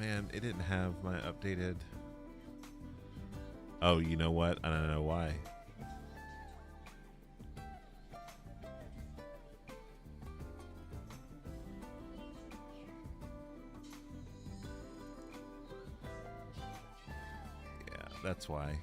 man, it didn't have my updated. Oh, you know what? I don't know why. Yeah, that's why.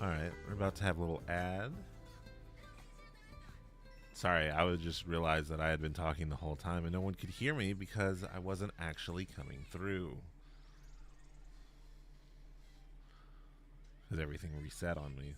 All right, we're about to have a little ad. Sorry, I would just realize that I had been talking the whole time and no one could hear me because I wasn't actually coming through. Because everything reset on me.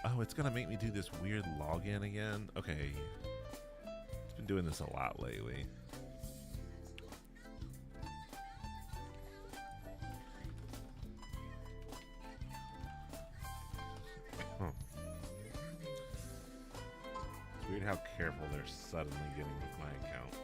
Oh, it's gonna make me do this weird login again. Okay, it's been doing this a lot lately. Huh. It's weird how careful they're suddenly getting with my account.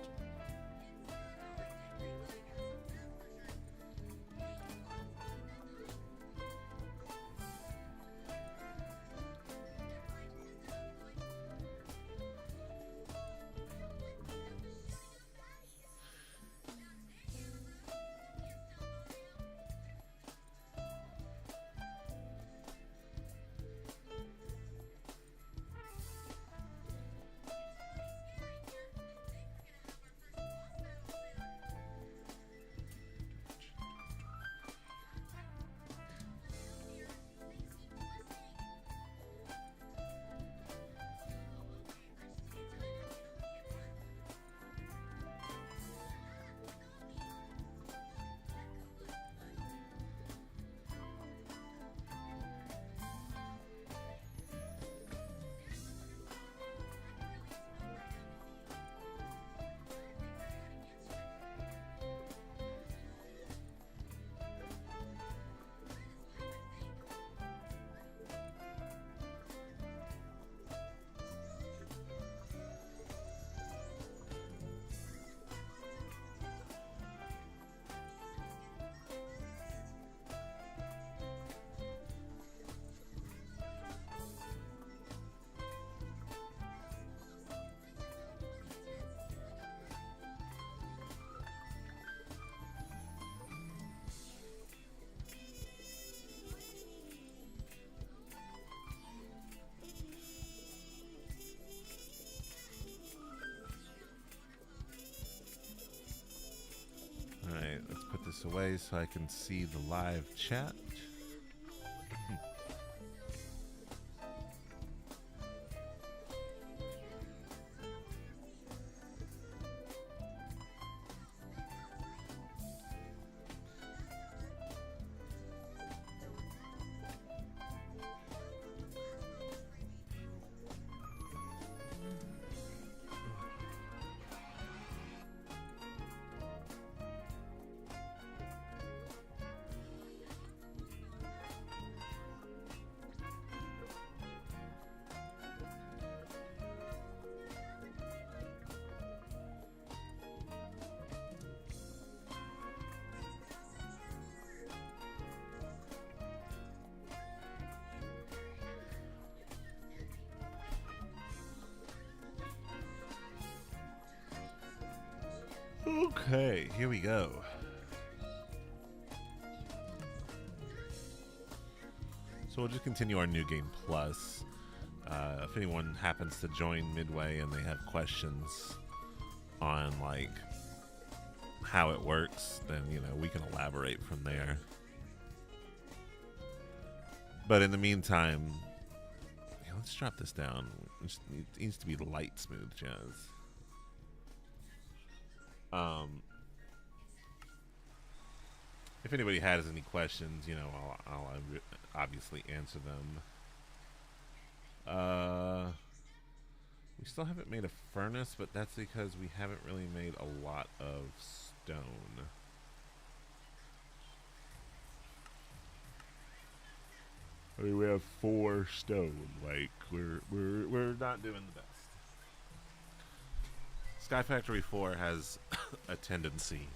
Alright, let's put this away so I can see the live chat. Okay, here we go. So we'll just continue our New Game Plus. If anyone happens to join midway and they have questions on like how it works, then we can elaborate from there. But in the meantime, yeah, let's drop this down. It needs to be light smooth jazz. If anybody has any questions, you know, I'll obviously answer them. We still haven't made a furnace, but that's because we haven't really made a lot of stone. I mean, we have 4 stone. Like we're not doing the best. Sky Factory 4 has a tendency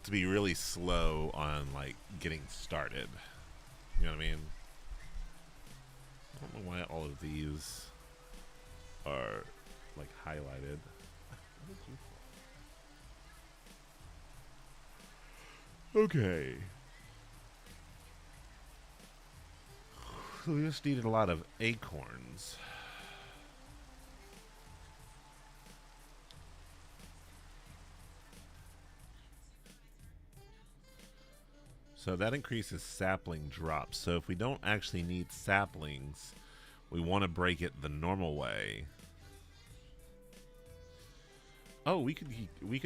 to be really slow on like getting started. You know what I mean? I don't know why all of these are like highlighted. Okay. So we just needed a lot of acorns. So that increases sapling drops. So if we don't actually need saplings, we want to break it the normal way. Oh, we could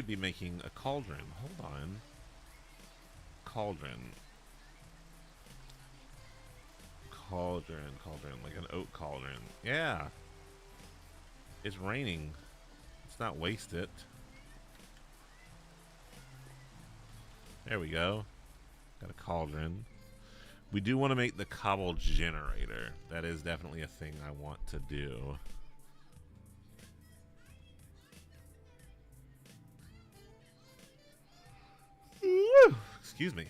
be making a cauldron. Hold on. Cauldron, like an oak cauldron. Yeah. It's raining. Let's not waste it. There we go. Got a cauldron. We do want to make the cobble generator. That is definitely a thing I want to do. Excuse me.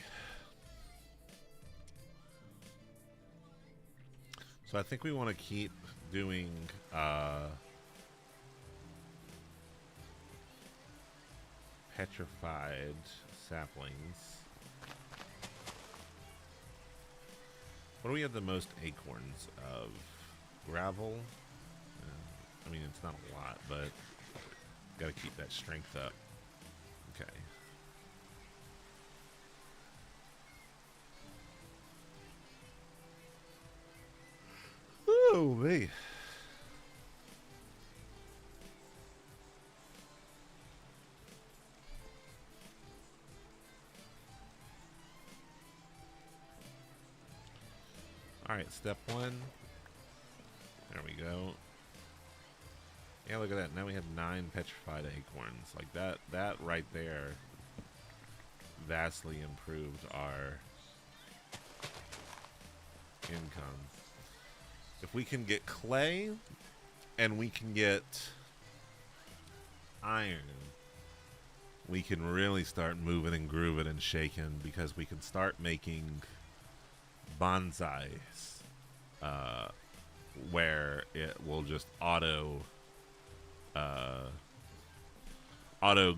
So I think we want to keep doing petrified saplings. What do we have the most acorns of? Gravel? I mean, it's not a lot, but gotta keep that strength up. Okay. Oh, me. Alright, step 1. There we go. Yeah, look at that. Now we have 9 petrified acorns. Like that right there vastly improved our income. If we can get clay and we can get iron, we can really start moving and grooving and shaking, because we can start making bonsais, where it will just auto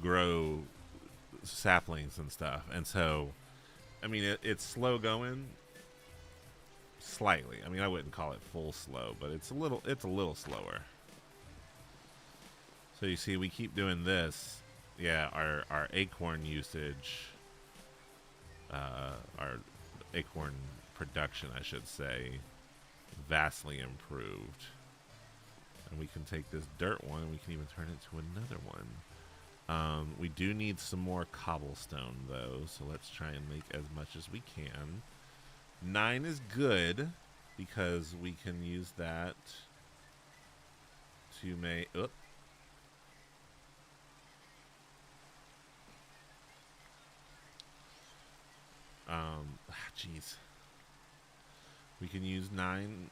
grow saplings and stuff. And so, I mean, it's slow going slightly. I mean, I wouldn't call it full slow, but it's a little slower. So you see, we keep doing this. Yeah, our acorn usage, our acorn production, I should say, vastly improved. And we can take this dirt one and we can even turn it to another one. We do need some more cobblestone though, so let's try and make as much as we can. 9 is good because we can use that to make... Jeez. We can use 9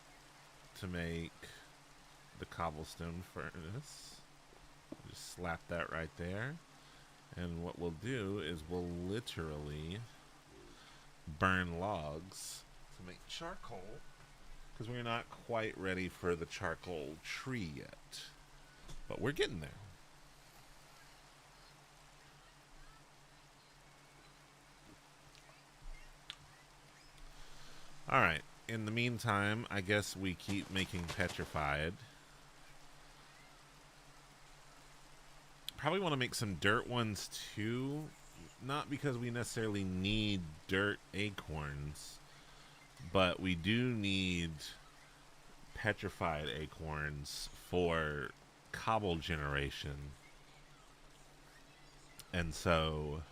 to make the cobblestone furnace. Just slap that right there. And what we'll do is we'll literally burn logs to make charcoal, because we're not quite ready for the charcoal tree yet. But we're getting there. Alright, in the meantime, I guess we keep making petrified. Probably want to make some dirt ones too. Not because we necessarily need dirt acorns, But we do need petrified acorns for cobble generation. And so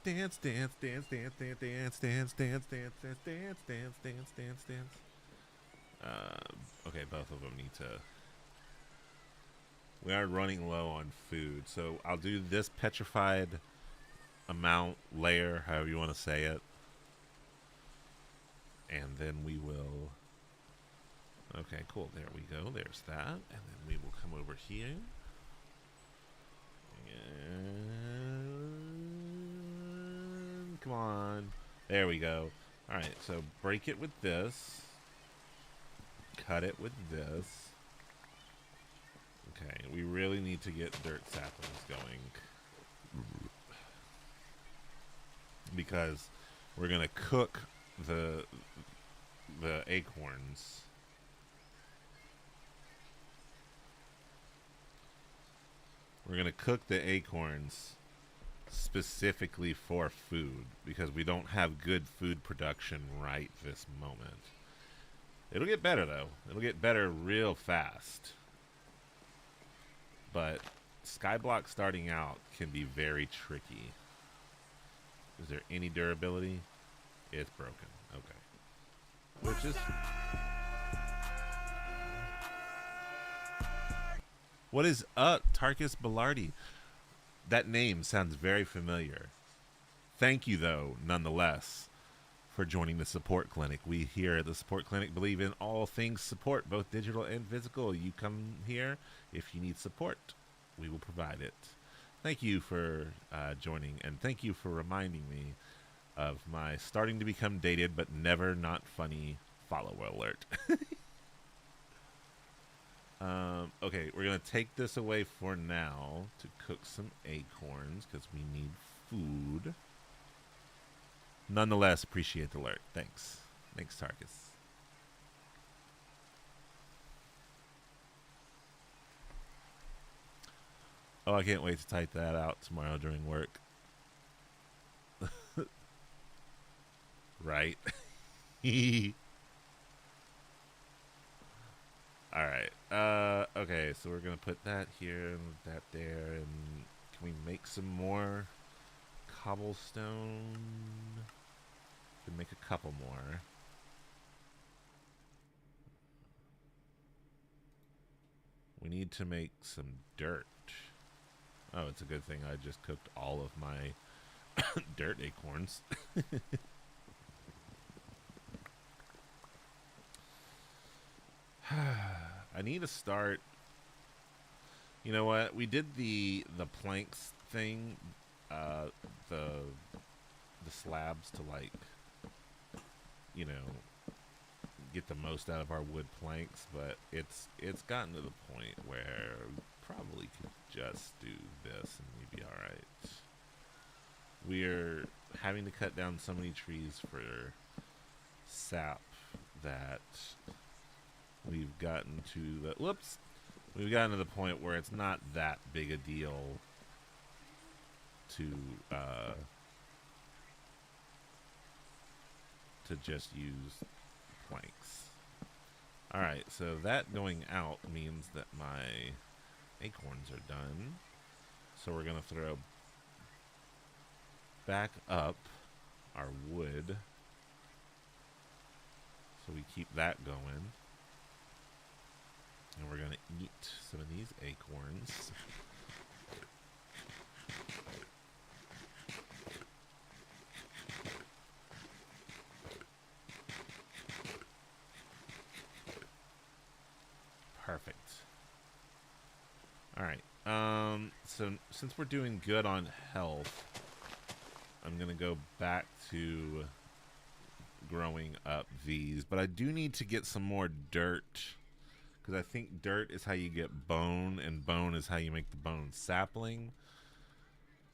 dance, dance, dance, dance, dance, dance, dance, dance, dance, dance, dance, dance, dance, dance, dance. Okay, both of them need to. We are running low on food, so I'll do this petrified amount layer, however you want to say it, and then we will. Okay, cool. There we go. There's that, and then we will come over here. And come on. There we go. All right, so break it with this. Cut it with this. Okay, we really need to get dirt saplings going. Because we're going to cook the acorns. We're going to cook the acorns specifically for food because we don't have good food production right this moment. It'll get better, though. It'll get better real fast. But Skyblock starting out can be very tricky. Is there any durability? It's broken. Okay. Which is... What is up, Tarkus Bellardi? That name sounds very familiar. Thank you, though, nonetheless, for joining the Support Clinic. We here at the Support Clinic believe in all things support, both digital and physical. You come here if you need support. We will provide it. Thank you for joining, and thank you for reminding me of my starting to become dated but never not funny follower alert. Okay, we're going to take this away for now to cook some acorns because we need food. Nonetheless, appreciate the alert. Thanks. Thanks, Tarkus. Oh, I can't wait to type that out tomorrow during work. Right. All right. Okay, so we're going to put that here and that there. And can we make some more cobblestone? Can make a couple more. We need to make some dirt. Oh, it's a good thing I just cooked all of my dirt acorns. I need to start. You know what? We did the planks thing, the slabs to, like, you know, get the most out of our wood planks, but it's gotten to the point where we probably could just do this and we'd be all right. We're having to cut down so many trees for sap that we've gotten to the we've gotten to the point where it's not that big a deal to just use planks. Alright, so that going out means that my acorns are done. So we're going to throw back up our wood so we keep that going. And we're going to eat some of these acorns. Perfect. Alright. So since we're doing good on health, I'm going to go back to growing up these. But I do need to get some more dirt. Because I think dirt is how you get bone, and bone is how you make the bone sapling.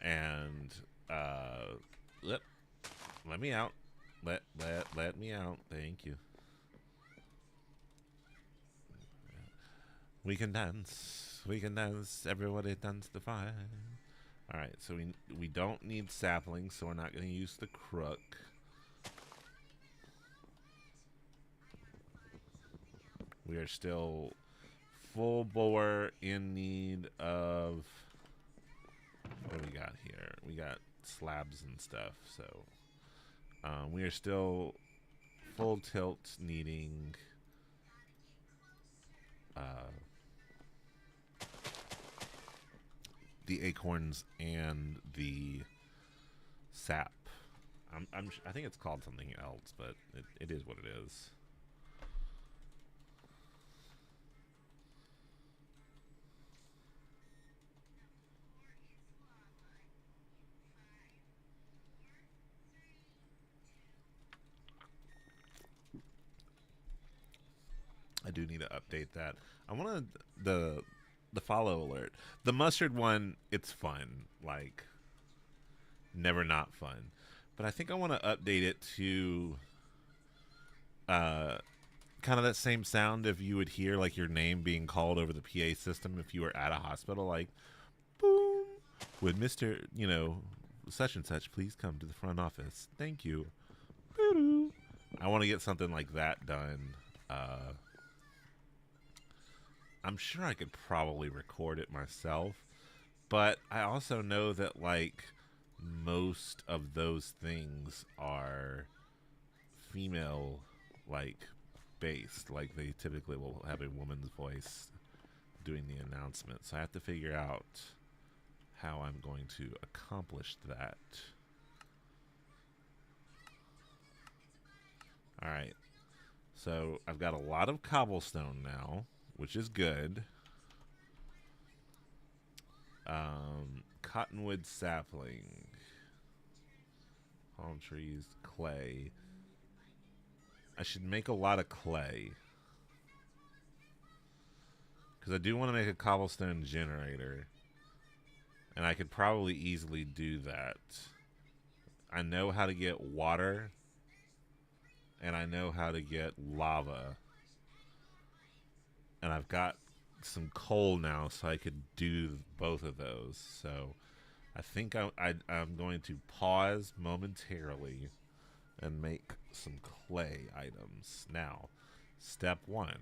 And, let me out. Let me out. Thank you. We can dance. We can dance. Everybody dance the fire. All right, so we don't need saplings, so we're not going to use the crook. We are still full bore in need of, what do we got here? We got slabs and stuff, so we are still full tilt needing the acorns and the sap. I think it's called something else, but it is what it is. I do need to update that. I want the follow alert. The mustard one, it's fun. Like, never not fun. But I think I want to update it to uh, kind of that same sound if you would hear like your name being called over the PA system if you were at a hospital, like boom, would Mr. Such and such please come to the front office? Thank you. Doo-doo. I want to get something like that done. I'm sure I could probably record it myself, but I also know that like most of those things are female like based. Like they typically will have a woman's voice doing the announcement. So I have to figure out how I'm going to accomplish that. All right. So I've got a lot of cobblestone now, which is good. Cottonwood sapling, palm trees, clay. I should make a lot of clay because I do want to make a cobblestone generator, and I could probably easily do that. I know how to get water, and I know how to get lava, and I've got some coal now, so I could do both of those. So I think I'm going to pause momentarily and make some clay items. Now, step one,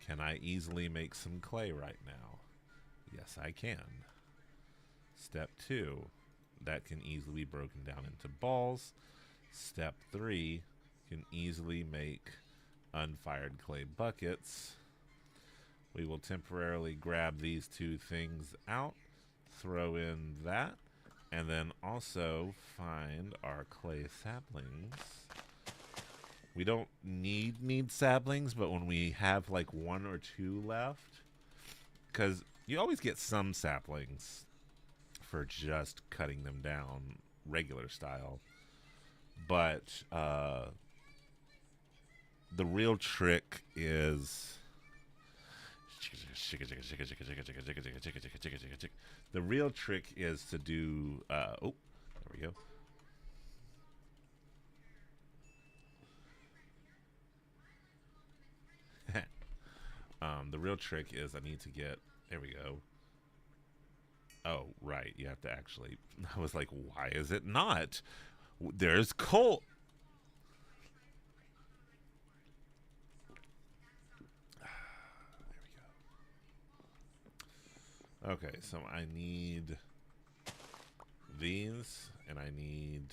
can I easily make some clay right now? Yes, I can. Step two, that can easily be broken down into balls. Step three, can easily make unfired clay buckets. We will temporarily grab these two things out, throw in that, and then also find our clay saplings. We don't need saplings, but when we have like one or two left, because you always get some saplings for just cutting them down regular style. But the real trick is the real trick is to do oh, there we go. The real trick is I need to get, there we go. Oh, right, you have to actually, I was like, why is it not? There's coal. Okay, so I need these, and I need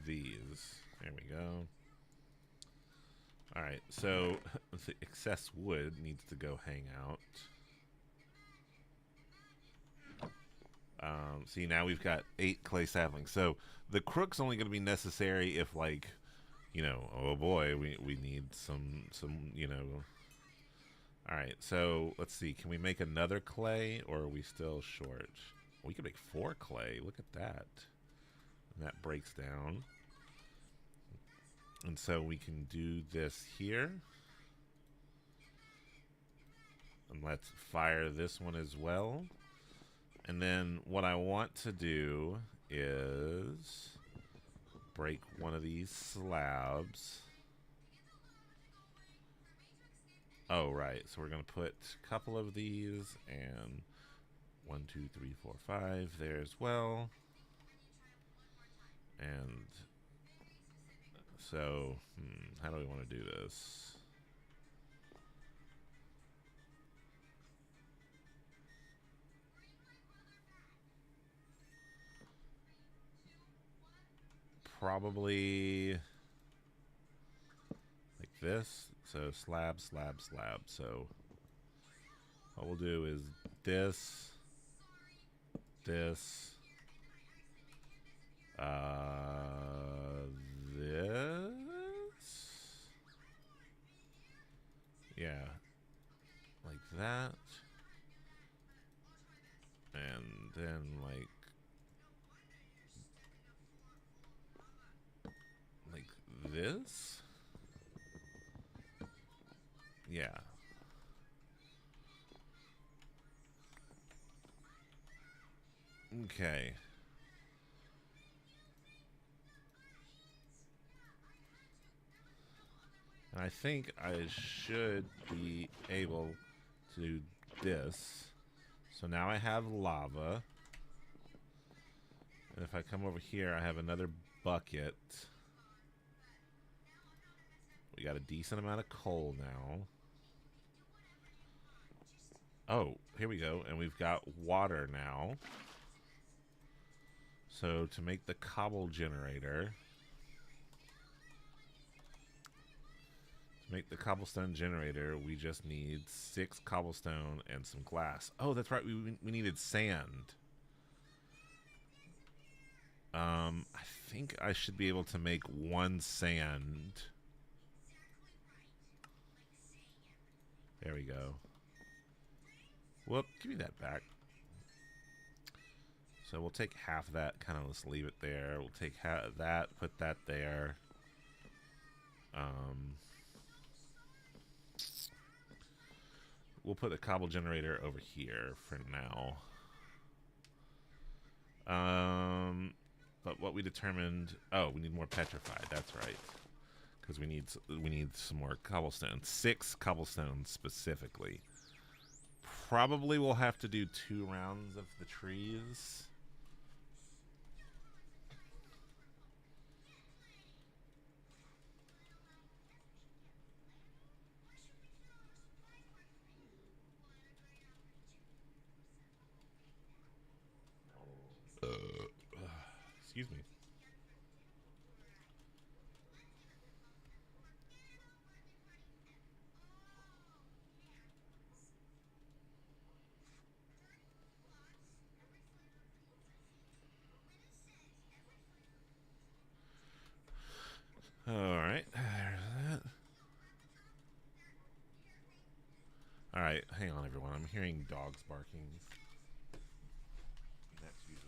these. There we go. Alright, so the excess wood needs to go hang out. See, now we've got 8 clay saplings. So the crook's only going to be necessary if, like, oh boy, we need some, Alright, so let's see. Can we make another clay, or are we still short? We can make 4 clay. Look at that. And that breaks down. And so we can do this here. And let's fire this one as well. And then what I want to do is break one of these slabs. Oh, right. So we're going to put a couple of these and 1, 2, 3, 4, 5 there as well. And so, how do we want to do this? Probably like this. So slab, slab, slab. So what we'll do is this, this, this. Yeah. Like that. And then like this. Yeah. Okay. And I think I should be able to do this. So now I have lava. And if I come over here, I have another bucket. We got a decent amount of coal now. Oh, here we go. And we've got water now. So to make the cobble generator, cobblestone generator, we just need 6 cobblestone and some glass. Oh, that's right. We needed sand. I think I should be able to make 1 sand. There we go. Whoop, give me that back. So we'll take half of that, kind of let's leave it there. We'll take half of that, put that there. We'll put the cobble generator over here for now. But what we determined, oh, we need more petrified. That's right, because we need some more cobblestone. 6 cobblestone specifically. Probably we'll have to do 2 rounds of the trees. Excuse me. Alright, there's that. Alright, hang on everyone. I'm hearing dogs barking. That's usually...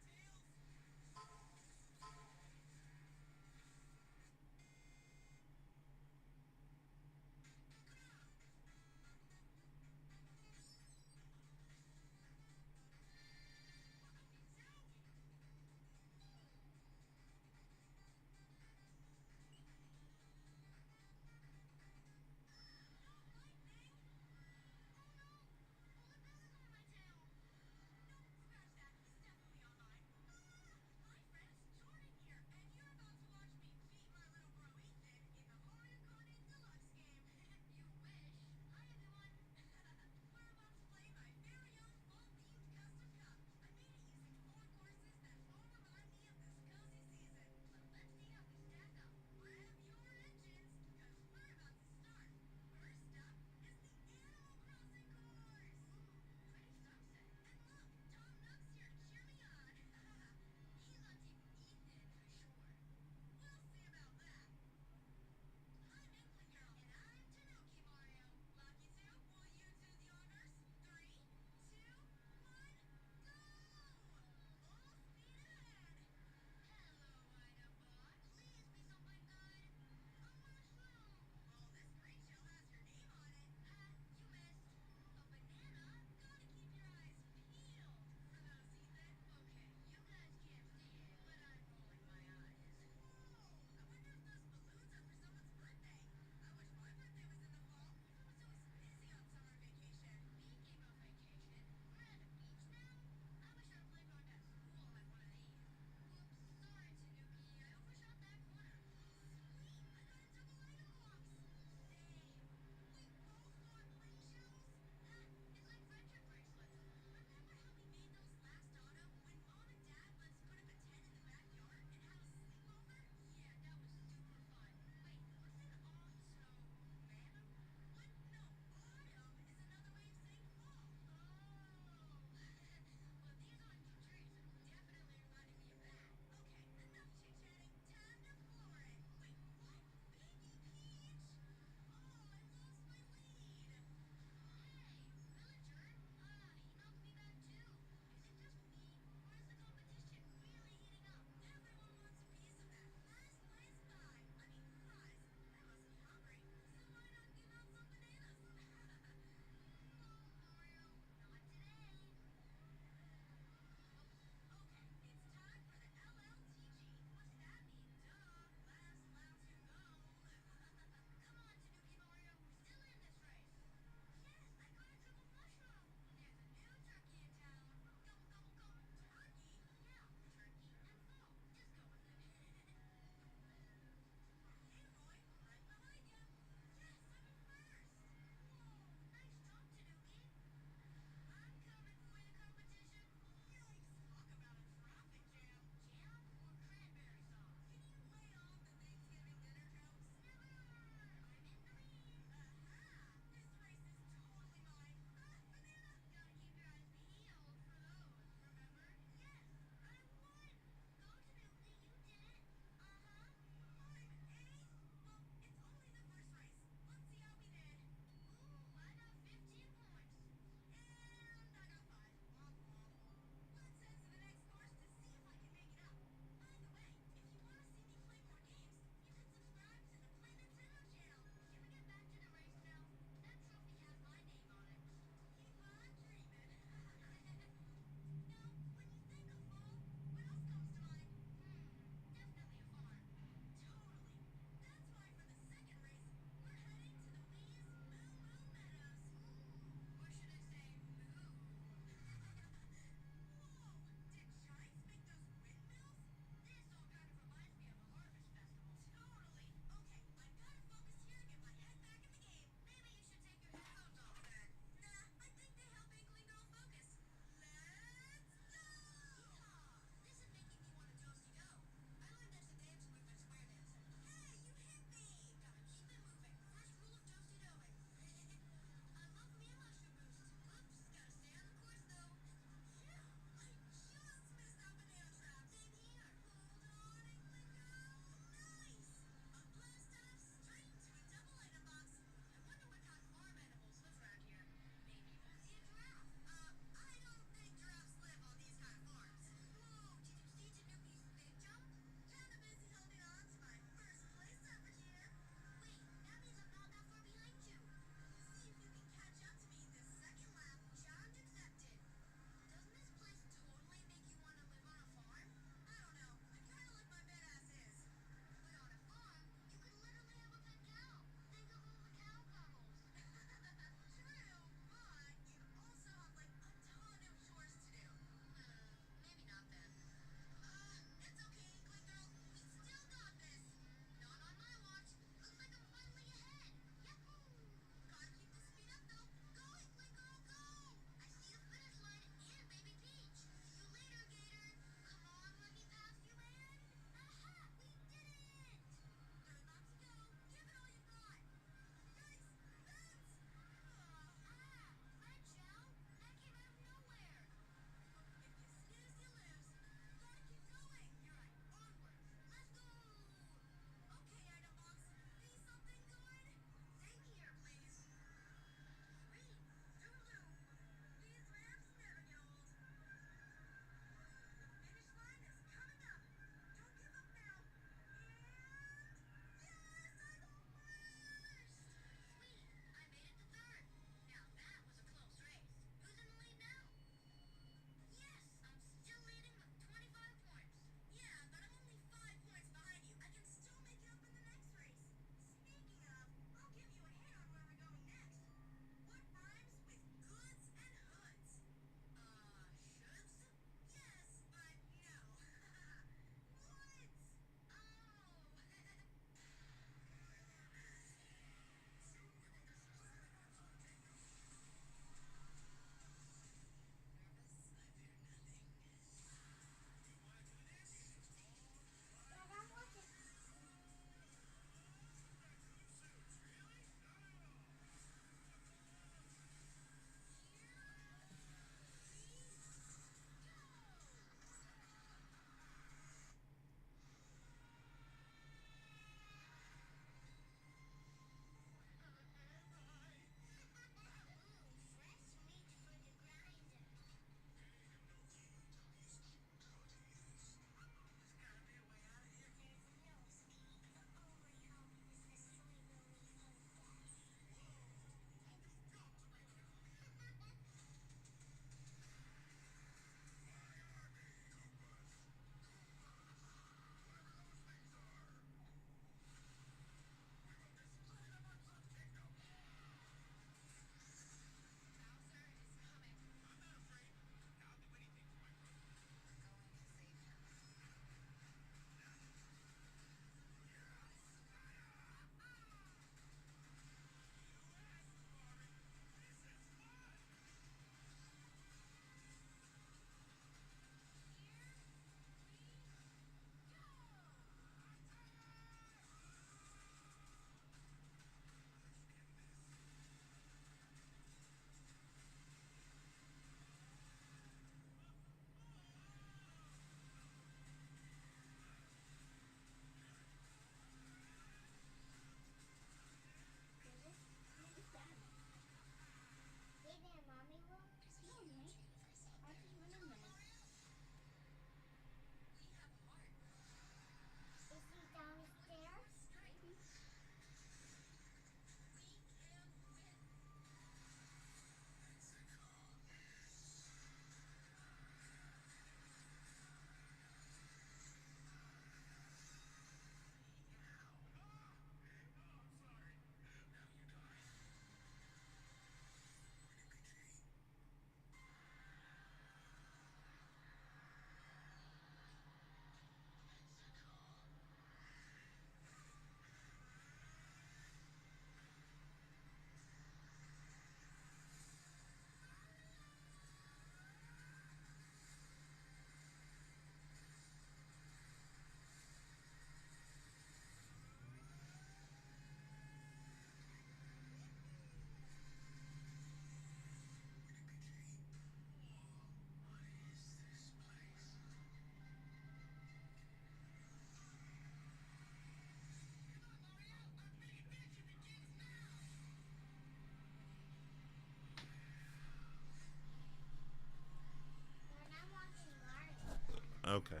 Okay.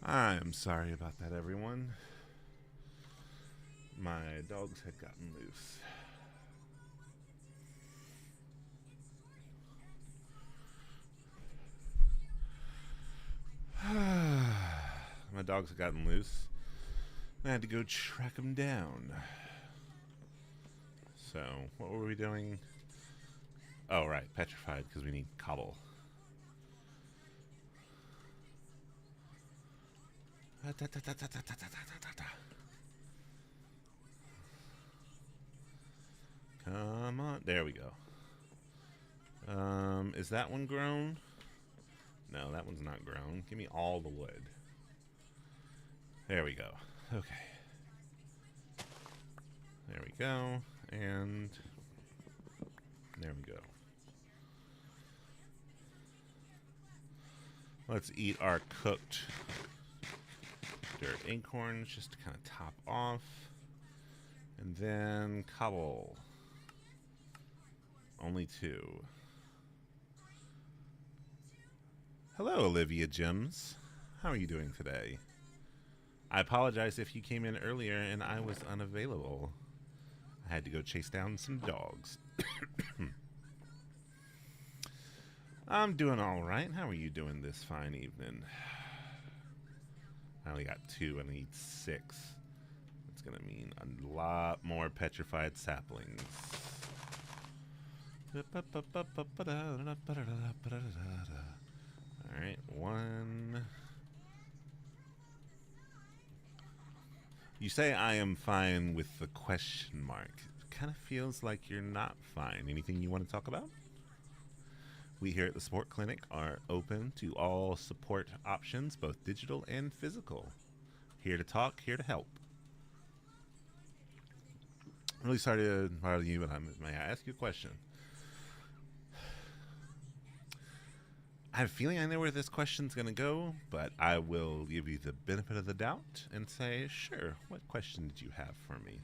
I'm sorry about that, everyone. My dogs had gotten loose. My dogs had gotten loose. I had to go track them down. So, what were we doing? Oh, right, petrified because we need cobble. Come on. There we go. Is that one grown? No, that one's not grown. Give me all the wood. There we go. Okay. There we go. And there we go. Let's eat our cooked dirt acorns just to kind of top off. And then cobble. Only 2. Hello, Olivia Gems. How are you doing today? I apologize if you came in earlier and I was unavailable. I had to go chase down some dogs. I'm doing all right. How are you doing this fine evening? I only got 2 and I need 6. That's going to mean a lot more petrified saplings. Alright, 1. You say I am fine with the question mark. It kind of feels like you're not fine. Anything you want to talk about? We here at the Support Clinic are open to all support options, both digital and physical. Here to talk, here to help. I'm really sorry to bother you, but may I ask you a question? I have a feeling I know where this question's going to go, but I will give you the benefit of the doubt and say, sure, what question did you have for me?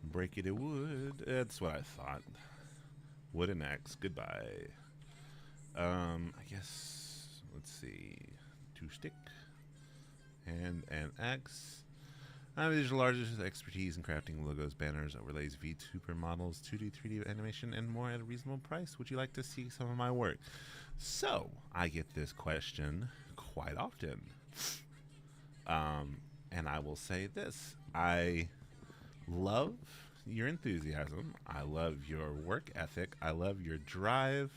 Break it a wood. That's what I thought. Wood and X. Goodbye. I guess, let's see. 2 stick. And an X. I'm a digital artist with expertise in crafting logos, banners, overlays, VTuber models, 2D, 3D animation, and more at a reasonable price. Would you like to see some of my work? So, I get this question quite often. And I will say this. I love your enthusiasm. I love your work ethic. I love your drive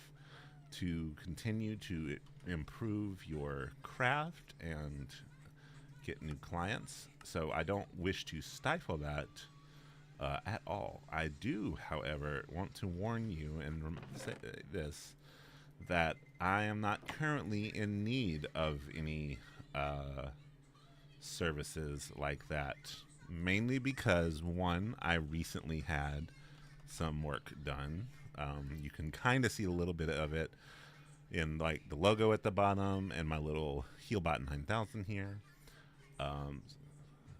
to continue to improve your craft and get new clients. So I don't wish to stifle that at all. I do, however, want to warn you and say this, that I am not currently in need of any services like that. Mainly because, 1, I recently had some work done. You can kind of see a little bit of it in like the logo at the bottom and my little Healbot 9000 here.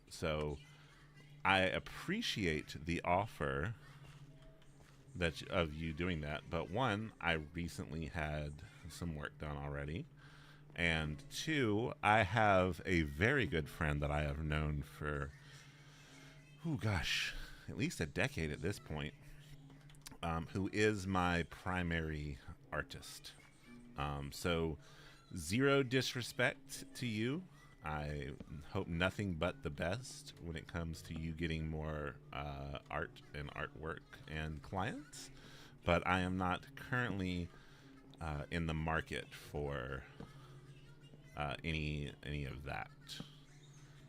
So I appreciate the offer of you doing that, but 1, I recently had some work done already, and 2, I have a very good friend that I have known for, at least a decade at this point, who is my primary artist. So, zero disrespect to you. I hope nothing but the best when it comes to you getting more art and artwork and clients. But I am not currently in the market for any of that.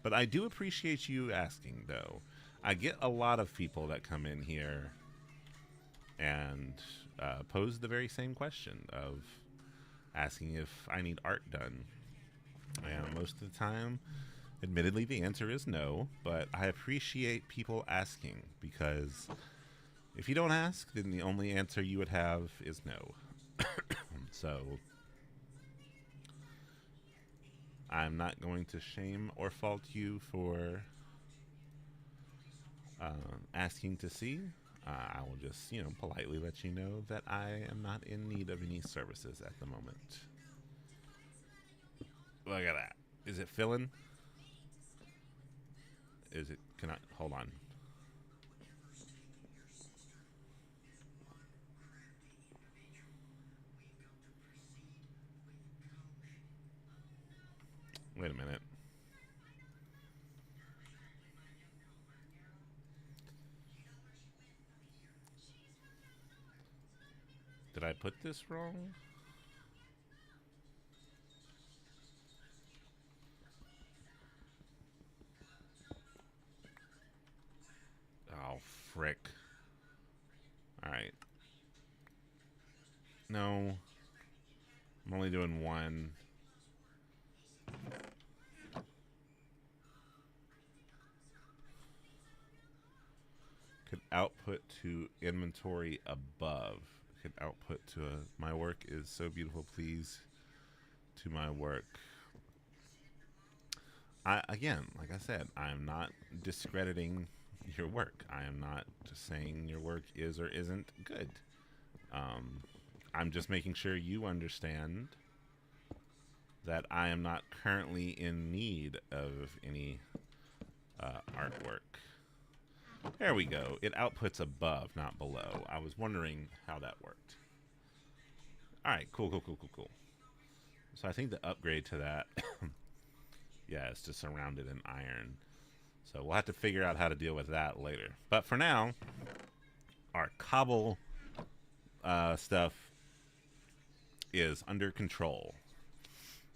But I do appreciate you asking, though. I get a lot of people that come in here and pose the very same question of asking if I need art done. And most of the time, admittedly, the answer is no, but I appreciate people asking, because if you don't ask, then the only answer you would have is no. So I'm not going to shame or fault you for asking to see, I will just, politely let you know that I am not in need of any services at the moment. Look at that. Is it filling? Is it? Can I? Hold on. Wait a minute. Did I put this wrong? Oh, frick. Alright. No. I'm only doing one. Could output to inventory above. Could output to my work is so beautiful, please. To my work. Again, like I said, I'm not discrediting your work. I am not saying your work is or isn't good. I'm just making sure you understand that I am not currently in need of any artwork. There we go. It outputs above, not below. I was wondering how that worked. Alright, cool. So I think the upgrade to that, yeah, is to surround it in iron. So we'll have to figure out how to deal with that later. But for now, our cobble stuff is under control.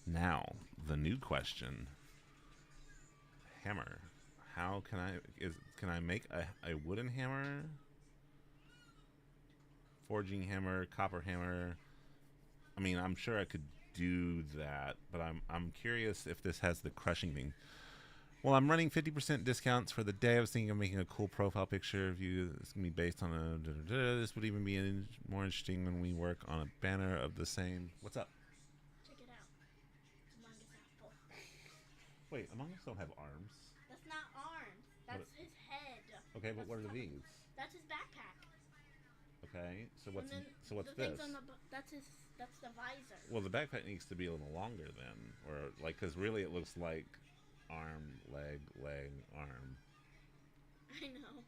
Now, the new question. Hammer. How can I make a wooden hammer? Forging hammer, copper hammer. I mean, I'm sure I could do that, but I'm curious if this has the crushing thing. Well, I'm running 50% discounts for the day. I was thinking of making a cool profile picture of you. It's going to be based on a... This would even be more interesting when we work on a banner of the same... What's up? Check it out. Among Us apple. Wait, Among Us don't have arms. That's not arms. That's his head. Okay, but what are these? That's his backpack. Okay, so what's the this? That's the visor. Well, the backpack needs to be a little longer then, or like, because really it looks like arm, leg, arm. I know.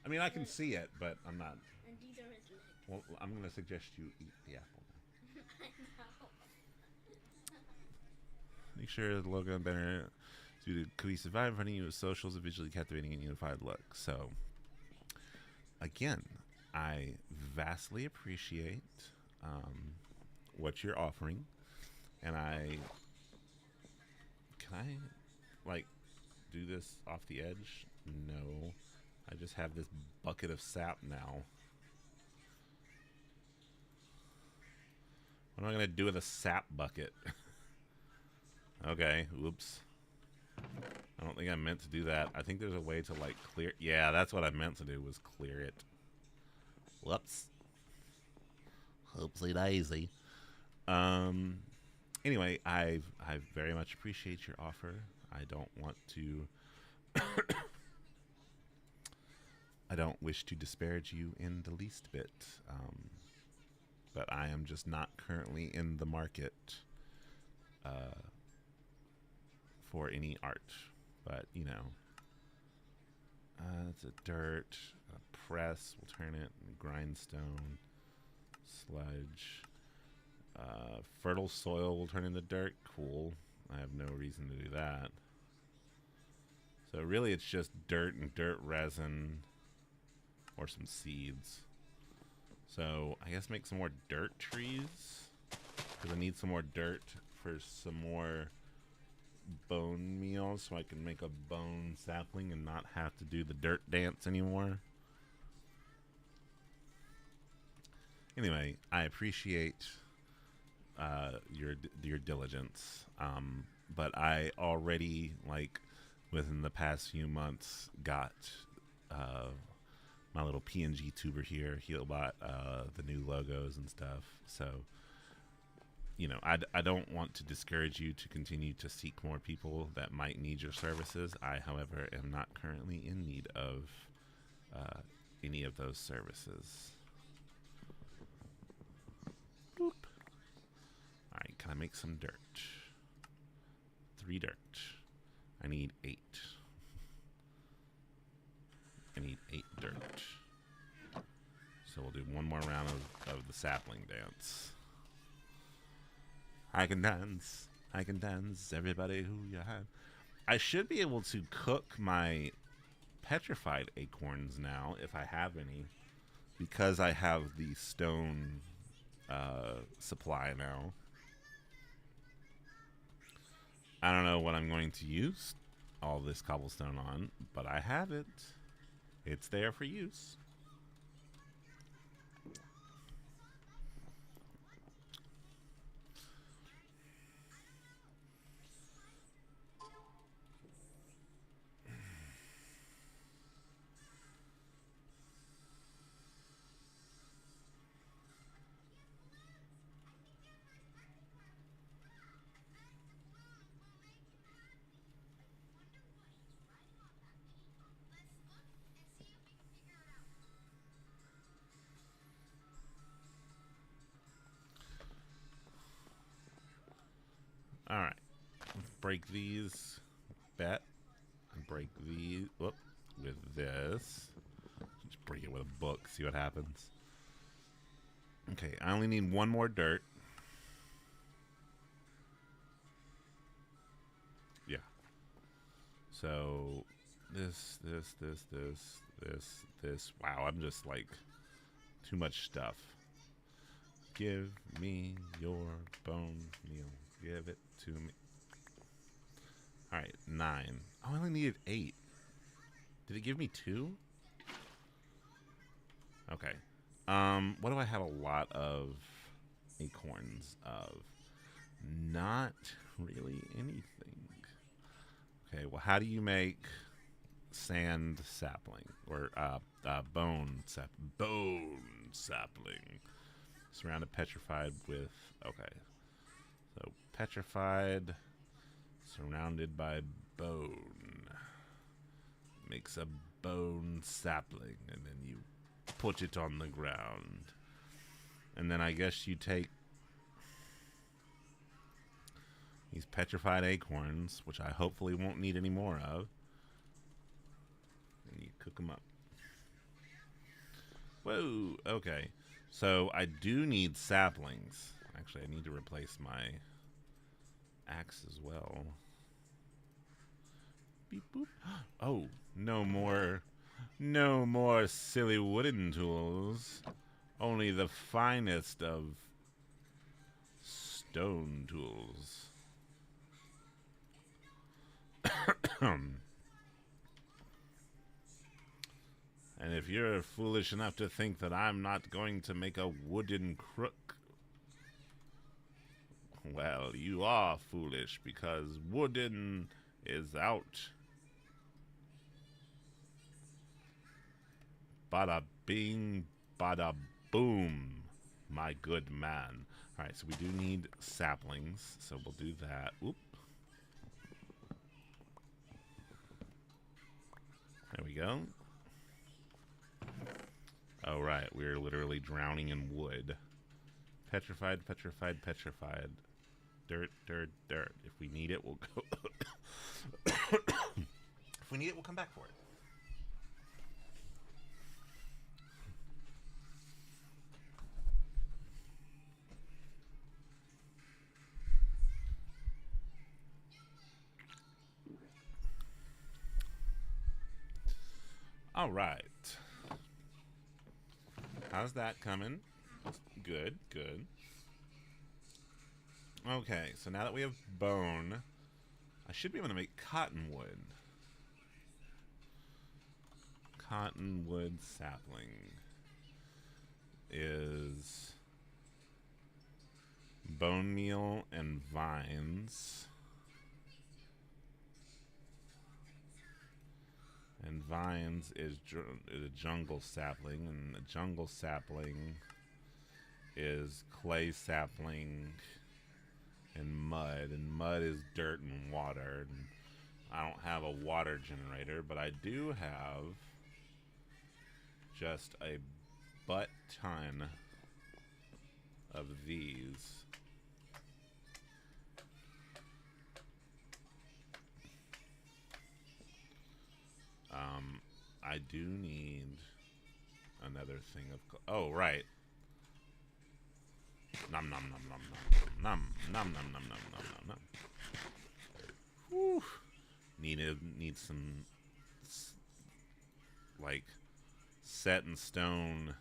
I mean, I can see it, but I'm not. And these are his legs. Well, I'm going to suggest you eat the apple now. I know. Make sure the logo and banner due to cohesive vibe in front of you with socials, a visually captivating and unified look. So, again, I vastly appreciate what you're offering, and can I like do this off the edge? No, I just have this bucket of sap now. What am I gonna do with a sap bucket? Okay, oops. I don't think I meant to do that. I think there's a way to like clear. Yeah, that's what I meant to do, was clear it. Whoops. Oopsie daisy. Anyway, I very much appreciate your offer. I don't want to I don't wish to disparage you in the least bit. But I am just not currently in the market for any art. But, it's a dirt, a press, we'll turn it, grindstone, sludge, fertile soil will turn into dirt. Cool. I have no reason to do that. So really it's just dirt and dirt resin or some seeds. So I guess make some more dirt trees, because I need some more dirt for some more bone meal so I can make a bone sapling and not have to do the dirt dance anymore. Anyway, I appreciate your diligence, but I already, like, within the past few months, got my little PNG tuber here. He bought the new logos and stuff. So, I don't want to discourage you to continue to seek more people that might need your services. I, however, am not currently in need of any of those services. Boop. Alright, can I make some dirt? 3 dirt. I need 8. I need 8 dirt. So we'll do one more round of the sapling dance. I can dance. I can dance. Everybody who you have. I should be able to cook my petrified acorns now, if I have any. Because I have the stone supply now. I don't know what I'm going to use all this cobblestone on, but I have it. It's there for use. Alright. Let's break these. Bet. And break these. Whoop. With this. Just break it with a book. See what happens. Okay. I only need 1 more dirt. Yeah. So. This. Wow. I'm just like. Too much stuff. Give me your bone meal. Give it to me. Alright, 9. Oh, I only needed 8. Did it give me 2? Okay. What do I have a lot of acorns of? Not really anything. Okay, well, how do you make sand sapling? Or, bone sapling. Surrounded petrified with... Okay. So, petrified, surrounded by bone. Makes a bone sapling, and then you put it on the ground. And then I guess you take these petrified acorns, which I hopefully won't need any more of, and you cook them up. Whoa, okay. So, I do need saplings. Actually, I need to replace my axe as well. Beep boop. Oh, no more silly wooden tools. Only the finest of stone tools. And if you're foolish enough to think that I'm not going to make a wooden crook, well, you are foolish, because wooden is out. Bada bing, bada boom, my good man. Alright, so we do need saplings, so we'll do that. Oop. There we go. Oh, right, we're literally drowning in wood. Petrified, petrified, petrified. Dirt, dirt, dirt. If we need it, we'll go. If we need it, we'll come back for it. All right. How's that coming? Good, good. Okay, so now that we have bone, I should be able to make cottonwood. Cottonwood sapling is bone meal and vines. And vines is a jungle sapling, and a jungle sapling is clay sapling and mud is dirt and water. And I don't have a water generator, but I do have just a butt ton of these. I do need another thing of... Oh, right. Nom nom nom nom nom nom nom nom nom nom nom nom nom. Whew. Need some like set in stone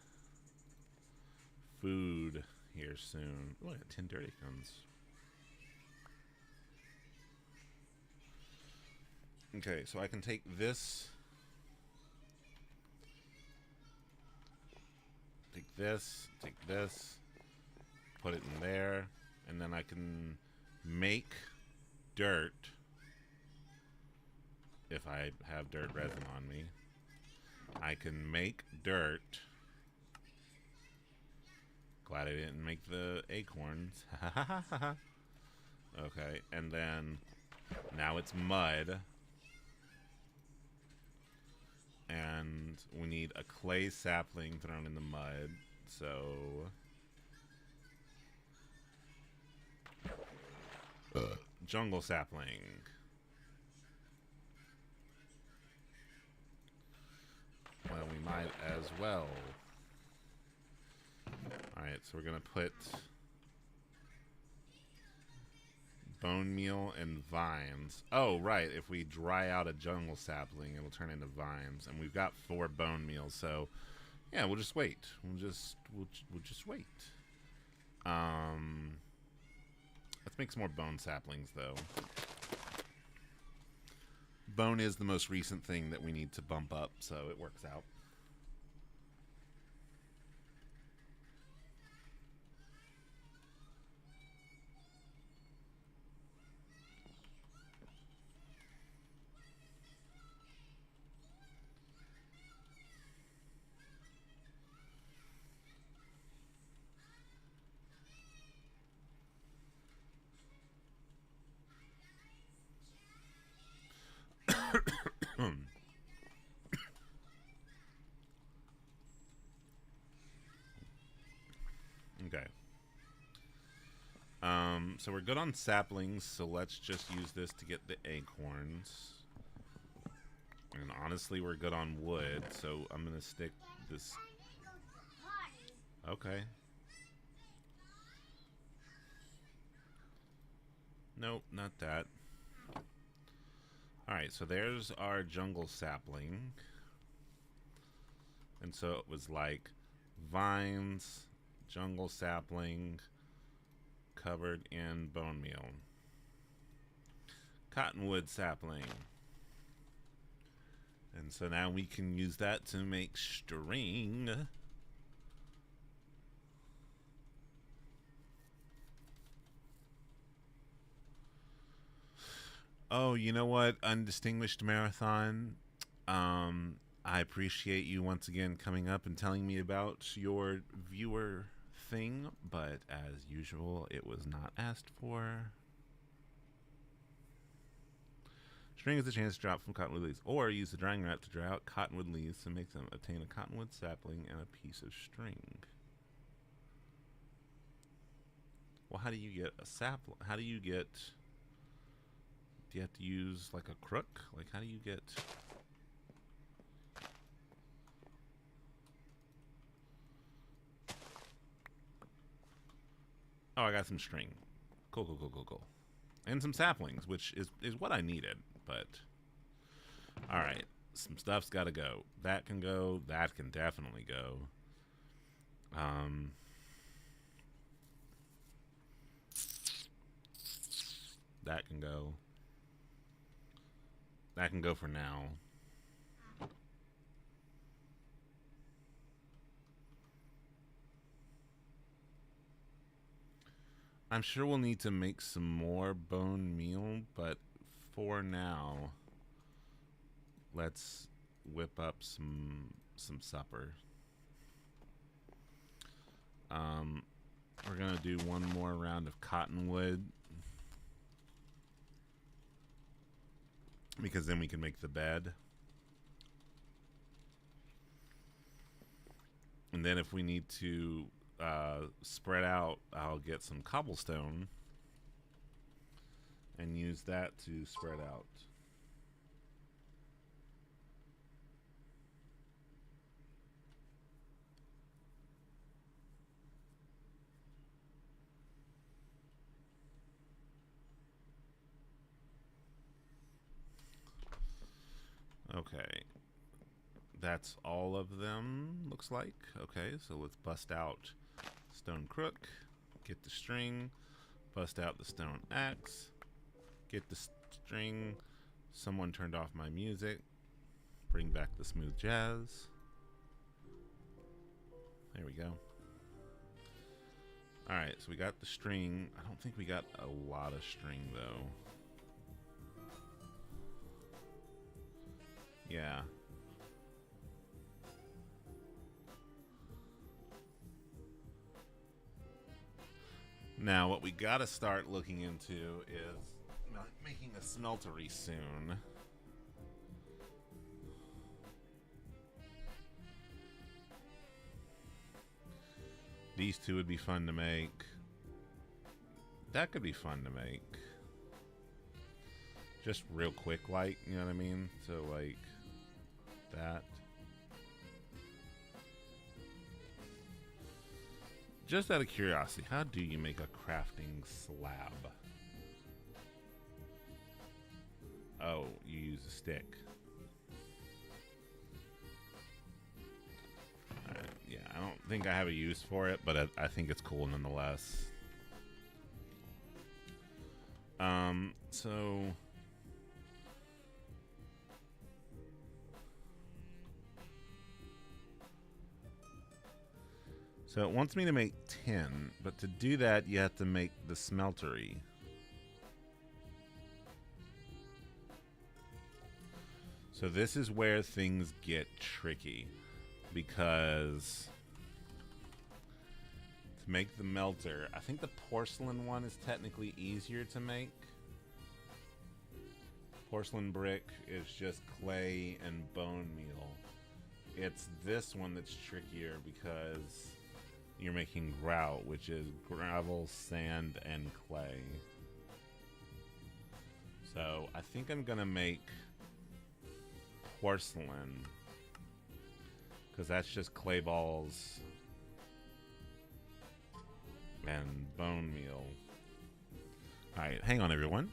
food here soon. Oh, I got 10 dirty guns. Okay, so I can take this. Take this, put it in there, and then I can make dirt if I have dirt resin on me. I can make dirt. Glad I didn't make the acorns. Okay, and then now it's mud. And we need a clay sapling thrown in the mud. So jungle sapling. Well, we might as well. Alright, so we're gonna put bone meal and vines. Oh, right. If we dry out a jungle sapling, it'll turn into vines. And we've got 4 bone meals, so yeah, we'll just wait. We'll just wait. Let's make some more bone saplings, though. Bone is the most recent thing that we need to bump up, so it works out. Okay. So we're good on saplings, so let's just use this to get the acorns. And honestly, we're good on wood, so I'm gonna stick this... Okay. Nope, not that. Alright, so there's our jungle sapling. And so it was like vines, jungle sapling, covered in bone meal. Cottonwood sapling. And so now we can use that to make string. Oh, you know what, Undistinguished Marathon? I appreciate you once again coming up and telling me about your viewer thing, but as usual, it was not asked for. String is a chance to drop from cottonwood leaves, or use the drying rack to dry out cottonwood leaves to make them obtain a cottonwood sapling and a piece of string. Well, how do you get a sapling? How do you get... Do you have to use, like, a crook? Like, how do you get... Oh, I got some string. Cool, cool, cool, cool, cool. And some saplings, which is what I needed, but... Alright, some stuff's gotta go. That can go, that can definitely go. That can go. That can go for now. I'm sure we'll need to make some more bone meal, but for now, let's whip up some supper. We're gonna do one more round of cottonwood, because then we can make the bed. And then if we need to spread out, I'll get some cobblestone and use that to spread out. Okay. That's all of them, looks like. Okay, so let's bust out stone crook, get the string, bust out the stone axe, get the string. Someone turned off my music. Bring back the smooth jazz. There we go. Alright, so we got the string. I don't think we got a lot of string, though. Yeah. Now, what we gotta start looking into is making a smeltery soon. These two would be fun to make. That could be fun to make. Just real quick, like, you know what I mean? So, like, that. Just out of curiosity, how do you make a crafting slab? Oh, you use a stick. Yeah, I don't think I have a use for it, but I think it's cool nonetheless. So it wants me to make 10, but to do that, you have to make the smeltery. So this is where things get tricky, because to make the melter, I think the porcelain one is technically easier to make. Porcelain brick is just clay and bone meal. It's this one that's trickier because you're making grout, which is gravel, sand, and clay. So I think I'm gonna make porcelain, because that's just clay balls and bone meal. Alright, hang on everyone.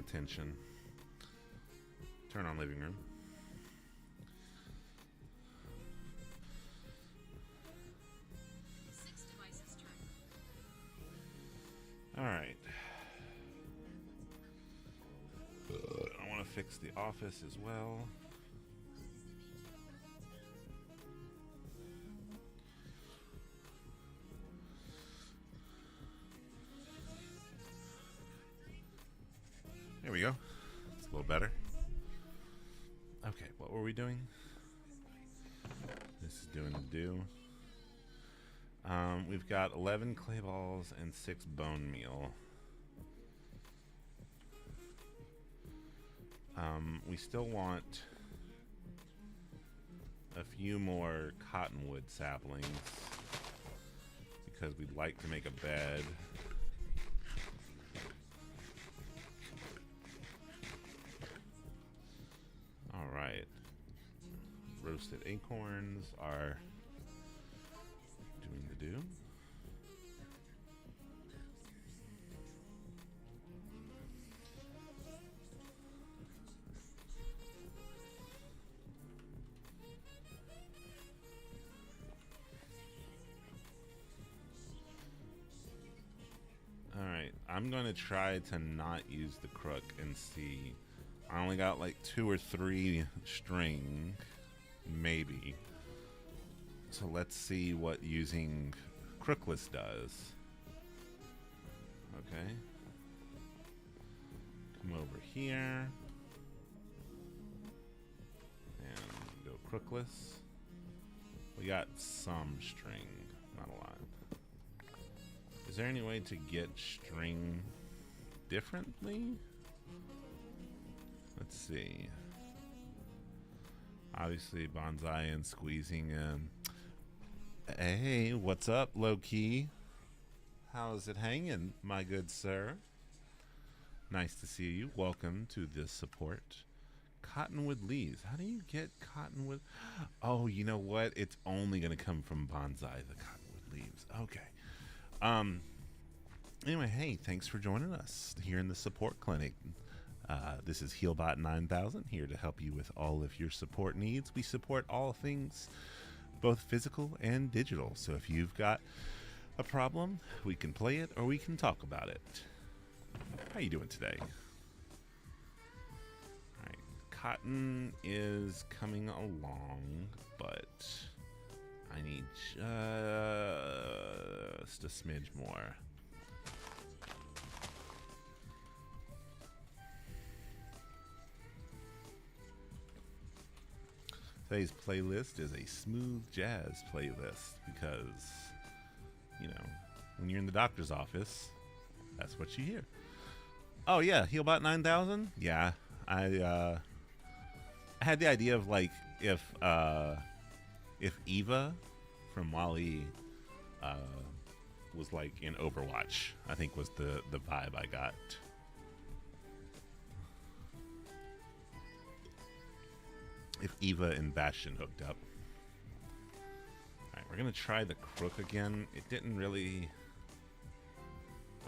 attention. Turn on living room. Alright. I want to fix the office as well. There we go. It's a little better. Okay, what were we doing? This is doing the do. We've got 11 clay balls and 6 bone meal. We still want a few more cottonwood saplings because we'd like to make a bed. All right. Roasted acorns are doing the do. Alright, I'm going to try to not use the crook and see. I only got like 2 or 3 string, maybe. So let's see what using crookless does. Okay. Come over here. And go crookless. We got some string, not a lot. Is there any way to get string differently? Let's see. Obviously, bonsai and squeezing in. Hey, what's up, low key? How's it hanging, my good sir? Nice to see you. Welcome to this support. Cottonwood leaves. How do you get cottonwood? Oh, you know what? It's only going to come from bonsai, the cottonwood leaves. Okay. Anyway, hey, thanks for joining us here in the support clinic. This is Healbot 9000 here to help you with all of your support needs. We support all things, both physical and digital. So if you've got a problem, we can play it or we can talk about it. How you doing today? All right, cotton is coming along, but I need just a smidge more. Today's playlist is a smooth jazz playlist because, you know, when you're in the doctor's office, that's what you hear. Oh yeah, Healbot 9000? Yeah, I had the idea of like if Eva from Wall-E was like in Overwatch, I think was the vibe I got. If Eva and Bastion hooked up. Alright, we're gonna try the crook again. It didn't really...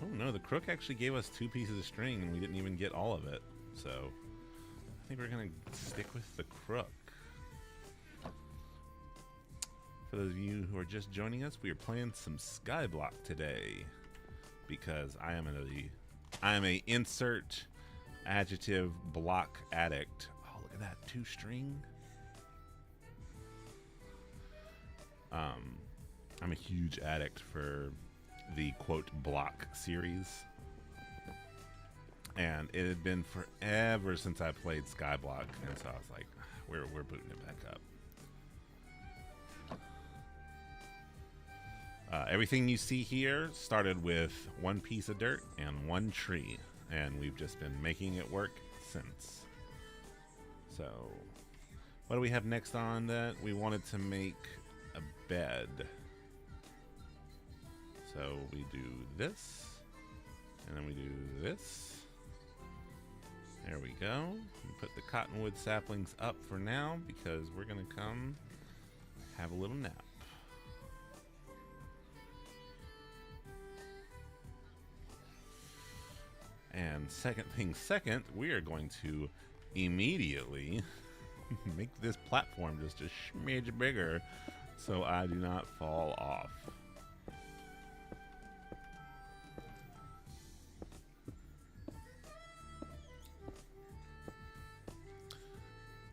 Oh no, the crook actually gave us 2 pieces of string and we didn't even get all of it. So, I think we're gonna stick with the crook. For those of you who are just joining us, we are playing some Skyblock today. Because I am a insert adjective block addict. Look at that, 2 string. I'm a huge addict for the quote block series, and it had been forever since I played Skyblock, and so I was like, we're booting it back up. Everything you see here started with 1 piece of dirt and 1 tree, and we've just been making it work since. So, what do we have next on that? We wanted to make a bed. So we do this, and then we do this. There we go. We put the cottonwood saplings up for now because we're gonna come have a little nap. And second thing second, we are going to immediately make this platform just a smidge bigger so I do not fall off.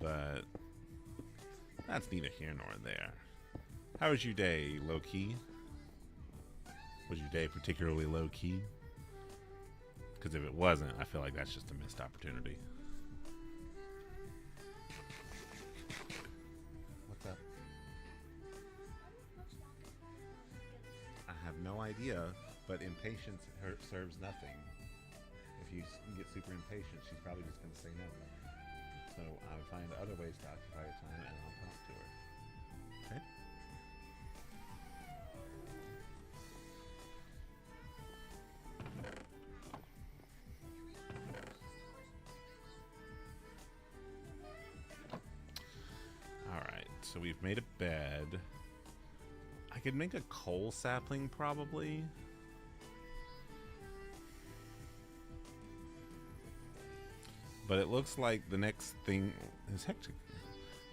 But that's neither here nor there. How was your day, low-key? Was your day particularly low-key? Because if it wasn't, I feel like that's just a missed opportunity. What's up? I have no idea, but impatience serves nothing. If you get super impatient, she's probably just going to say no. So I'll find other ways to occupy her time, and I'll talk to her. Okay? Alright, so we've made a bed. I could make a coal sapling, probably. But it looks like the next thing is hectic.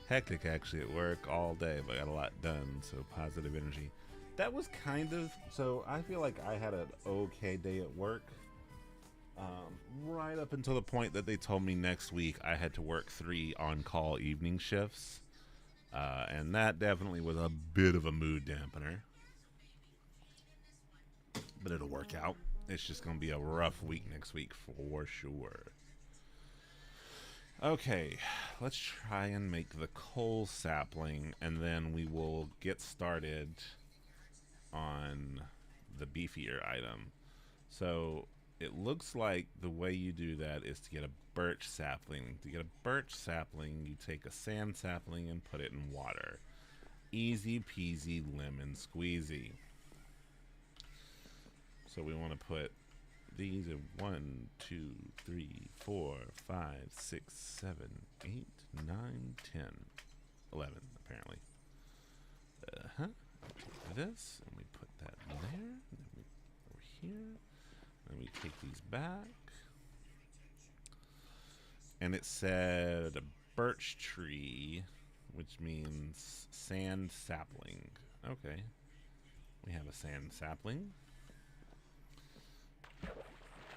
Hectic, actually, at work all day, but I got a lot done, so positive energy. That was kind of... So, I feel like I had an okay day at work. Right up until the point that they told me next week I had to work 3 on-call evening shifts. And that definitely was a bit of a mood dampener. But it'll work out. It's just going to be a rough week next week for sure. Okay, let's try and make the coal sapling, and then we will get started on the beefier item. So it looks like the way you do that is to get a birch sapling. To get a birch sapling, you take a sand sapling and put it in water. Easy peasy lemon squeezy. So we want to put these are 1, 2, 3, 4, 5, 6, 7, 8, 9, 10, 11, apparently. This, and we put that in there, and then we over here, and we take these back. And it said a birch tree, which means sand sapling. Okay. We have a sand sapling.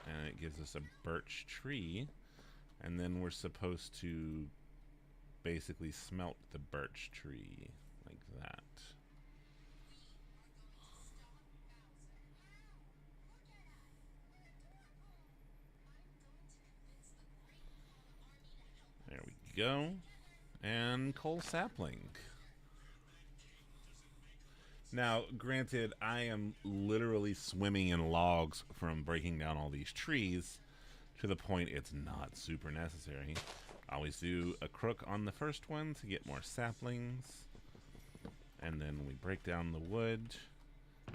And it gives us a birch tree, and then we're supposed to basically smelt the birch tree like that. There we go. And coal sapling. Now, granted, I am literally swimming in logs from breaking down all these trees to the point it's not super necessary. I always do a crook on the first one to get more saplings. And then we break down the wood.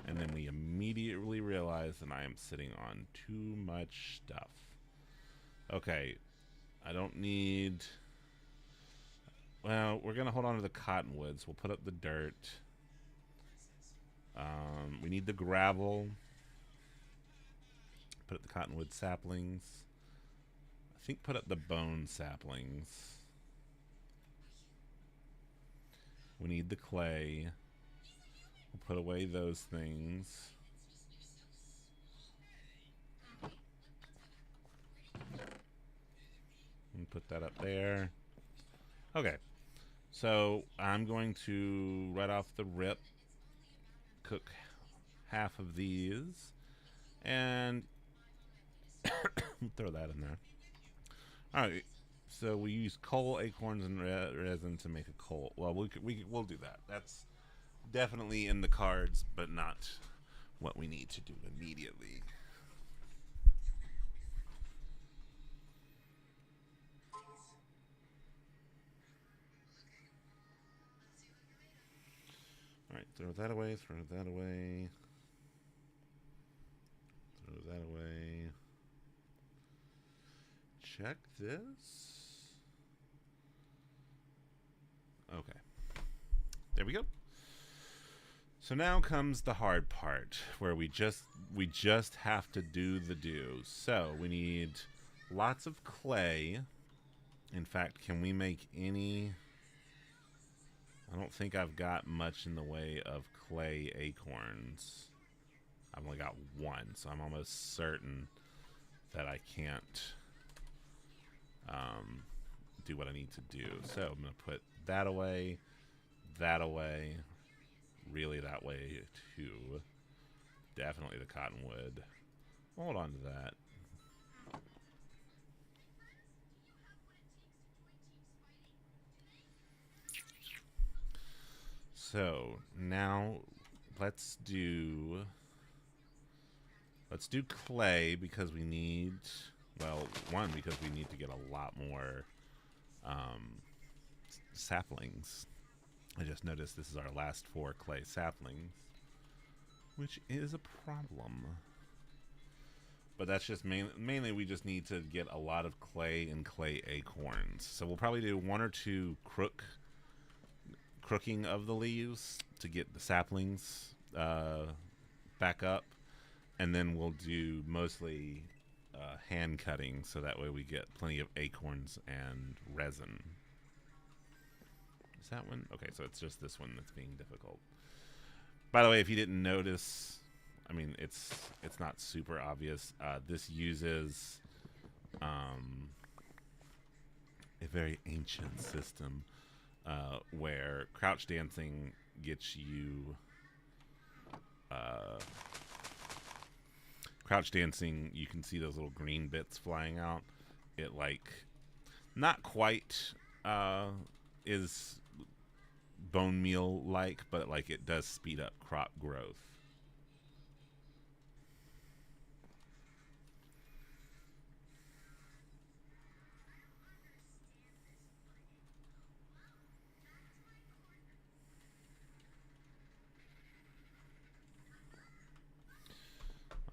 And then we immediately realize that I am sitting on too much stuff. Okay, I don't need... Well, we're going to hold on to the cottonwoods. We'll put up the dirt. We need the gravel. Put up the cottonwood saplings. I think put up the bone saplings. We need the clay. We'll put away those things. And put that up there. Okay. So I'm going to, right off the rip, cook half of these and throw that in there. Alright, so we use coal, acorns, and resin to make a coal. Well, we'll do that. That's definitely in the cards, but not what we need to do immediately. Alright, throw that away, throw that away. Throw that away. Check this. Okay. There we go. So now comes the hard part, where we just have to do the do. So we need lots of clay. In fact, can we make any? I don't think I've got much in the way of clay acorns. I've only got one, so I'm almost certain that I can't do what I need to do. So I'm going to put that away, really that way too. Definitely the cottonwood. Hold on to that. So now let's do clay because we need, well, one, because we need to get a lot more saplings. I just noticed this is our last 4 clay saplings, which is a problem. But that's just mainly we just need to get a lot of clay and clay acorns. So we'll probably do 1 or 2 crooking of the leaves to get the saplings back up, and then we'll do mostly hand cutting, so that way we get plenty of acorns and resin. Is that one? Okay, so it's just this one that's being difficult. By the way, if you didn't notice, I mean, it's not super obvious. This uses a very ancient system where crouch dancing gets you crouch dancing, you can see those little green bits flying out. It, like, not quite is bone meal like, but like it does speed up crop growth.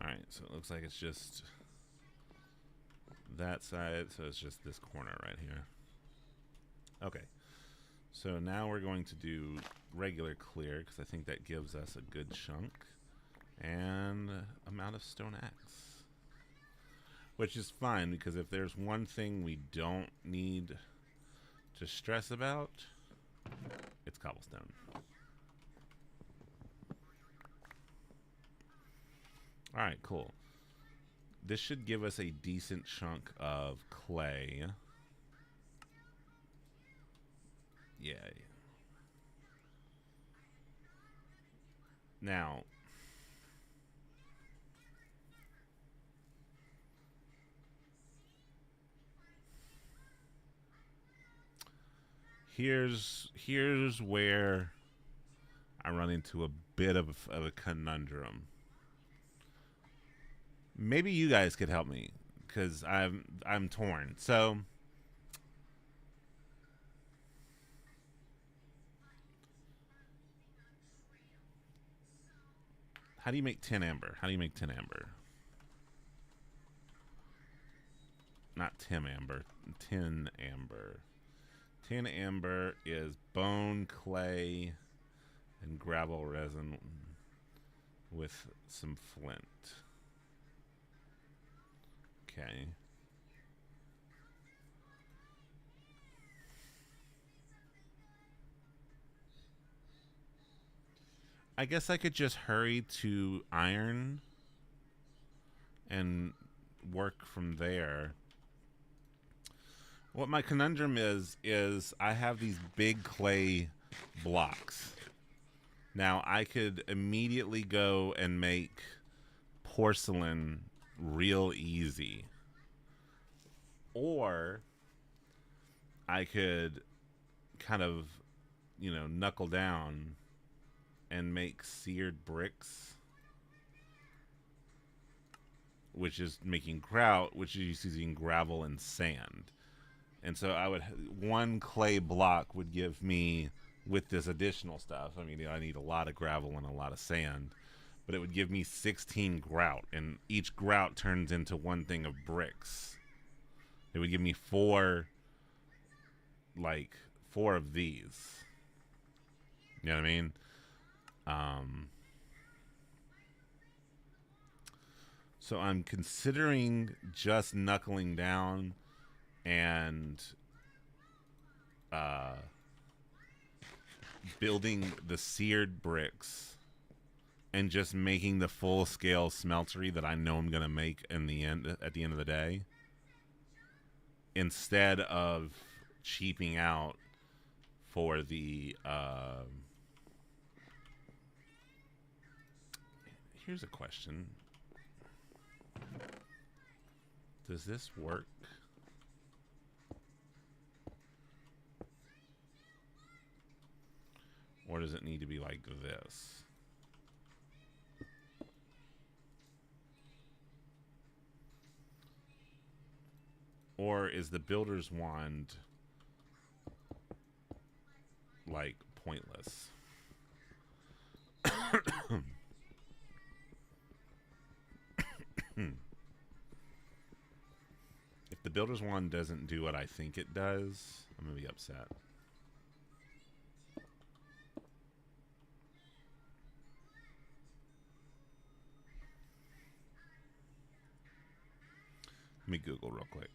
Alright, so it looks like it's just that side, so it's just this corner right here. Okay, so now we're going to do regular clear, because I think that gives us a good chunk and amount of stone axe. Which is fine, because if there's one thing we don't need to stress about, it's cobblestone. Alright, cool. This should give us a decent chunk of clay. Yay. Now, here's where I run into a bit of a conundrum. Maybe you guys could help me, because I'm torn. So how do you make 10 amber? How do you make 10 amber? Not 10 amber. 10 amber. 10 amber is bone, clay, and gravel resin with some flint. Okay. I guess I could just hurry to iron and work from there. What my conundrum is I have these big clay blocks. Now, I could immediately go and make porcelain real easy. Or I could kind of, you know, knuckle down and make seared bricks, which is making grout, which is using gravel and sand. And so I would, one clay block would give me, with this additional stuff, I mean, I need a lot of gravel and a lot of sand, but it would give me 16 grout, and each grout turns into one thing of bricks. It would give me 4 of these. You know what I mean? Um, so I'm considering just knuckling down and uh, building the seared bricks and just making the full scale smeltery that I know I'm gonna make in the end at the end of the day, instead of cheaping out for the here's a question. Does this work? Or does it need to be like this? Or is the builder's wand like pointless? If the builder's wand doesn't do what I think it does, I'm gonna be upset. Let me Google real quick.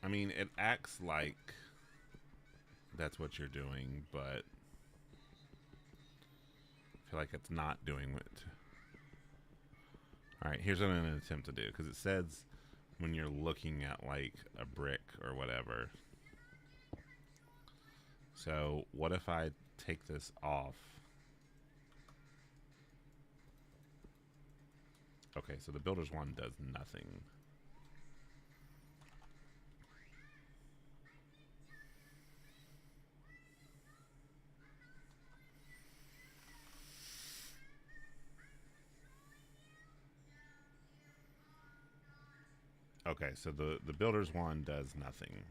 I mean, it acts like that's what you're doing, but I feel like it's not doing it. Alright, here's what I'm going to attempt to do, because it says when you're looking at like a brick or whatever. So what if I take this off? Okay, so the builder's wand does nothing. Okay, so the builder's wand does nothing.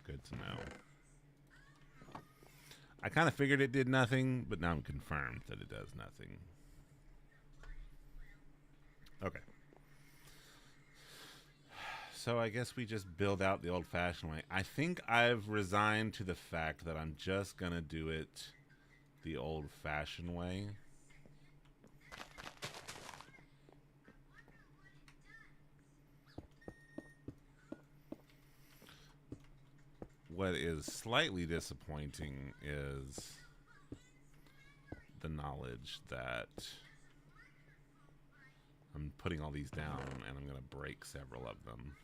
Good to know. I kind of figured it did nothing, but now I'm confirmed that it does nothing. Okay. So I guess we just build out the old-fashioned way. I think I've resigned to the fact that I'm just going to do it the old-fashioned way. What is slightly disappointing is the knowledge that I'm putting all these down and I'm going to break several of them.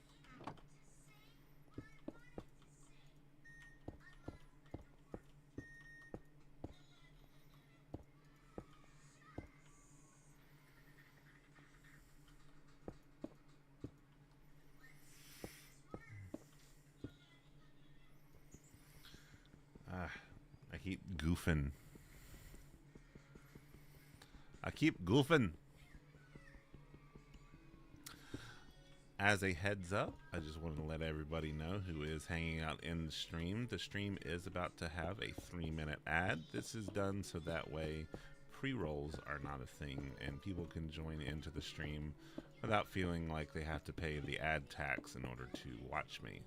I keep goofing. I keep goofing. As a heads up, I just wanted to let everybody know who is hanging out in the stream. The stream is about to have a 3-minute ad. This is done so that way pre-rolls are not a thing and people can join into the stream without feeling like they have to pay the ad tax in order to watch me.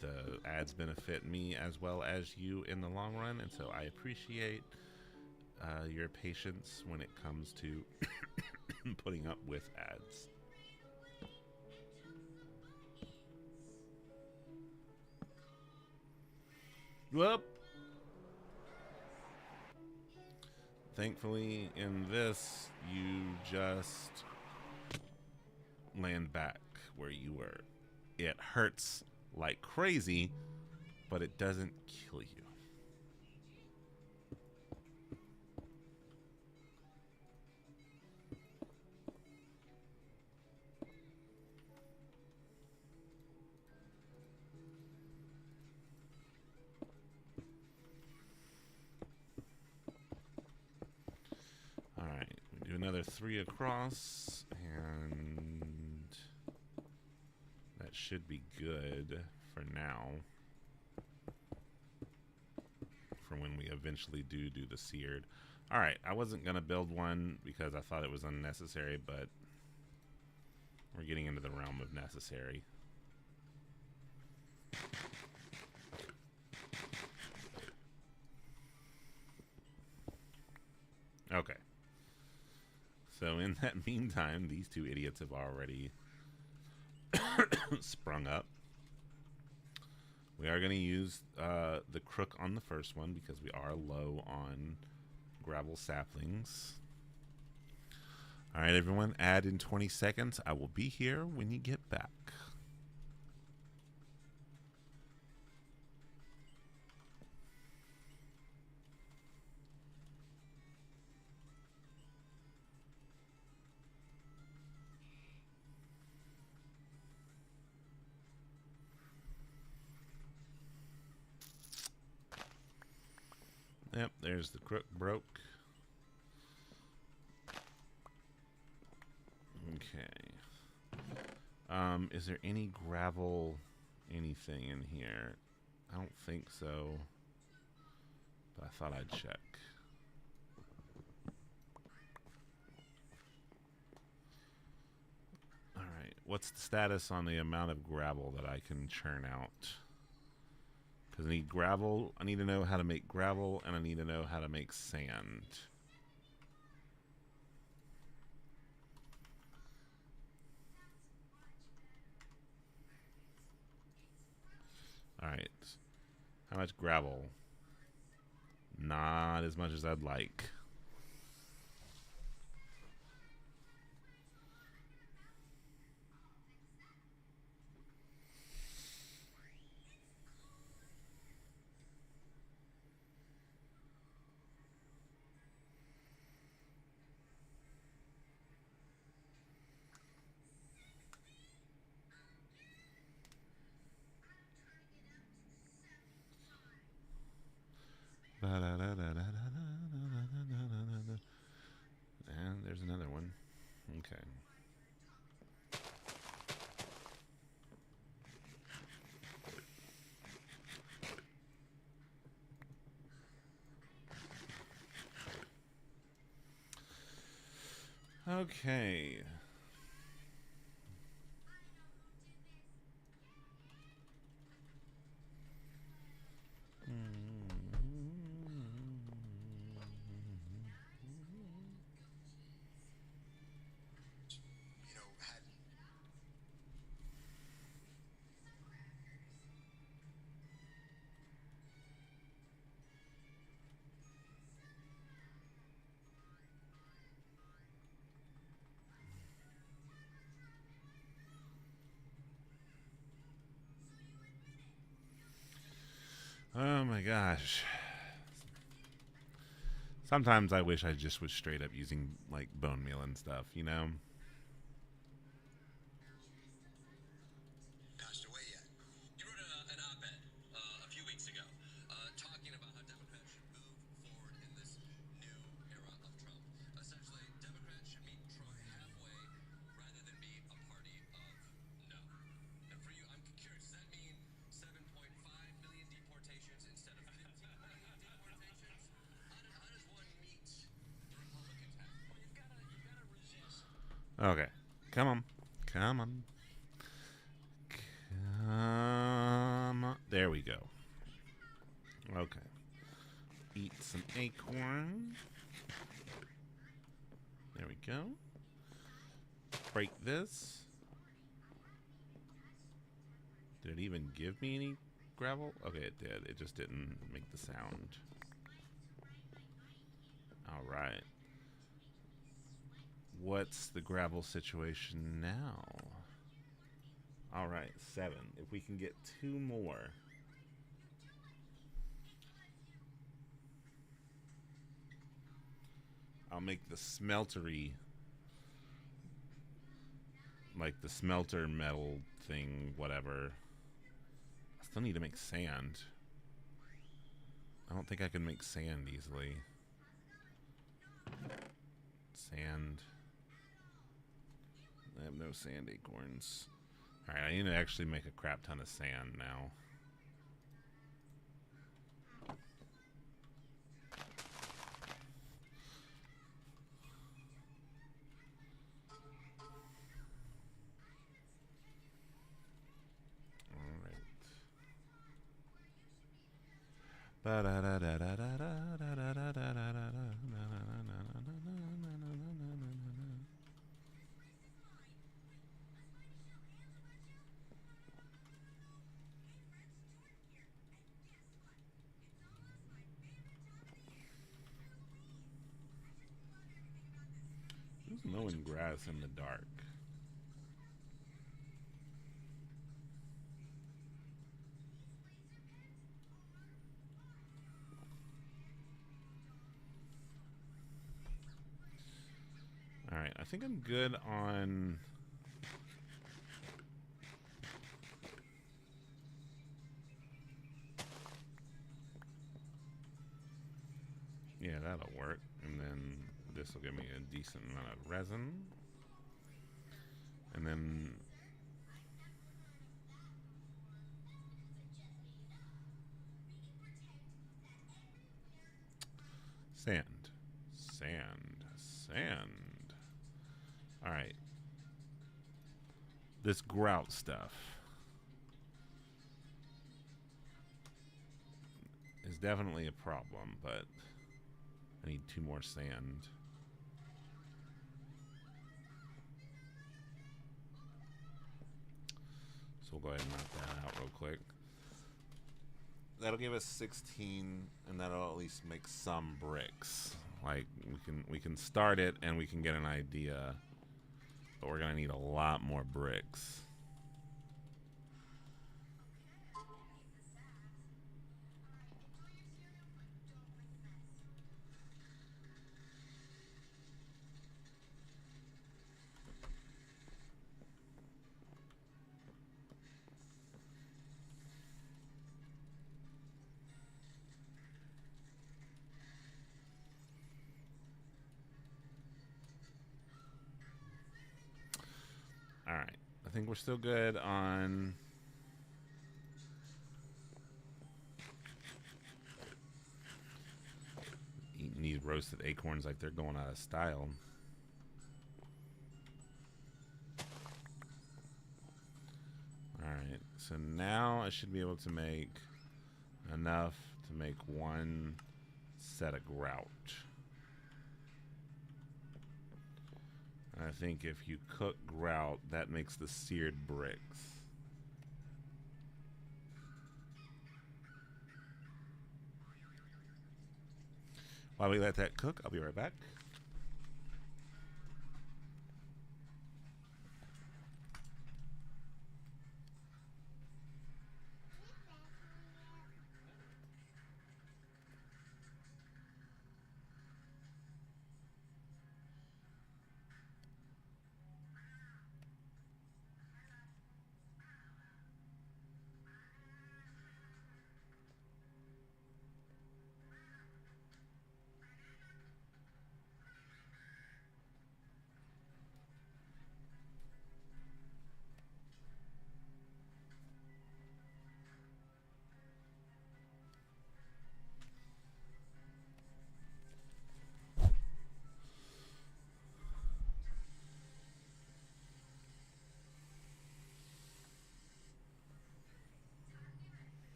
The ads benefit me as well as you in the long run, and so I appreciate your patience when it comes to putting up with ads. Whoop! Thankfully, in this, you just land back where you were. It hurts like crazy, but it doesn't kill you. Alright, we do another 3 across, and that should be good for now. For when we eventually do the seared. Alright, I wasn't going to build one because I thought it was unnecessary, but we're getting into the realm of necessary. Okay. So in that meantime, these two idiots have already sprung up. We are going to use the crook on the first one because we are low on gravel saplings. All right, everyone, add in 20 seconds. I will be here when you get back. Yep, there's the crook broke. Okay. Is there any gravel, anything in here? I don't think so, but I thought I'd check. All right, what's the status on the amount of gravel that I can churn out? Because I need gravel, I need to know how to make gravel, and I need to know how to make sand. Alright. How much gravel? Not as much as I'd like. And there's another one. Okay. Okay. Oh my gosh. Sometimes I wish I just was straight up using like bone meal and stuff, you know? Passed away yet? You wrote an op-ed a few weeks ago talking about how Democrats should move forward in this new era of Trump. Essentially, Democrats should meet Trump halfway rather than be a party of no. And for you, I'm curious, does that mean 7.5 million deportations instead of 15 million deportations? How does one meet the Republicans halfway? Well, you've gotta resist. Okay. Come on. Come on. Come on. There we go. Okay. Eat some acorn. There we go. Break this. Did it even give me any gravel? Okay, it did. It just didn't make the sound. Alright. What's the gravel situation now? Alright, 7. If we can get 2 more. I'll make the smeltery, like the smelter metal thing, whatever. I still need to make sand. I don't think I can make sand easily. Sand. I have no sand acorns. Alright, I need to actually make a crap ton of sand now. Who's mowing grass in the dark? Alright, I think I'm good on... Yeah, that'll work. And then this will give me a decent amount of resin. And then... Sand. Sand. Sand. Alright. This grout stuff is definitely a problem, but I need 2 more sand. So we'll go ahead and knock that out real quick. That'll give us 16, and that'll at least make some bricks. Like we can start it and we can get an idea, but we're gonna need a lot more bricks. Alright, I think we're still good on... eating these roasted acorns like they're going out of style. Alright, so now I should be able to make enough to make 1 set of grout. I think if you cook grout, that makes the seared bricks. While we let that cook, I'll be right back.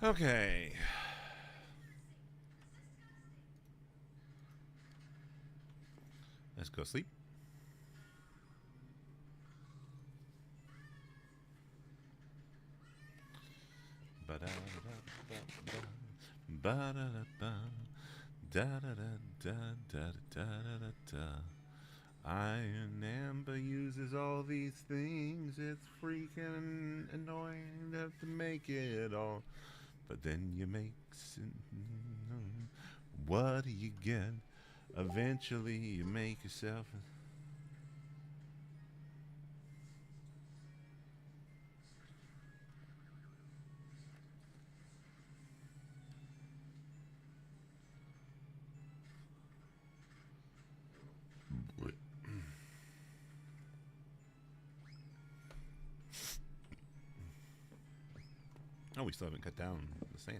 Okay. Let's go sleep. Iron Amber uses all these things. It's freaking annoying to have to make it all. But then you make... what do you get Eventually, you make yourself. Oh, we still haven't cut down the sand.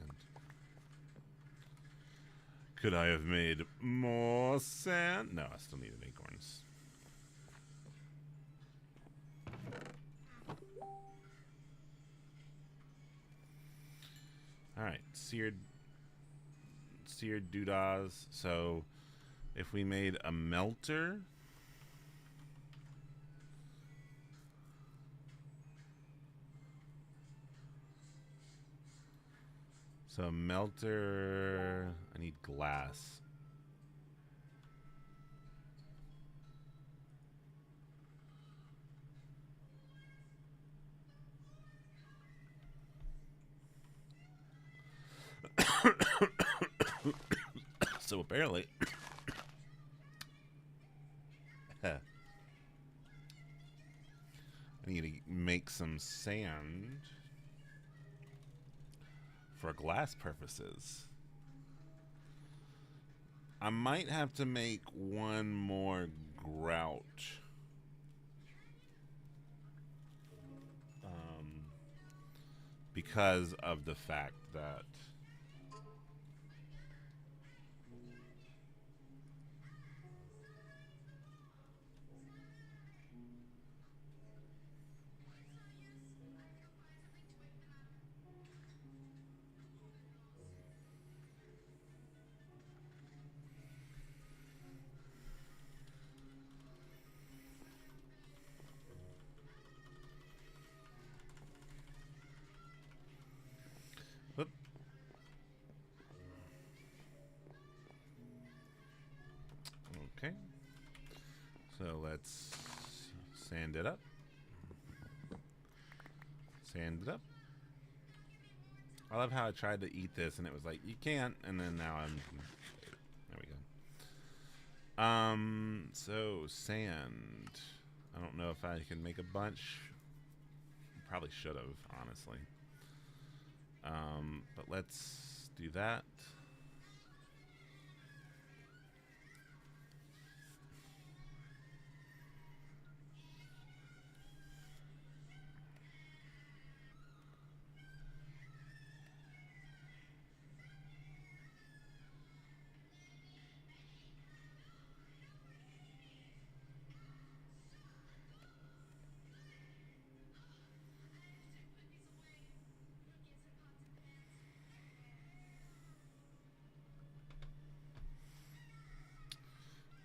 Could I have made more sand? No, I still needed acorns. Alright, seared doodahs. So if we made a melter, so a melter, I need glass. So apparently I need to make some sand for glass purposes. I might have to make one more grout. Because of the fact that whoop. Okay. So let's sand it up. Sand it up. I love how I tried to eat this and it was like, you can't, and then now I'm there we go. So sand. I don't know if I can make a bunch. Probably should have, honestly. But let's do that.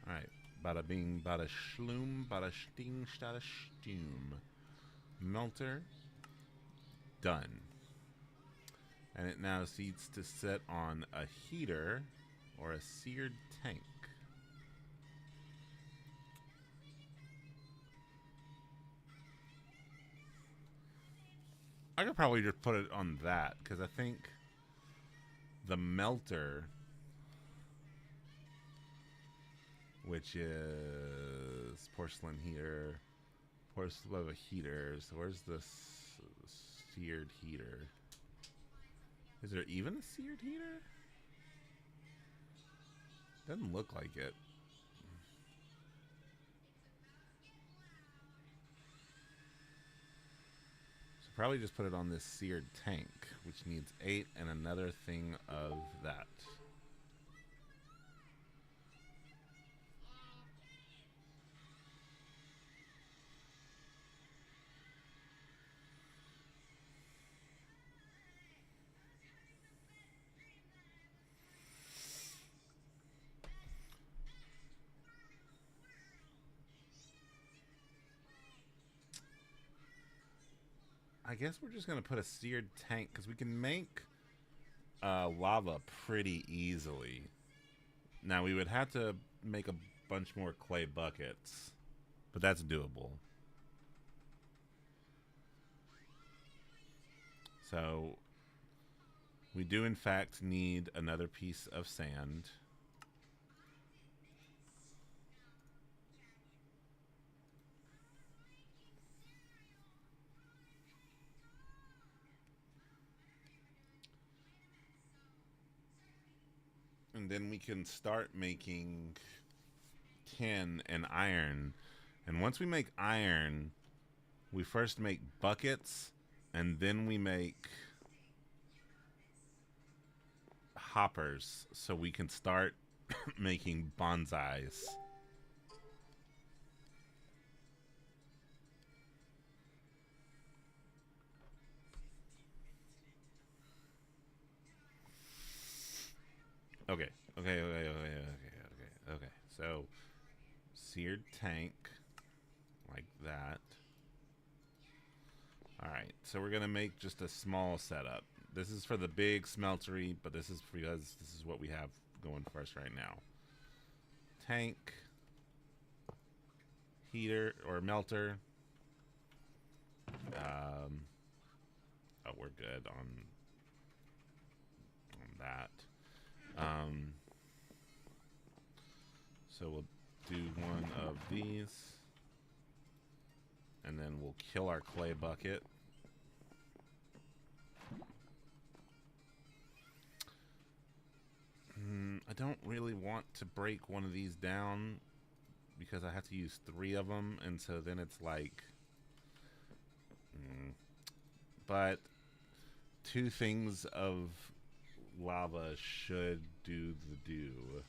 Alright. Bada bing, bada shloom, bada sting, stada stoom. Melter. Done. And it now needs to sit on a heater or a seared tank. I could probably just put it on that because I think the melter, which is porcelain heater, porcelain heater. So where's the seared heater? Is there even a seared heater? Doesn't look like it. So probably just put it on this seared tank, which needs 8 and another thing of that. I guess we're just going to put a seared tank because we can make lava pretty easily. Now, we would have to make a bunch more clay buckets, but that's doable. So, we do in fact need another piece of sand. and then we can start making tin and iron. And once we make iron, we first make buckets, and then we make hoppers so we can start making bonsais. Okay. So, seared tank, like that. Alright, so we're gonna make just a small setup. This is for the big smeltery, but this is because this is what we have going first right now. Tank, heater, or melter. Oh, we're good on that. So we'll do one of these, and then we'll kill our clay bucket. I don't really want to break one of these down because I have to use 3 of them, and so then it's like... But 2 things of lava should do the do.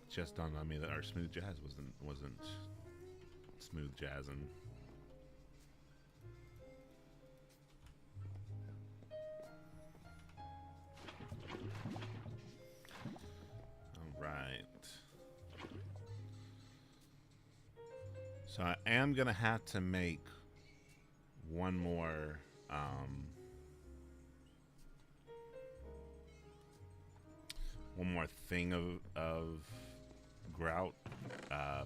Just dawned on me that our smooth jazz wasn't smooth jazzing. All right. So I am gonna have to make one more thing of grout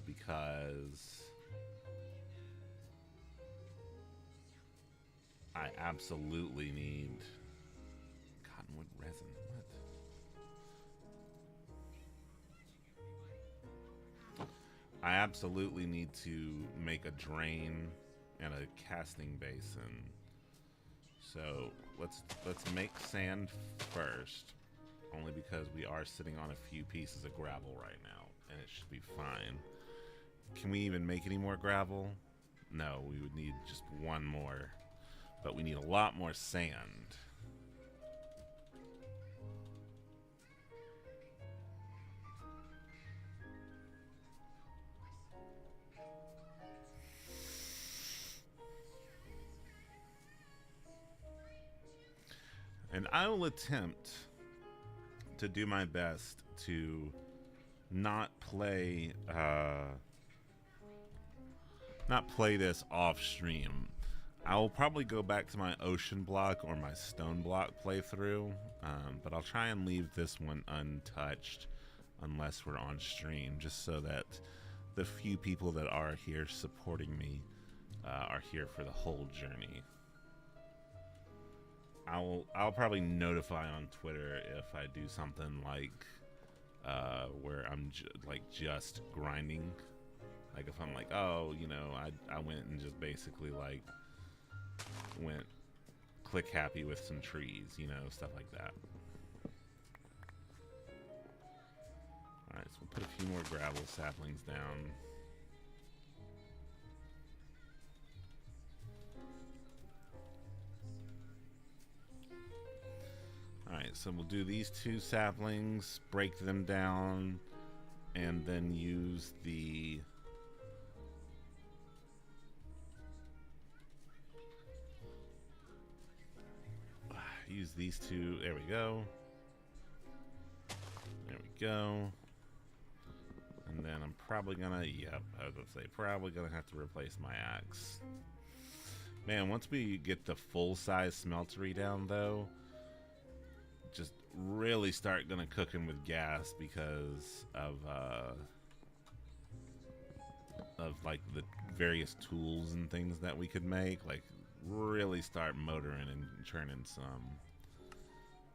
because I absolutely need cottonwood resin. What? I absolutely need to make a drain and a casting basin. So let's make sand first, only because we are sitting on a few pieces of gravel right now, and it should be fine. Can we even make any more gravel? No, we would need just one more, but we need a lot more sand. And I will attempt to do my best to not play this off stream. I will probably go back to my ocean block or my stone block playthrough, but I'll try and leave this one untouched unless we're on stream, just so that the few people that are here supporting me are here for the whole journey. I'll probably notify on Twitter if I do something like where I'm just grinding. Like if I'm like, oh, you know, I went and just basically like went click happy with some trees, you know, stuff like that. Alright, so we'll put a few more gravel saplings down. Alright, so we'll do these 2 saplings, break them down, and then use the use these two. There we go. There we go. And then I'm probably gonna, yep, I was gonna say, probably gonna have to replace my axe. Man, once we get the full-size smeltery down, though, just really start gonna cooking with gas because of like the various tools and things that we could make. Like, really start motoring and churning some.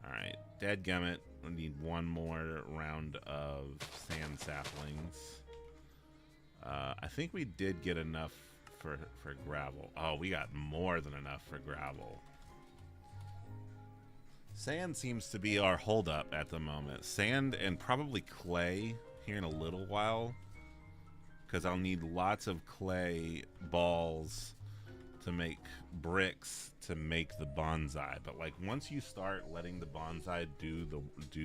Alright, dadgummit, we need one more round of sand saplings. I think we did get enough for gravel. Oh, we got more than enough for gravel. Sand seems to be our holdup at the moment. Sand and probably clay here in a little while, because I'll need lots of clay balls to make bricks to make the bonsai. But like once you start letting the bonsai do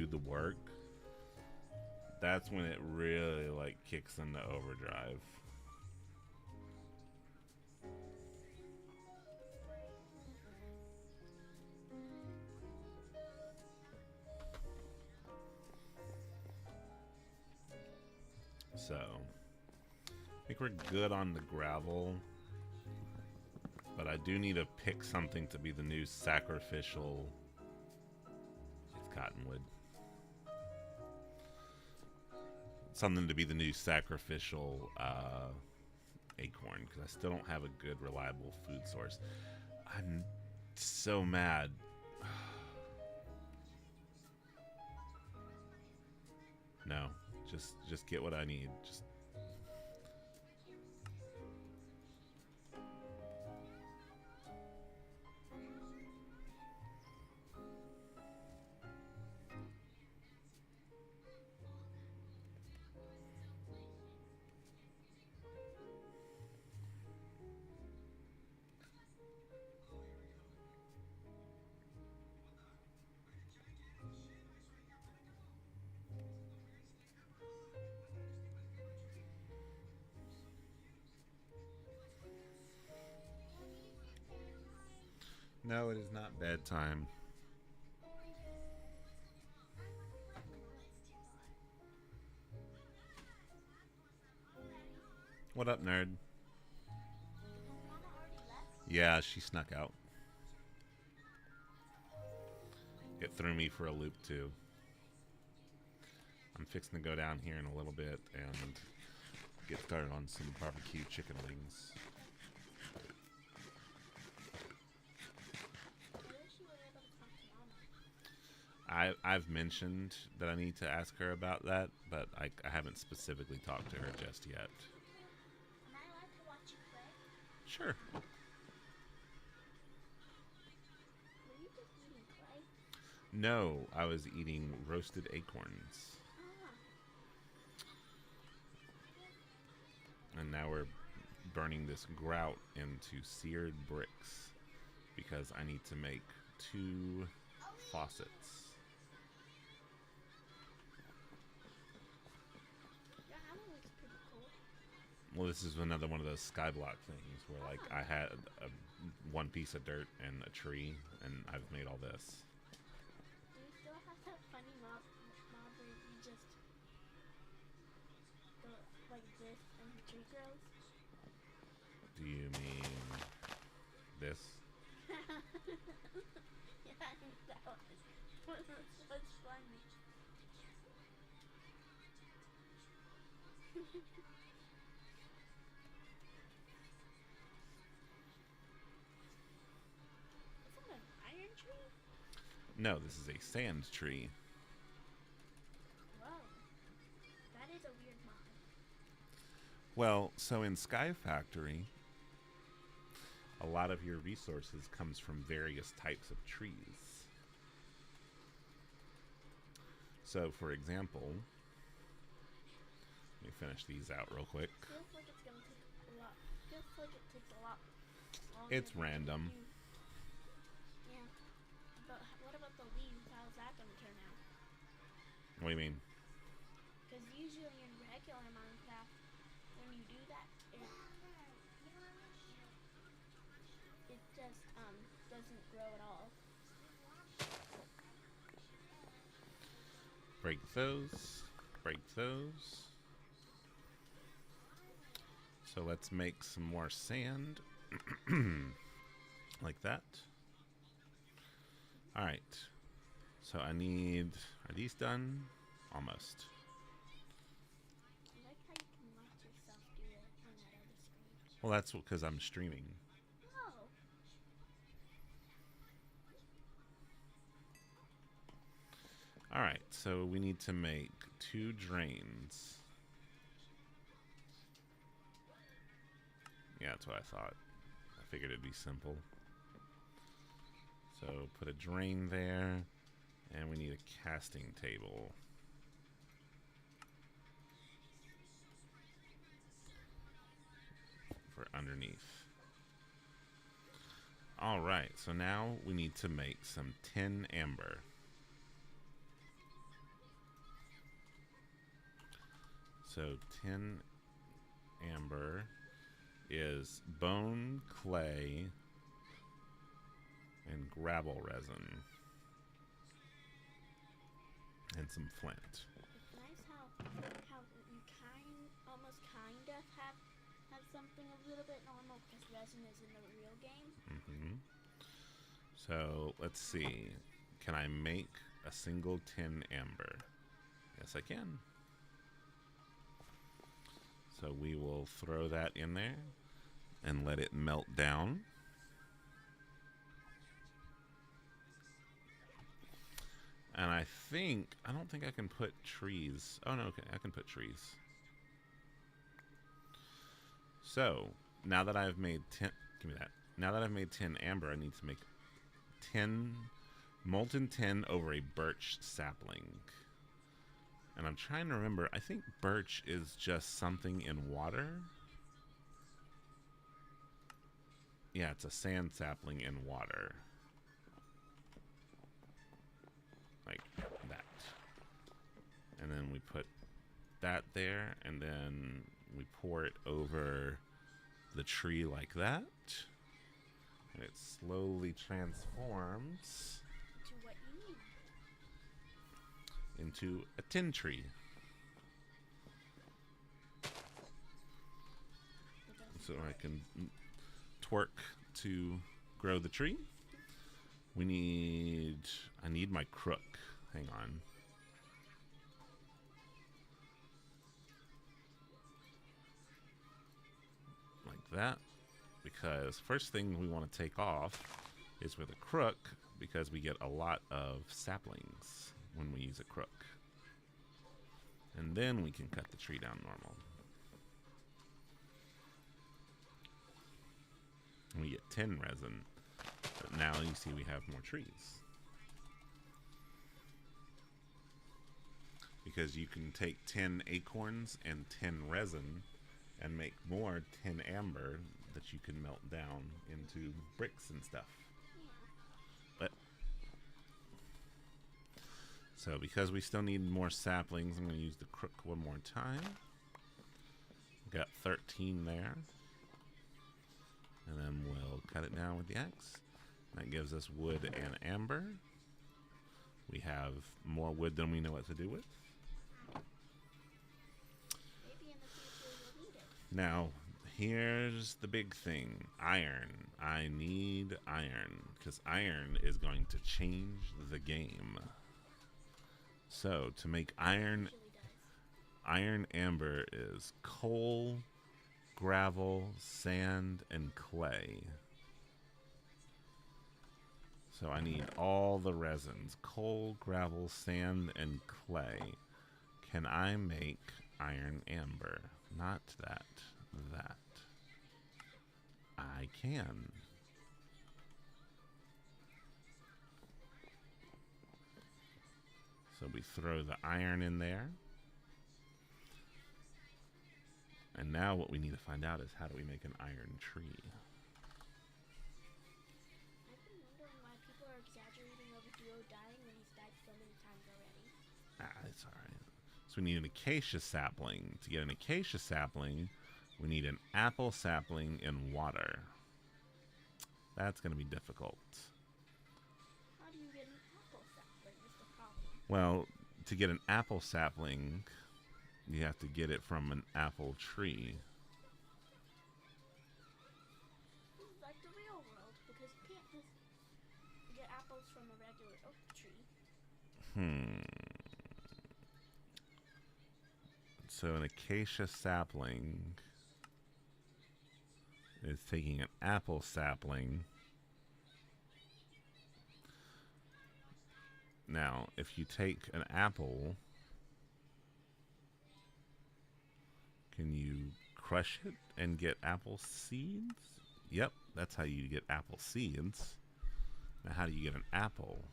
the work, that's when it really like kicks into overdrive. So I think we're good on the gravel, but I do need to pick something to be the new sacrificial. It's cottonwood. Something to be the new sacrificial acorn, because I still don't have a good, reliable food source. I'm so mad. No, just get what I need. Just no, it is not bedtime. What up, nerd? Yeah, she snuck out. It threw me for a loop, too. I'm fixing to go down here in a little bit and get started on some barbecue chicken wings. I've mentioned that I need to ask her about that, but I haven't specifically talked to her just yet. Am I allowed to watch you play? Sure. Were you just eating clay? No, I was eating roasted acorns. Ah. And now we're burning this grout into seared bricks because I need to make 2 faucets. Your hammer looks pretty cool. Well, this is another one of those skyblock things where, like, I had one piece of dirt and a tree, and I've made all this. Do you still have that funny mob where you just go like this and the tree grows? Do you mean this? Yeah, I think that was funny. Isn't it an iron tree? No, this is a sand tree. Whoa. That is a weird mod. Well, so in Sky Factory, a lot of your resources comes from various types of trees. So, for example, let me finish these out real quick. Feels like it's gonna take a lot. Feels like it takes a lot longer. It's to random. do. Yeah. But what about the leaves? How's that gonna turn out? What do you mean? Because usually in regular Minecraft, when you do that, it just doesn't grow at all. Break those. Break those. So let's make some more sand. Like that. Alright. So I need... Are these done? Almost. I like how you can watch yourself do it on that other screen. Well, that's because I'm streaming. Oh. Alright, so we need to make 2 drains. Yeah, that's what I thought. I figured it'd be simple. So put a drain there, and we need a casting table. For underneath. Alright, so now we need to make some tin amber. So tin amber is bone, clay, and gravel resin. And some flint. It's nice how you almost kind of have something a little bit normal because resin is in the real game. So let's see. Can I make a single tin amber? Yes, I can. So we will throw that in there and let it melt down. And I don't think I can put trees. Oh no, okay, I can put trees. So now that I've made 10, give me that. Now that I've made 10 amber, I need to make 10 molten tin over a birch sapling. And I'm trying to remember, I think birch is just something in water. Yeah, it's a sand sapling in water. Like that. And then we put that there, and then we pour it over the tree like that. And it slowly transforms To what you need. into a tin tree. So I can twerk to grow the tree. I need my crook. Hang on. Like that. Because first thing we want to take off is with a crook, because we get a lot of saplings when we use a crook. And then we can cut the tree down normal. And we get tin resin. But now you see we have more trees. Because you can take 10 acorns and 10 resin and make more tin amber that you can melt down into bricks and stuff. But so because we still need more saplings, I'm going to use the crook one more time. Got 13 there. And then we'll cut it down with the axe. That gives us wood and amber. We have more wood than we know what to do with. Maybe in the future you'll need it. Now, here's the big thing. Iron. I need iron, because iron is going to change the game. So, to make iron, Usually does. iron amber is coal, gravel, sand, and clay. So I need all the resins. Coal, gravel, sand, and clay. Can I make iron amber? Not that. That. I can. So we throw the iron in there. And now what we need to find out is, how do we make an iron tree? I've been wondering why people are exaggerating over Duo dying when he's died so many times already. It's alright. So we need an acacia sapling. To get an acacia sapling, we need an apple sapling in water. That's going to be difficult. How do you get an apple sapling is the problem. Well, to get an apple sapling, you have to get it from an apple tree. This is like the real world because you can't just get apples from a regular oak tree. So an acacia sapling is taking an apple sapling. Now, if you take an apple, can you crush it and get apple seeds? Yep, that's how you get apple seeds. Now, how do you get an apple?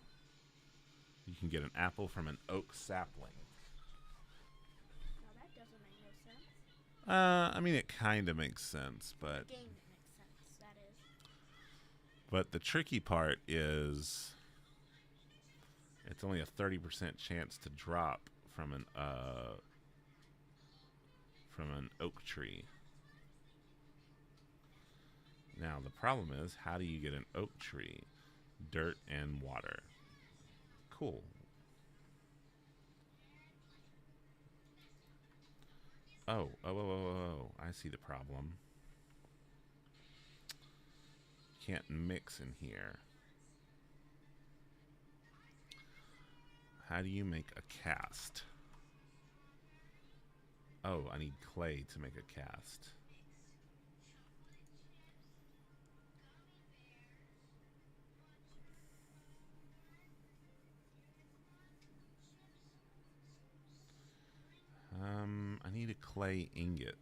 You can get an apple from an oak sapling. Now that doesn't make no sense. I mean, it kind of makes sense, but Game that makes sense, that is. but the tricky part is it's only a 30% chance to drop from an oak tree. Now the problem is, how do you get an oak tree? Dirt and water. Cool. Oh, I see the problem. Can't mix in here. How do you make a cast? Oh, I need clay to make a cast. I need a clay ingot.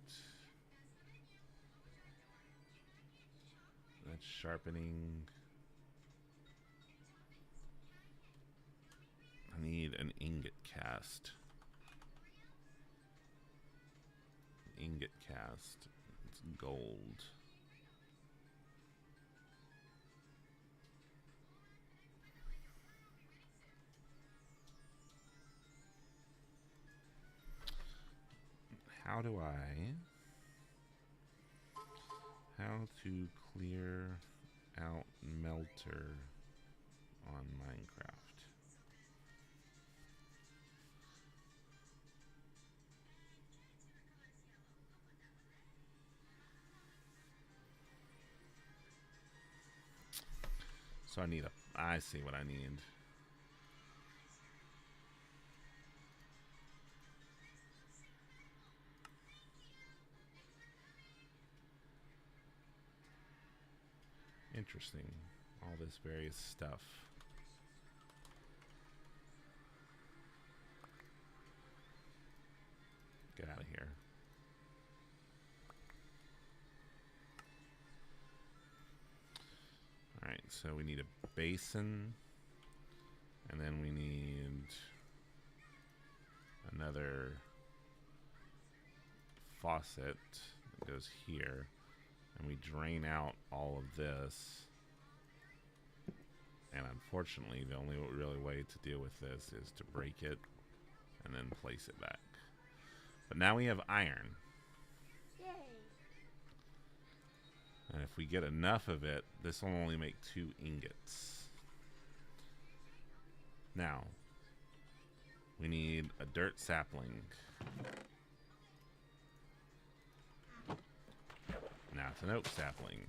That's sharpening. I need an ingot cast. Ingot cast. It's gold. How to clear out melter on Minecraft? So I see what I need. Interesting. All this various stuff. Get out of here. Alright, so we need a basin. And then we need another faucet that goes here. And we drain out all of this. And unfortunately, the only really way to deal with this is to break it and then place it back. But now we have iron. Yay! And if we get enough of it, this will only make 2 ingots. Now, we need a dirt sapling. Now it's an oak sapling.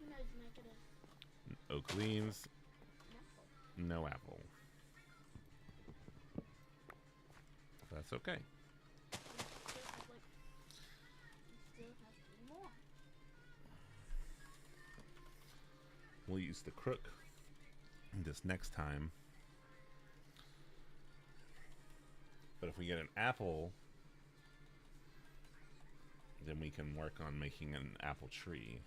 You know, you make it Oak leaves, an apple. no apple. That's okay. You still have 2 more. We'll use the crook this next time. But if we get an apple, then we can work on making an apple tree.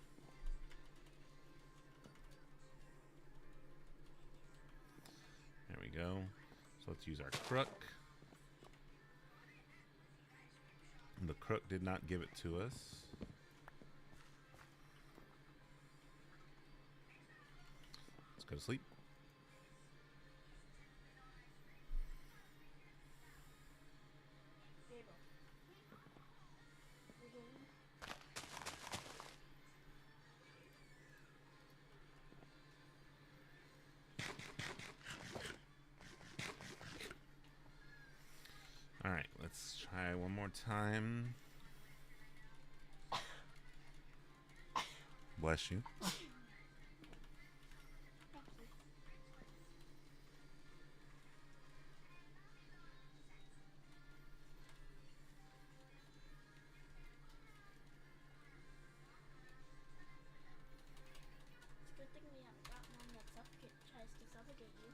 There we go. So let's use our crook. The crook did not give it to us. Let's go to sleep. Gable. The game. Alright, let's try one more time. Bless you. Thank you. It's a good thing we haven't gotten one that tries to suffocate you,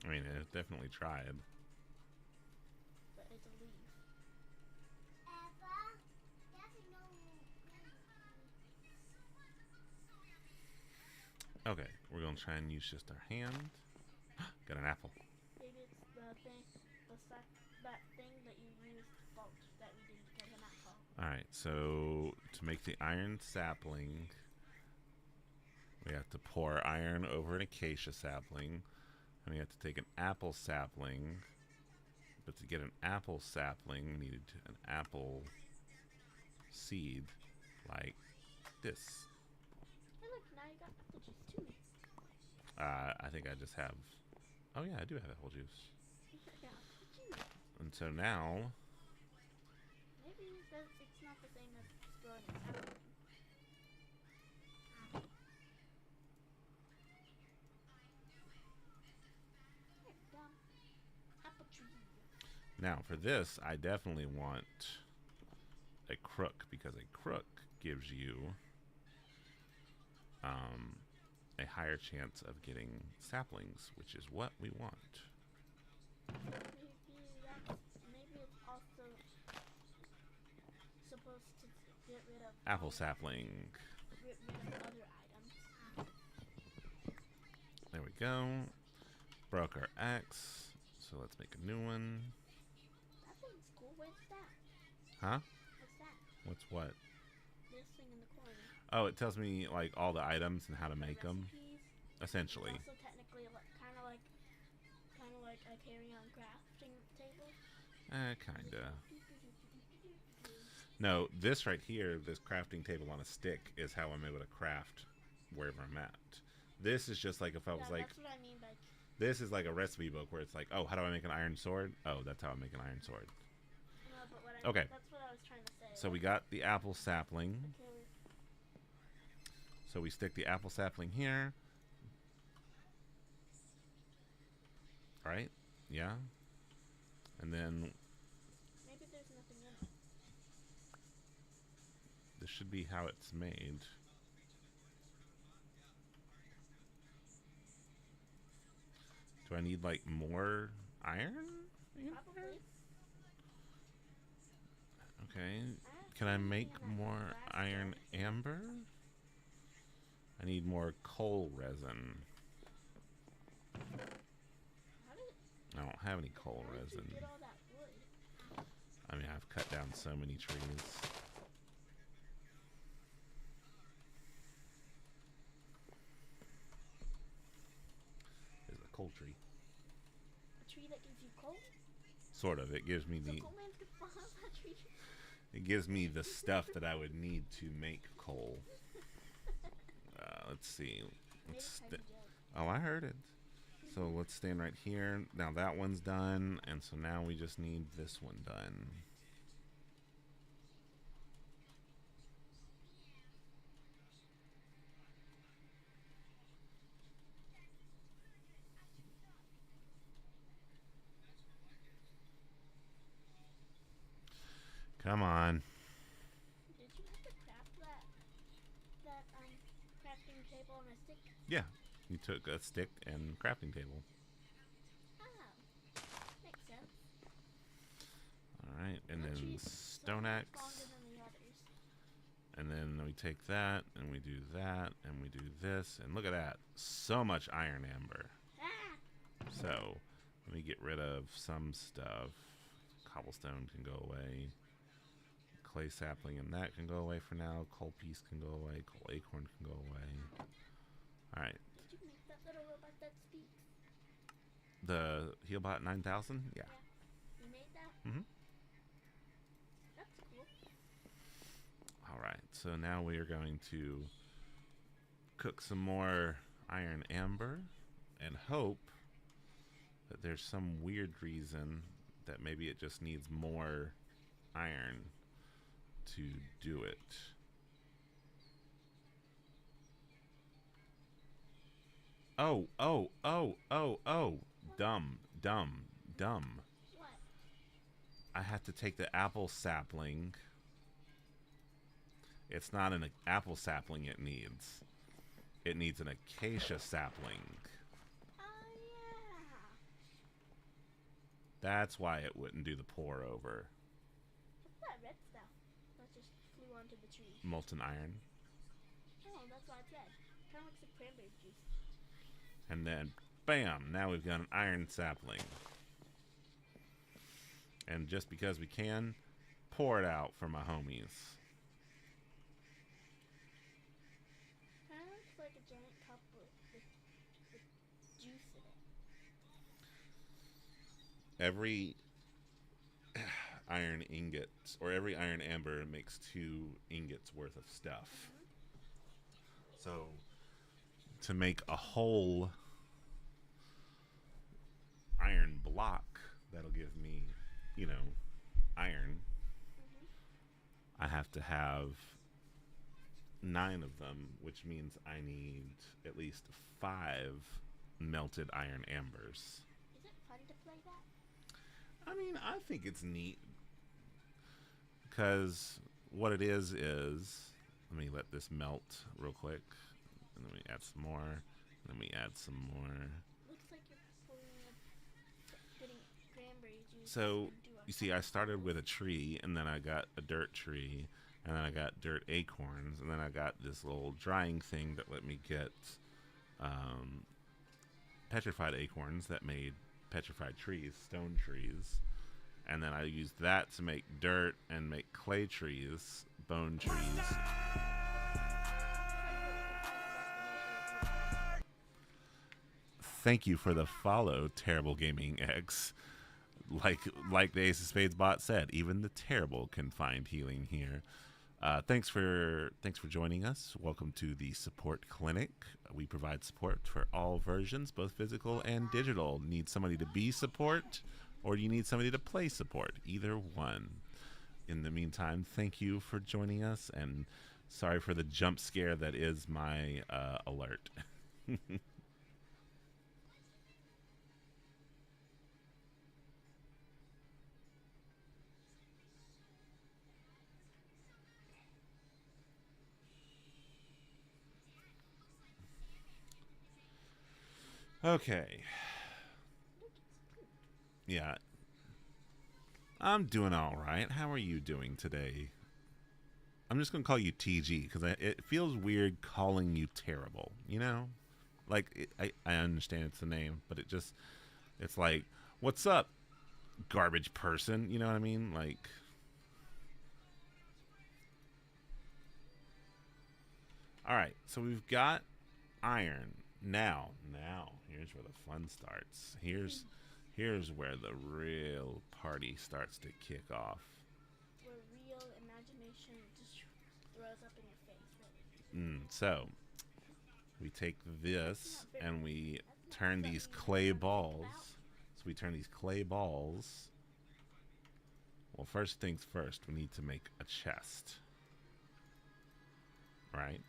I mean, it definitely tried. but it's a leaf. Okay, we're gonna try and use just our hand. Got an apple. Maybe it's the thing, that thing that you used fault that we didn't get an apple. Alright, so to make the iron sapling, we have to pour iron over an acacia sapling. And we have to take an apple sapling. But to get an apple sapling, we needed an apple seed like this. Hey look, now you got apple juice too. I think I just have... Oh yeah, I do have apple juice. Yeah, apple juice. And so now... Maybe it's not the same as growing an apple. Apple tree. Now for this, I definitely want a crook, because a crook gives you a higher chance of getting saplings, which is what we want. Maybe it's also supposed to get rid of Apple sapling. Get rid of other items. There we go. Broke our axe, so let's make a new one. That thing's cool. What's that? Huh? What's that? What's what? This thing in the corner. Oh, it tells me like all the items and how to make them. Recipes. Essentially. It's also technically kind of like a carry-on crafting table. Kinda. No, this right here, this crafting table on a stick, is how I'm able to craft wherever I'm at. This is just like if I was like, that's what I mean by. this is like a recipe book where it's like, oh, how do I make an iron sword? Oh, that's how I make an iron sword. No, but what I Okay. That's what I was trying to say. So we got the apple sapling. Okay. So we stick the apple sapling here. Right? Yeah. And then Maybe there's nothing in it. this should be how it's made. Do I need like more iron? Probably. Okay. Can I make more iron amber? I need more coal resin. How did I don't have any coal how did you resin. get all that wood? I mean, I've cut down so many trees. There's a coal tree. A tree that gives you coal? Sort of. It gives me So the coal man could fall off that tree? it gives me the stuff that I would need to make coal. Let's see. Made Let's a tiny jug. oh, I heard it. So let's stand right here. Now that one's done, and so now we just need this one done. Come on. Did you have to craft that crafting table on a stick? Yeah. You took a stick and crafting table. Oh. Makes sense. Alright, and The then tree's stone so much axe. longer than the others. And then we take that, and we do that, and we do this. And look at that. So much iron amber. Ah! So, let me get rid of some stuff. Cobblestone can go away. Clay sapling and that can go away for now. Coal piece can go away. Coal acorn can go away. Alright. Did you make that little robot that speaks? The Healbot 9000? Yeah. You made that? Mm-hmm. That's cool. Alright, so now we are going to cook some more iron amber and hope that there's some weird reason that maybe it just needs more iron to do it. Oh, oh, oh, oh, oh. Dumb, dumb, dumb. What? I have to take the apple sapling. It's not an apple sapling it needs. It needs an acacia sapling. Oh, yeah. That's why it wouldn't do the pour over. What's that red stuff that just flew onto the tree? Molten iron. Oh, that's why it's red. Kind of looks like cranberry juice. And then, bam, now we've got an iron sapling. And just because we can, pour it out for my homies. Kind of looks like a giant cup with juice in it. Every iron ingot, or every iron amber makes 2 ingots worth of stuff. So, to make a whole iron block, that'll give me, you know, iron. I have to have 9 of them, which means I need at least 5 melted iron ambers. Is it fun to play that? I mean, I think it's neat because what it is, let me let this melt real quick, and then we add some more, and then we add some more. Looks like you're getting cranberry juice. So, you see, I started with a tree, and then I got a dirt tree, and then I got dirt acorns, and then I got this little drying thing that let me get petrified acorns that made petrified trees, stone trees. And then I used that to make dirt and make clay trees, bone trees. Thank you for the follow, Terrible Gaming X. Like the Ace of Spades bot said, even the terrible can find healing here. Thanks for joining us. Welcome to the Support Clinic. We provide support for all versions, both physical and digital. Need somebody to be support, or do you need somebody to play support? Either one. In the meantime, thank you for joining us, and sorry for the jump scare that is my alert. Okay. Yeah. I'm doing all right. How are you doing today? I'm just going to call you TG because it feels weird calling you terrible, you know? Like, I understand it's the name, but it's like, what's up, garbage person? You know what I mean? Like, all right. So we've got iron. Now, here's where the fun starts. Here's where the real party starts to kick off. Where real imagination just throws up in your face. So, we take this and we turn these clay balls. So we turn these clay balls. Well, first things first, we need to make a chest. Right?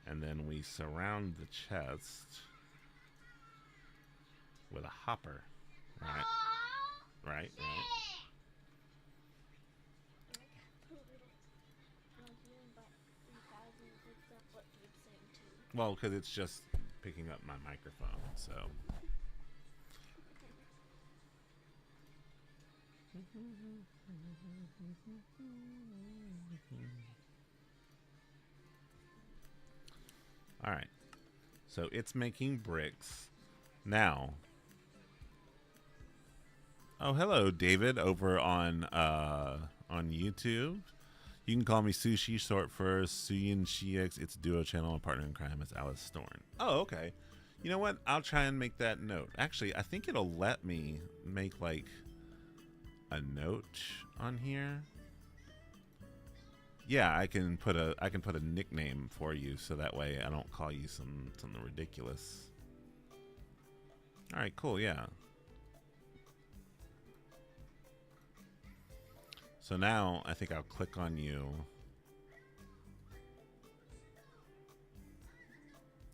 And then we surround the chest with a hopper. Right? Right? Well, because it's just picking up my microphone, so. All right. So it's making bricks. Now. Oh, hello, David, over on YouTube. You can call me Sushi, short for Suyin Shix. It's a duo channel. My partner in crime is Alice Storn. Oh, okay. You know what? I'll try and make that note. Actually, I think it'll let me make like a note on here. Yeah, I can put a nickname for you so that way I don't call you something ridiculous. All right, cool. Yeah. So now I think I'll click on you.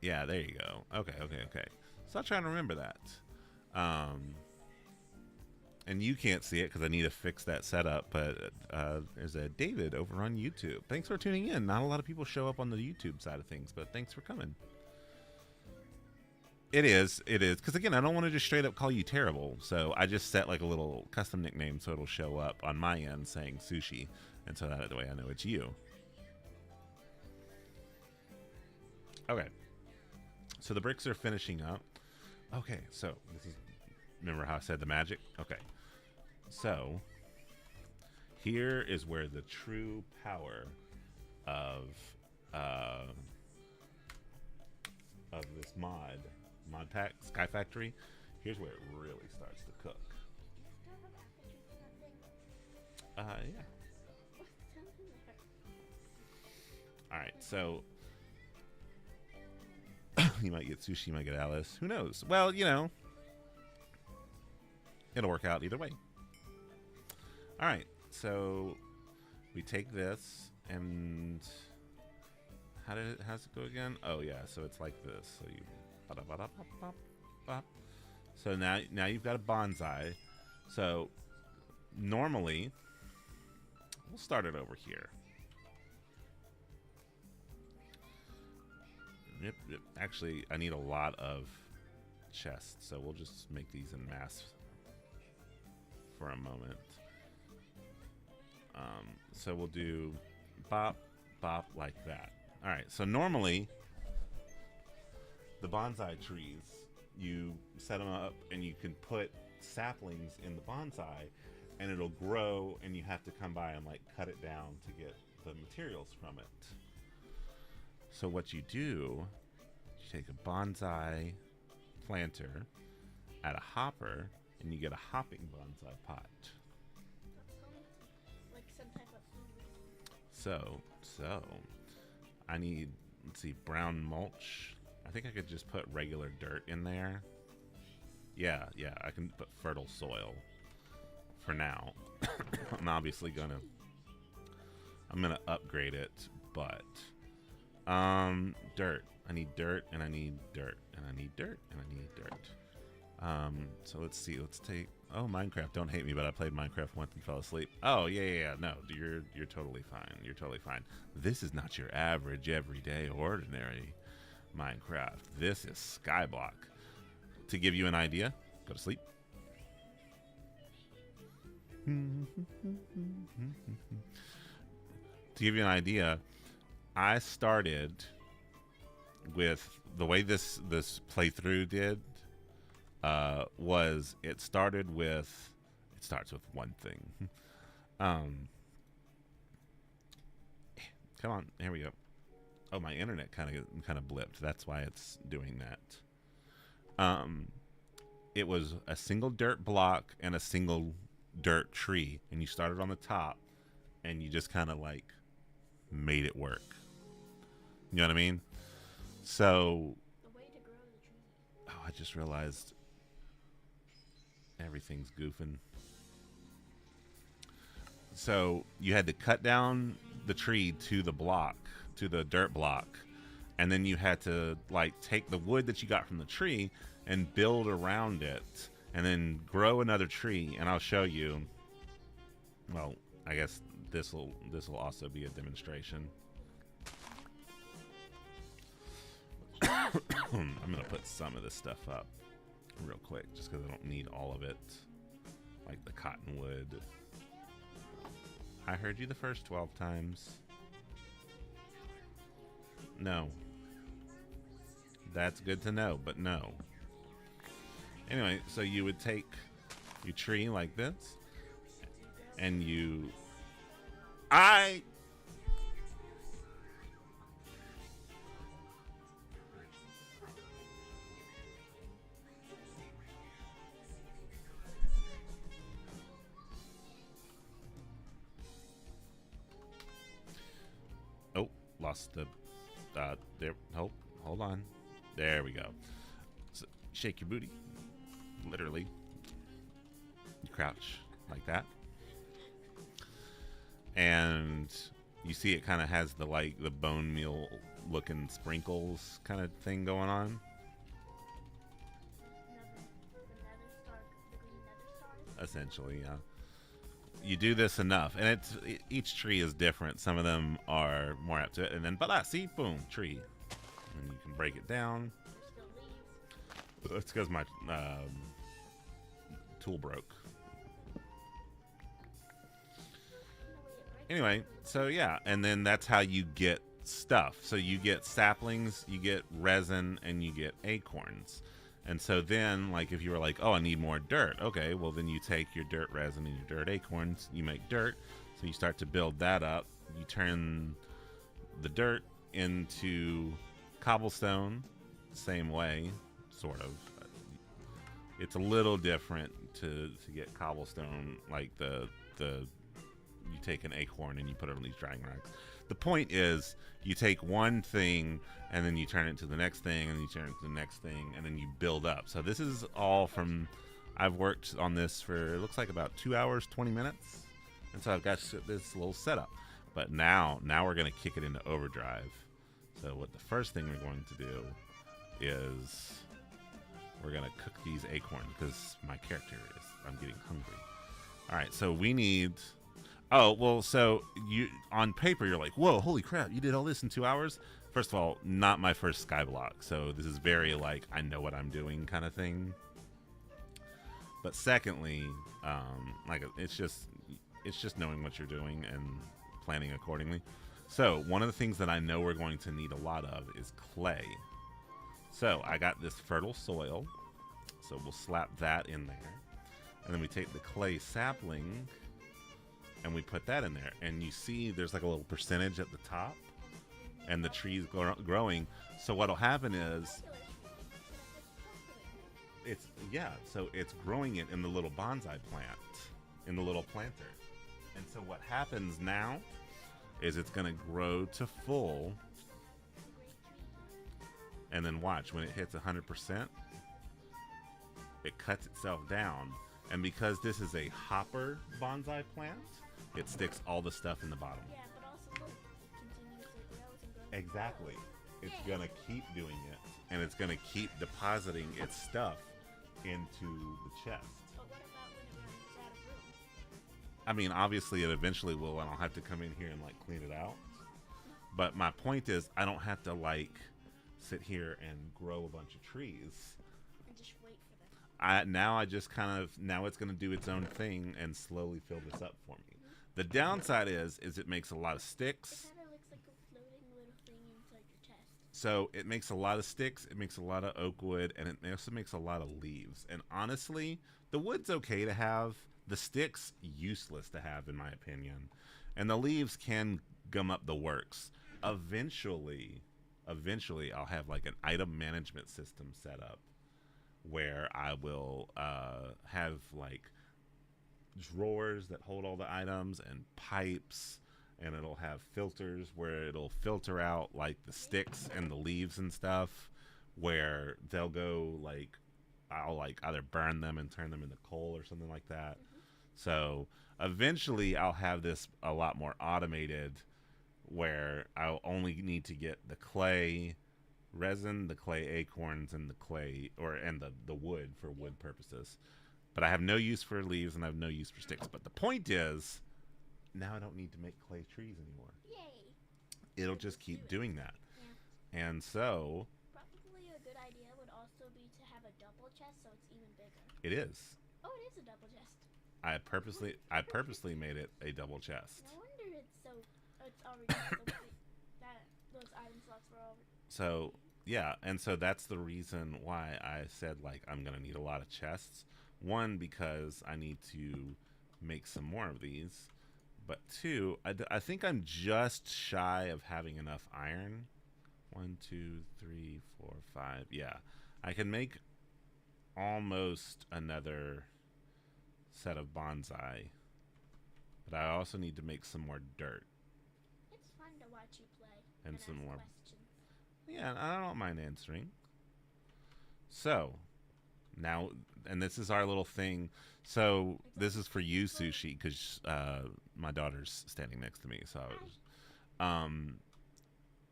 Yeah, there you go. Okay. So I'll try to remember that. And you can't see it because I need to fix that setup, but there's a David over on YouTube. Thanks for tuning in. Not a lot of people show up on the YouTube side of things, but thanks for coming. It is. Because, again, I don't want to just straight up call you terrible. So I just set like a little custom nickname so it'll show up on my end saying Sushi. And so that way I know it's you. Okay. So the bricks are finishing up. Okay, so this is... Remember how I said the magic? Okay. So here is where the true power of this mod pack, Sky Factory, here's where it really starts to cook. Yeah. Alright, so you might get Sushi, you might get Alice. Who knows? Well, you know, it'll work out either way. Alright, so we take this and how's it go again? Oh yeah, so it's like this. So you so now you've got a bonsai. So normally we'll start it over here. Yep. Actually, I need a lot of chests, so we'll just make these in mass for a moment. So we'll do bop, bop like that. All right, so normally the bonsai trees, you set them up and you can put saplings in the bonsai and it'll grow and you have to come by and like cut it down to get the materials from it. So what you do, you take a bonsai planter, add a hopper, and you get a hopping bonsai pot. Like some type of food. So I need, let's see, brown mulch. I think I could just put regular dirt in there. Yeah, I can put fertile soil for now. I'm obviously gonna upgrade it, but dirt. I need dirt and I need dirt and I need dirt and I need dirt. So let's see. Let's take. Oh, Minecraft. Don't hate me, but I played Minecraft once and fell asleep. Oh yeah. No, you're totally fine. You're totally fine. This is not your average, everyday, ordinary Minecraft. This is Skyblock. To give you an idea, go to sleep. To give you an idea, I started with the way this playthrough did. Was it starts with one thing. Come on, here we go. Oh, my internet kind of blipped. That's why it's doing that. It was a single dirt block and a single dirt tree, and you started on the top, and you just kind of like made it work. You know what I mean? So, The way to grow the tree. oh, I just realized everything's goofing. So you had to cut down the tree to the block, to the dirt block, and then you had to like take the wood that you got from the tree and build around it and then grow another tree. And I'll show you. Well, I guess this will also be a demonstration. I'm gonna put some of this stuff up real quick just because I don't need all of it, like the cottonwood. I heard you the first 12 times. No. That's good to know, but no. Anyway, so you would take your tree like this, and you... Oh, lost the... there. Hold on. There we go. So, shake your booty. Literally. You crouch like that. and you see it kind of has the like the bone meal looking sprinkles kind of thing going on. The nether star, the green nether stars. Essentially, yeah. You do this enough, and each tree is different. Some of them are more apt to it, and then see, boom, tree, and you can break it down. There's still leaves. It's because my tool broke. Anyway, so yeah, and then that's how you get stuff. So you get saplings, you get resin, and you get acorns. And so then, like, if you were like, oh, I need more dirt, okay, well, then you take your dirt resin and your dirt acorns, you make dirt. So you start to build that up. You turn the dirt into cobblestone, same way, sort of. It's a little different to get cobblestone, like you take an acorn and you put it on these drying racks. The point is, you take one thing and then you turn it to the next thing and you turn it to the next thing and then you build up. So this is all from, I've worked on this for, it looks like about 2 hours, 20 minutes. And so I've got this little setup. But now we're going to kick it into overdrive. So what the first thing we're going to do is we're going to cook these acorns because my character is, I'm getting hungry. All right, so we need... Oh, well, so you on paper, you're like, whoa, holy crap, you did all this in 2 hours? First of all, not my first Skyblock, so this is very, like, I know what I'm doing kind of thing. But secondly, like, it's just knowing what you're doing and planning accordingly. So one of the things that I know we're going to need a lot of is clay. So I got this fertile soil, so we'll slap that in there. And then we take the clay sapling and we put that in there, and you see there's like a little percentage at the top, and the tree's growing. So what'll happen is, so it's growing it in the little bonsai plant, in the little planter. And so what happens now is it's gonna grow to full, and then watch, when it hits 100%, it cuts itself down. And because this is a hopper bonsai plant, it sticks all the stuff in the bottom. Yeah, but also look, continuously grows and grows. Exactly. It's gonna keep doing it, and it's gonna keep depositing its stuff into the chest. But what about when it runs out of room? I mean, obviously it eventually will, and I'll have to come in here and like clean it out. But my point is, I don't have to like sit here and grow a bunch of trees. And just wait for them. Now it's gonna do its own thing and slowly fill this up for me. The downside is it makes a lot of sticks. It kind of looks like a floating little thing inside your chest. So it makes a lot of sticks, it makes a lot of oak wood, and it also makes a lot of leaves. And honestly, the wood's okay to have. The sticks, useless to have, in my opinion. And the leaves can gum up the works. Eventually, I'll have like an item management system set up where I will have like drawers that hold all the items and pipes, and it'll have filters where it'll filter out like the sticks and the leaves and stuff, where they'll go like, I'll like either burn them and turn them into coal or something like that. So eventually I'll have this a lot more automated, where I'll only need to get the clay resin, the clay acorns, and the clay and the wood for wood purposes. But I have no use for leaves and I have no use for sticks. But the point is, now I don't need to make clay trees anymore. Yay! It'll just keep doing that. Yeah. And so Probably a good idea would also be to have a double chest so it's even bigger. it is. Oh, it is a double chest. I purposely made it a double chest. No wonder it's already that those item slots were already. So yeah, and so that's the reason why I said like I'm gonna need a lot of chests. One, because I need to make some more of these, but two, I think I'm just shy of having enough iron. 1, 2, 3, 4, 5. Yeah, I can make almost another set of bonsai, but I also need to make some more dirt. It's fun to watch you play And ask some more. questions. Yeah, I don't mind answering. So Now, and this is our little thing. So this is for you, Sushi, because my daughter's standing next to me. So I was,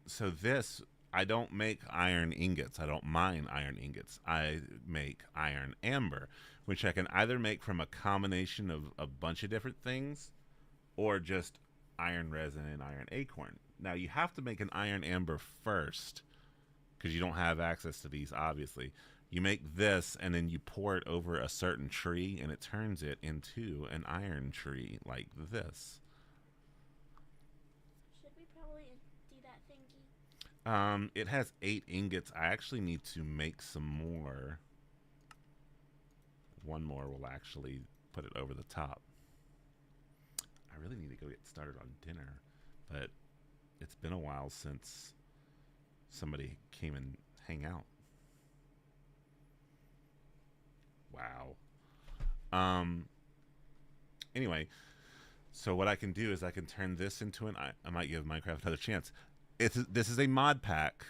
so this, I don't make iron ingots. I don't mine iron ingots. I make iron amber, which I can either make from a combination of a bunch of different things, or just iron resin and iron acorn. Now you have to make an iron amber first because you don't have access to these, obviously. You make this and then you pour it over a certain tree and it turns it into an iron tree like this. Should we probably do that thingy? It has 8 ingots. I actually need to make some more. One more will actually put it over the top. I really need to go get started on dinner, but it's been a while since somebody came and hang out. Wow. Anyway, so what I can do is I can turn this into an. I might give Minecraft another chance. This is a mod pack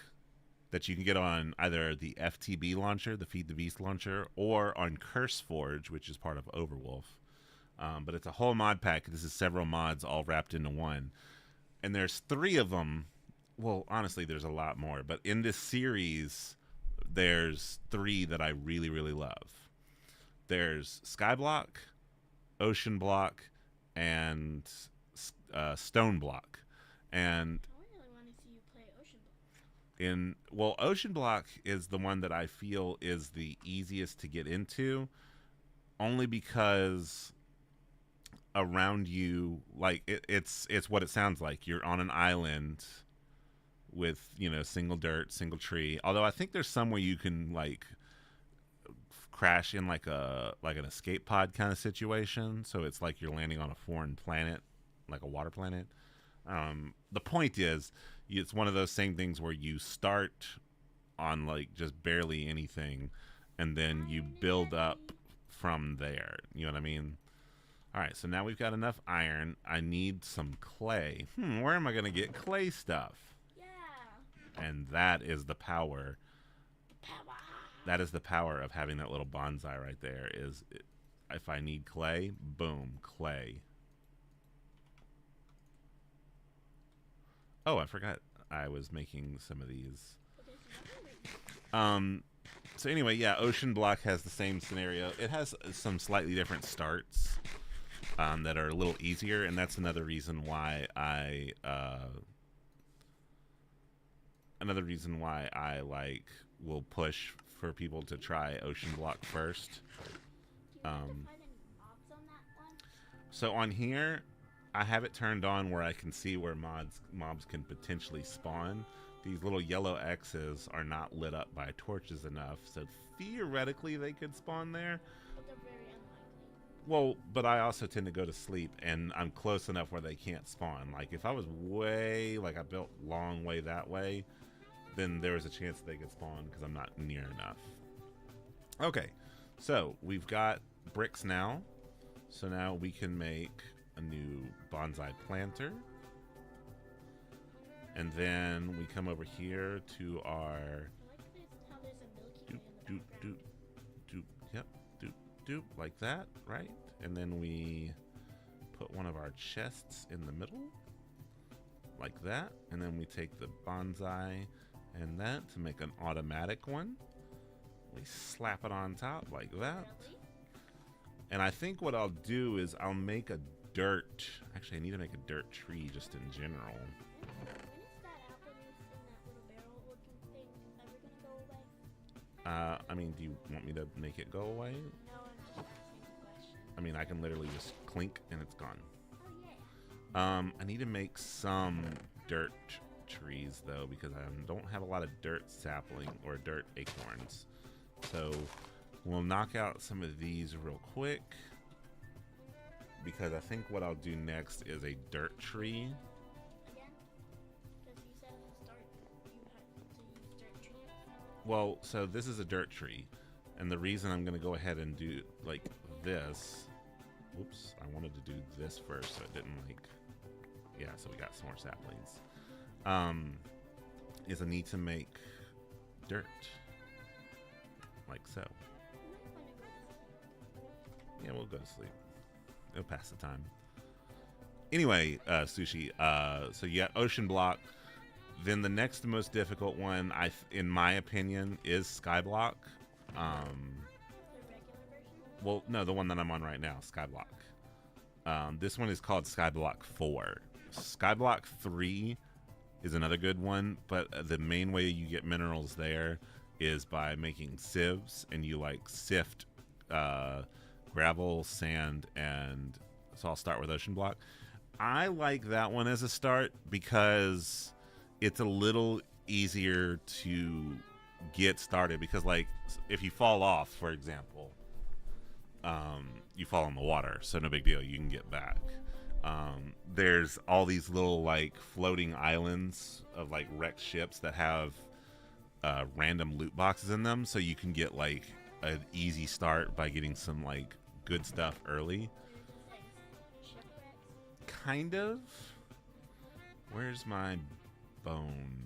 that you can get on either the FTB launcher, the Feed the Beast launcher, or on CurseForge, which is part of Overwolf. But it's a whole mod pack. This is several mods all wrapped into one. And there's 3 of them. Well, honestly, there's a lot more. But in this series, there's 3 that I really, really love. There's Skyblock, Ocean Block, and Stone Block. And I really want to see you play Ocean Block. Ocean Block is the one that I feel is the easiest to get into, only because around you, like it's what it sounds like. You're on an island with, single dirt, single tree. Although I think there's somewhere you can like crash in like an escape pod kind of situation, so it's like you're landing on a foreign planet, like a water planet. The point is, it's one of those same things where you start on like just barely anything, and then you build up from there. You know what I mean? All right, so now we've got enough iron. I need some clay. Where am I going to get clay stuff? Yeah. And that is the power. Power. That is the power of having that little bonsai right there. If I need clay, boom, clay. Oh, I forgot I was making some of these. So anyway, yeah, Ocean Block has the same scenario. It has some slightly different starts that are a little easier, and that's another reason why I like will push for people to try Ocean Block first. Do you have to find any mobs on that one? So on here, I have it turned on where I can see where mobs can potentially spawn. These little yellow X's are not lit up by torches enough, so theoretically they could spawn there. But they're very unlikely. Well, but I also tend to go to sleep, and I'm close enough where they can't spawn. Like, if I was I built long way that way, then there was a chance that they could spawn because I'm not near enough. Okay, so we've got bricks now. So now we can make a new bonsai planter. And then we come over here to our I like this, how there's a Milky Way in the background. yep, doop, like that, right? And then we put one of our chests in the middle, like that. And then we take the bonsai and that to make an automatic one. We slap it on top like that. Really? And I think what I'll do is I'll make a dirt. Actually, I need to make a dirt tree just in general. When is that apple juice in that little barrel looking thing ever gonna go away? I mean, do you want me to make it go away? No, I'm just asking a question. I mean, I can literally just clink and it's gone. Oh yeah. I need to make some dirt trees though, because I don't have a lot of dirt sapling or dirt acorns. So we'll knock out some of these real quick, because I think what I'll do next is a dirt tree. Again? Because you said at the start you had to use dirt tree. Well, so this is a dirt tree, and the reason I'm going to go ahead and do like this. Oops, I wanted to do this first, so it didn't like. Yeah, so we got some more saplings. Is I need to make dirt, like so. You might Yeah, we'll go to sleep. It'll pass the time. Anyway, Sushi. So you got Ocean Block. Then the next most difficult one, in my opinion, is Skyblock. The regular version? Well, no, the one that I'm on right now, Skyblock. This one is called Skyblock 4. Skyblock 3 is another good one, but the main way you get minerals there is by making sieves, and you like sift gravel, sand, and so I'll start with Ocean Block. I like that one as a start because it's a little easier to get started, because like if you fall off, for example, you fall in the water, so no big deal, you can get back. There's all these little like floating islands of like wrecked ships that have random loot boxes in them, so you can get like an easy start by getting some like good stuff early. Like shipwrecks? Kind of. Where's my bone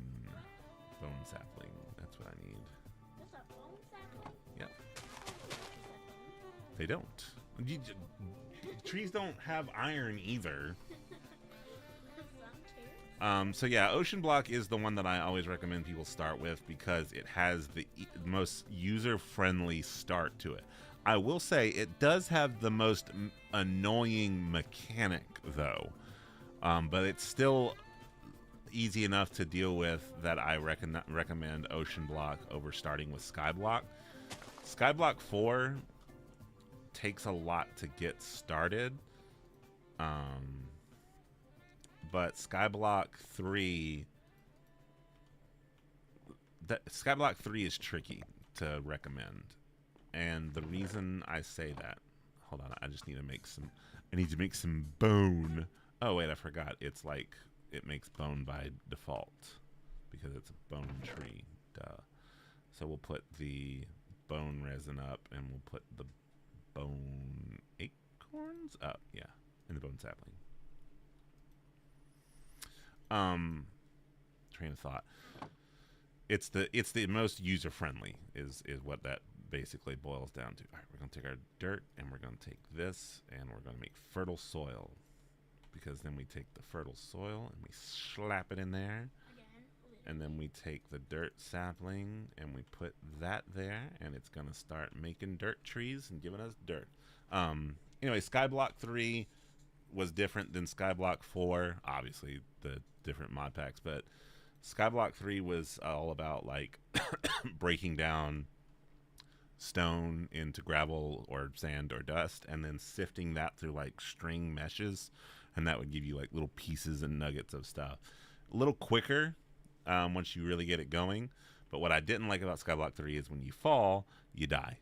sapling? That's what I need. There's a bone sapling? Yep. Is that bone? They don't. Trees don't have iron either. Some too? So yeah, Ocean Block is the one that I always recommend people start with because it has the most user-friendly start to it. I will say it does have the most annoying mechanic though, but it's still easy enough to deal with that I recommend Ocean Block over starting with Skyblock. Skyblock 4 takes a lot to get started, but Skyblock 3 is tricky to recommend, and the reason I say that, hold on, I need to make some bone. Oh wait, I forgot, it's like it makes bone by default because it's a bone tree, duh. So we'll put the bone resin up, and we'll put the bone acorns up, yeah, in the bone sapling. Train of thought. It's the most user friendly is what that basically boils down to. All right, we're gonna take our dirt and we're gonna take this and we're gonna make fertile soil, because then we take the fertile soil and we slap it in there. Again? And then we take the dirt sapling and we put that there, and it's gonna start making dirt trees and giving us dirt. Anyway, Skyblock 3 was different than Skyblock 4. Obviously, the different mod packs, but Skyblock 3 was all about like breaking down stone into gravel or sand or dust, and then sifting that through like string meshes, and that would give you like little pieces and nuggets of stuff. A little quicker once you really get it going. But what I didn't like about Skyblock 3 is when you fall, you die.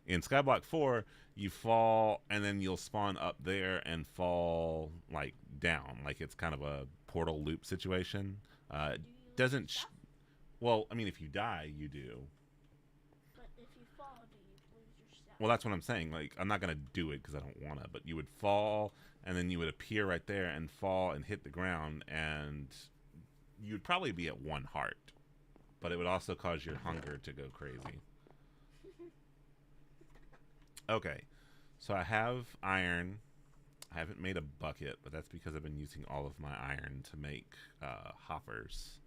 In Skyblock 4, you fall and then you'll spawn up there and fall like down, like it's kind of a portal loop situation. Do you Doesn't stuff? well, I mean, if you die, you do. But if you fall, do you lose your stuff? Well, that's what I'm saying. Like, I'm not gonna do it because I don't wanna. But you would fall, and then you would appear right there and fall and hit the ground, and you'd probably be at 1 heart. But it would also cause your hunger to go crazy. Okay, so I have iron. I haven't made a bucket, but that's because I've been using all of my iron to make hoppers.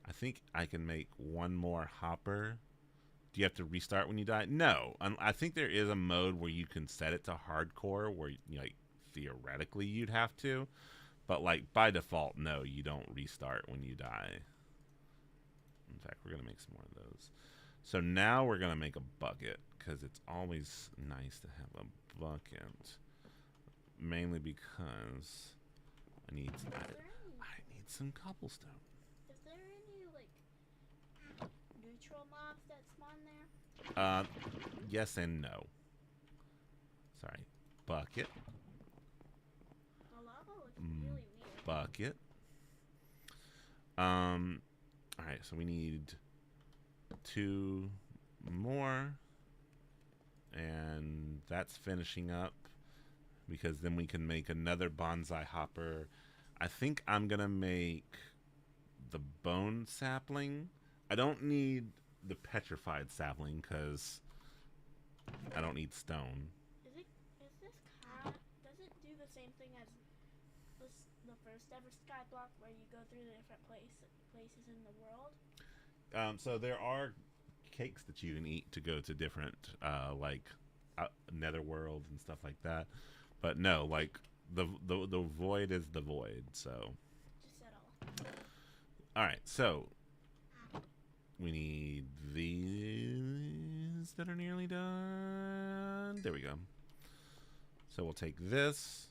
I think I can make 1 more hopper. Do you have to restart when you die? No. I think there is a mode where you can set it to hardcore where, like, theoretically you'd have to. But, like, by default, no, you don't restart when you die. In fact, we're going to make some more of those. So now we're going to make a bucket, because it's always nice to have a bucket. Mainly because I need some cobblestone. Is there any like neutral mobs that spawn there? Yes and no. Sorry. Bucket. The lava looks really weird. Bucket. Alright, so we need 2 more. And that's finishing up, because then we can make another bonsai hopper. I think I'm gonna make the bone sapling. I don't need the petrified sapling because I don't need stone. Is it the first ever Skyblock where you go through the different places in the world? So there are cakes that you can eat to go to different, like, netherworlds and stuff like that. But no, like the void is the void. So, Just at all. all right. So we need these that are nearly done. There we go. So we'll take this.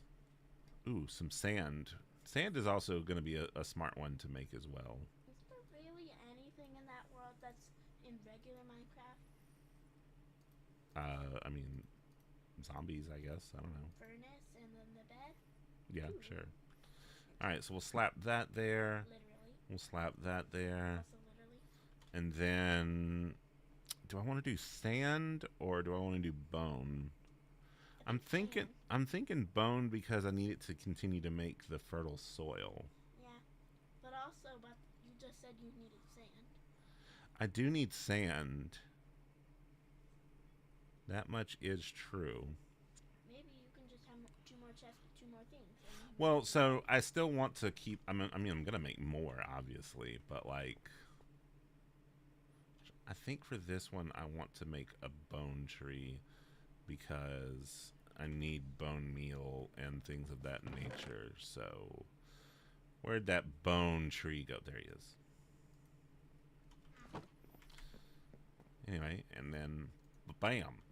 Ooh, some sand. Sand is also going to be a smart one to make as well. Is there really anything in that world that's in regular Minecraft? I mean, zombies, I guess. I don't know. Furnace and then the bed? Yeah, Ooh. sure. All right, so we'll slap that there. Literally. We'll slap that there. Also literally. And then, do I want to do sand or do I want to do bone? I think sand. I'm thinking bone because I need it to continue to make the fertile soil. Yeah. But you just said you needed sand. I do need sand. That much is true. Maybe you can just have 2 more chests with 2 more things. Well, so I still want to keep. I mean, I'm gonna make more, obviously, but like, I think for this one, I want to make a bone tree because I need bone meal and things of that nature. So, where'd that bone tree go? There he is. Anyway, and then, bam.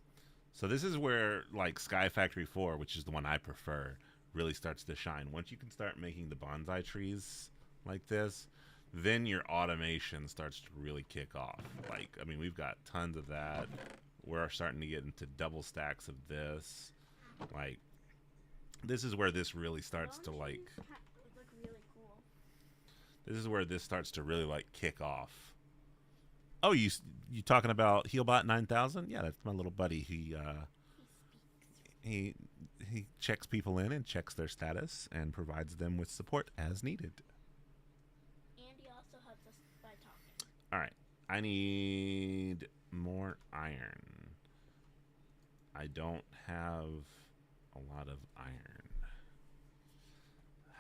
So this is where, like, Sky Factory 4, which is the one I prefer, really starts to shine. Once you can start making the bonsai trees like this, then your automation starts to really kick off. Like, I mean, we've got tons of that. We're starting to get into double stacks of this. Like, this is where this really starts to, like... look really cool. This is where this starts to really, like, kick off. Oh, you talking about Healbot 9000? Yeah, that's my little buddy. He checks people in and checks their status and provides them with support as needed. And he also helps us by talking. All right, I need more iron. I don't have a lot of iron.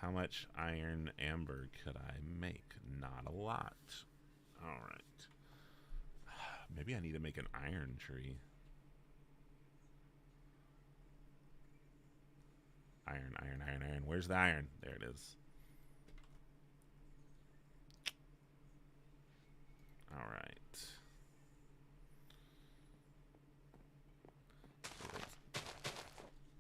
How much iron amber could I make? Not a lot. All right. Maybe I need to make an iron tree. Iron, iron, iron, iron. Where's the iron? There it is. All right.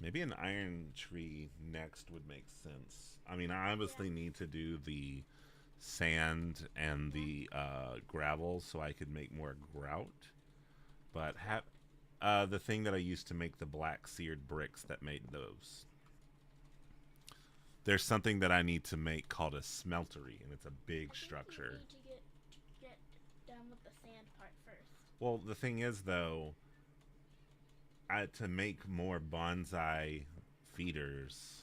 Maybe an iron tree next would make sense. I mean, I obviously need to do the sand and the gravel so I could make more grout. But the thing that I used to make the black seared bricks that made those. There's something that I need to make called a smeltery, and it's a big structure. I think we need to get done with the sand part first. Well, the thing is, though, to make more bonsai feeders,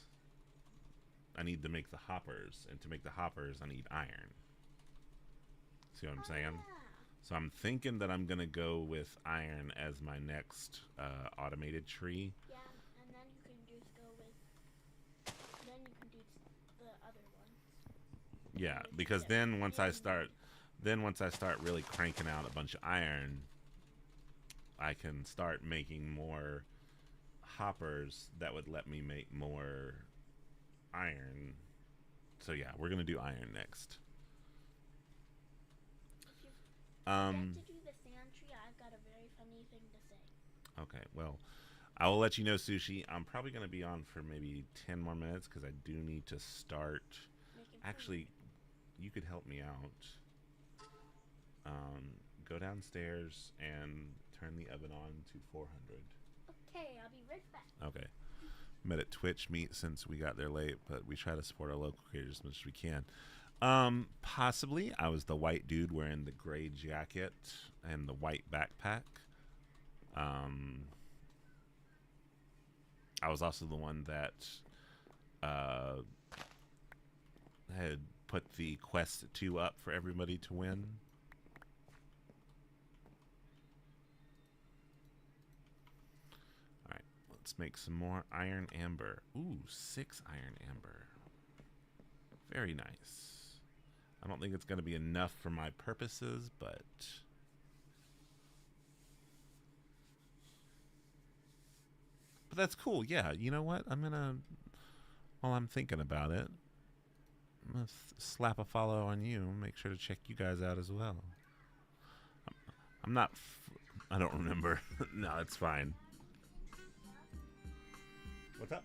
I need to make the hoppers, and to make the hoppers, I need iron. See what I'm saying? Yeah. So I'm thinking that I'm gonna go with iron as my next automated tree. Yeah, and then you can just go with. Then you can do the other ones. Yeah, because then once I start really cranking out a bunch of iron, I can start making more hoppers that would let me make more iron. So yeah, we're gonna do iron next. If you forget to do the sand tree, I've got a very funny thing to say. Okay, well, I will let you know, Sushi. I'm probably gonna be on for maybe 10 more minutes because I do need to start. Making Actually, you could help me out. Go downstairs and turn the oven on to 400. Okay, I'll be right back. Okay. Met at Twitch Meet since we got there late, but we try to support our local creators as much as we can. Possibly. I was the white dude wearing the gray jacket and the white backpack. I was also the one that had put the Quest 2 up for everybody to win. Alright, let's make some more iron amber. Ooh, 6 iron amber. Very nice. I don't think it's going to be enough for my purposes, but that's cool. Yeah, you know what? I'm going to, while I'm thinking about it, I'm going to slap a follow on you. Make sure to check you guys out as well. I'm not, I don't remember. No, it's fine. What's up?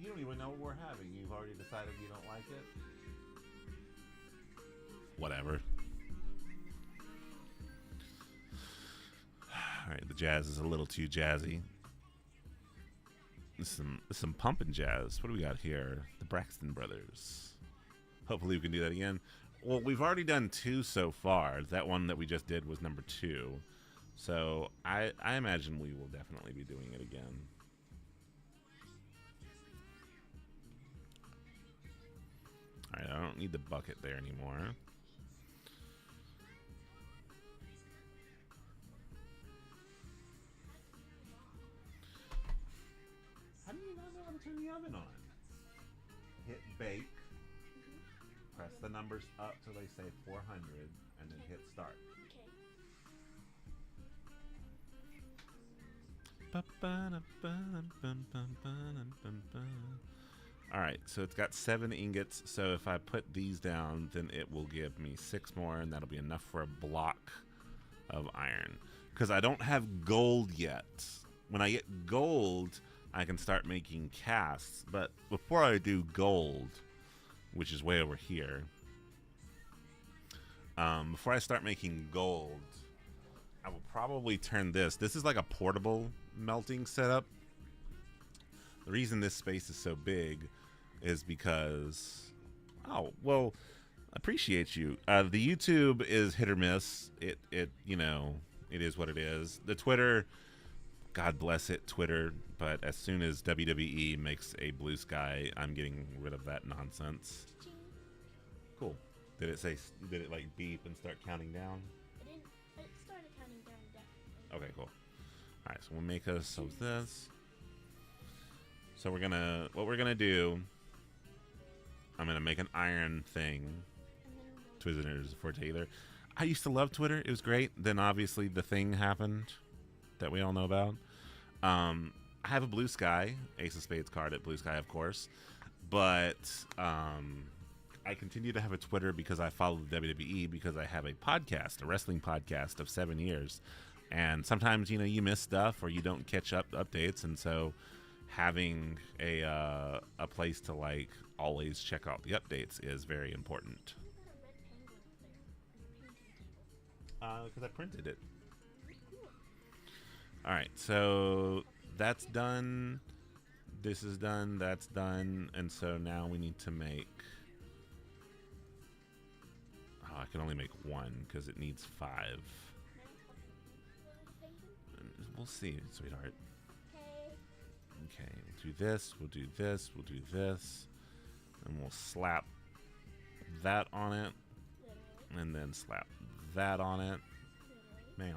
You don't even know what we're having. You've already decided you don't like it? Whatever. Alright, the jazz is a little too jazzy. Some pumping jazz. What do we got here? The Braxton Brothers. Hopefully we can do that again. Well, we've already done 2 so far. That one that we just did was number 2. So I imagine we will definitely be doing it again. Alright, I don't need the bucket there anymore. How do you not know how to turn the oven on? Hit bake. Press the numbers up till they say 400, and then hit start. Alright, so it's got 7 ingots, so if I put these down, then it will give me 6 more, and that'll be enough for a block of iron. Because I don't have gold yet. When I get gold, I can start making casts, but before I do gold, which is way over here, before I start making gold, I will probably turn this. This is like a portable melting setup. The reason this space is so big is because, oh, well, appreciate you. The YouTube is hit or miss. It you know, it is what it is. The Twitter, God bless it, Twitter. But as soon as WWE makes a blue sky, I'm getting rid of that nonsense. Cool. Did it like beep and start counting down? It started counting down definitely. Okay, cool. All right, so we'll make us so this. So what we're gonna do, I'm gonna make an iron thing. Twizzlers for Taylor. I used to love Twitter. It was great. Then obviously the thing happened that we all know about. I have a Blue Sky, Ace of Spades card at Blue Sky, of course. But I continue to have a Twitter because I follow the WWE, because I have a podcast, a wrestling podcast of 7 years. And sometimes, you know, you miss stuff or you don't catch up updates. And so having a place to, like, always check out the updates is very important. Because I printed it. Alright, so that's done. This is done. That's done. And so now we need to make... Oh, I can only make 1 because it needs 5. We'll see, sweetheart. Okay, we'll do this, we'll do this, we'll do this. And we'll slap that on it. And then slap that on it. Ma'am.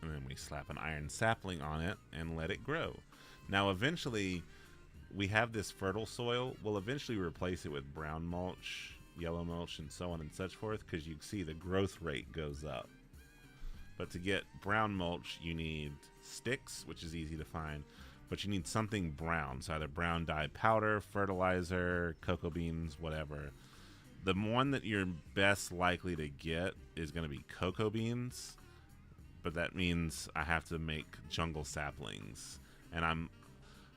And then we slap an iron sapling on it and let it grow. Now eventually, we have this fertile soil. We'll eventually replace it with brown mulch, yellow mulch, and so on and such forth, because you see the growth rate goes up. But to get brown mulch, you need sticks, which is easy to find, but you need something brown. So either brown dye powder, fertilizer, cocoa beans, whatever. The one that you're best likely to get is going to be cocoa beans, but that means I have to make jungle saplings. And I'm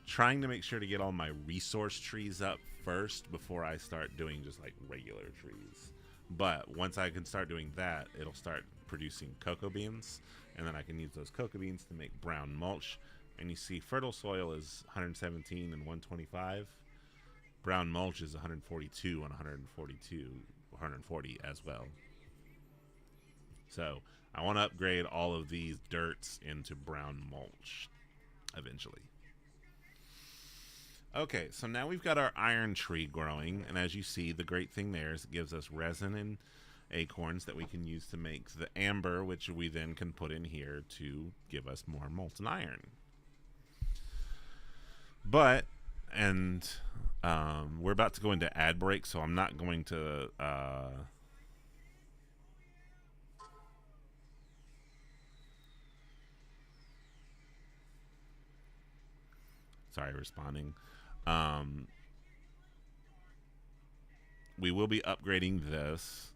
trying to make sure to get all my resource trees up first before I start doing just like regular trees. But once I can start doing that, it'll start producing cocoa beans, and then I can use those cocoa beans to make brown mulch. And you see fertile soil is 117 and 125. Brown mulch is 142 and 140 as well. So I want to upgrade all of these dirts into brown mulch eventually. Okay, so now we've got our iron tree growing, and as you see, the great thing there is it gives us resin and acorns that we can use to make the amber, which we then can put in here to give us more molten iron. But, and we're about to go into ad break, so I'm not going to. Sorry, responding. Um, we will be upgrading this,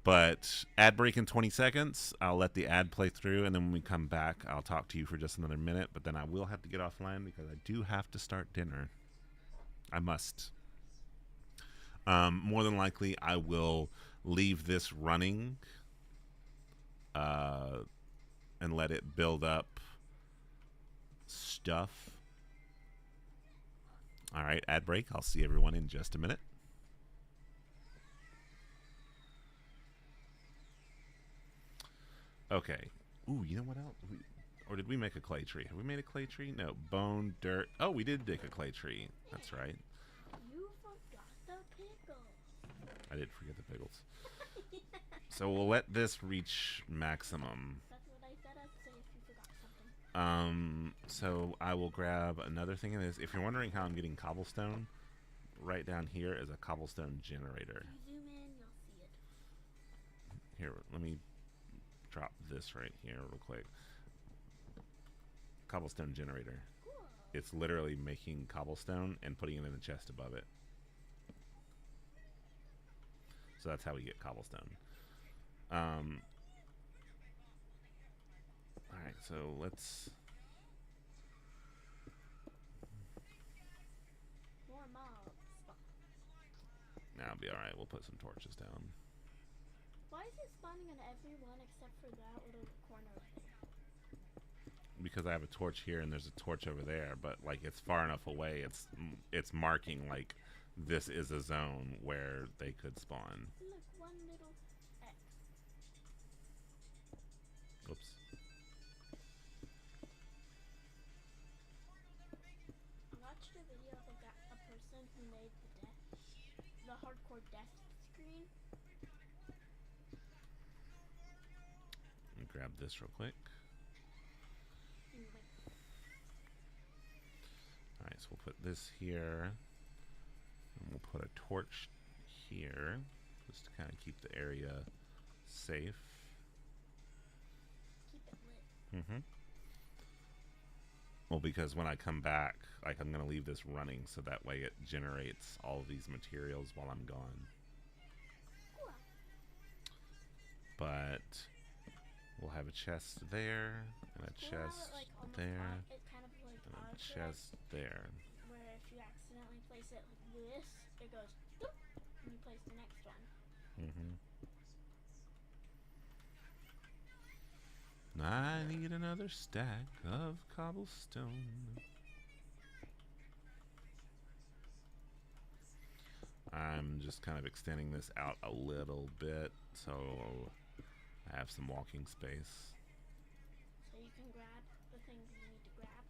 but ad break in 20 seconds. I'll let the ad play through, and then when we come back, I'll talk to you for just another minute. But then I will have to get offline because I do have to start dinner. I must. More than likely, I will leave this running uh, and let it build up stuff. All right, ad break. I'll see everyone in just a minute. Okay. Ooh, you know what else? Or did we make a clay tree? Have we made a clay tree? No. Bone, dirt. Oh, we did dig a clay tree. That's right. You forgot the pickle. I did forget the pickles. So we'll let this reach maximum. That's what I said I'd say if you forgot something. So I will grab another thing of this. If you're wondering how I'm getting cobblestone, right down here is a cobblestone generator. If you zoom in, you'll see it. Here, let me drop this right here real quick. Cobblestone generator. Cool. It's literally making cobblestone and putting it in a chest above it. So that's how we get cobblestone. Alright, so let's... More mobs. Now it'll be alright, we'll put some torches down. Why is it spawning on everyone except for that little corner right there? Because I have a torch here and there's a torch over there, but like it's far enough away, it's marking like this is a zone where they could spawn. Look, one little X. Oops. I watched a video of a person who made the hardcore death screen. Let me grab this real quick. Alright, so we'll put this here. And we'll put a torch here. Just to kind of keep the area safe. Keep it lit. Well, because when I come back, like I'm going to leave this running so that way it generates all of these materials while I'm gone. Cool. But we'll have a chest there, and a Cool how chest it, like, almost there, it kind of like and a auto chest there. where if you accidentally place it like this, it goes doop, and you place the next one. I need another stack of cobblestone. I'm just kind of extending this out a little bit so I have some walking space. So you can grab the things you need to grab.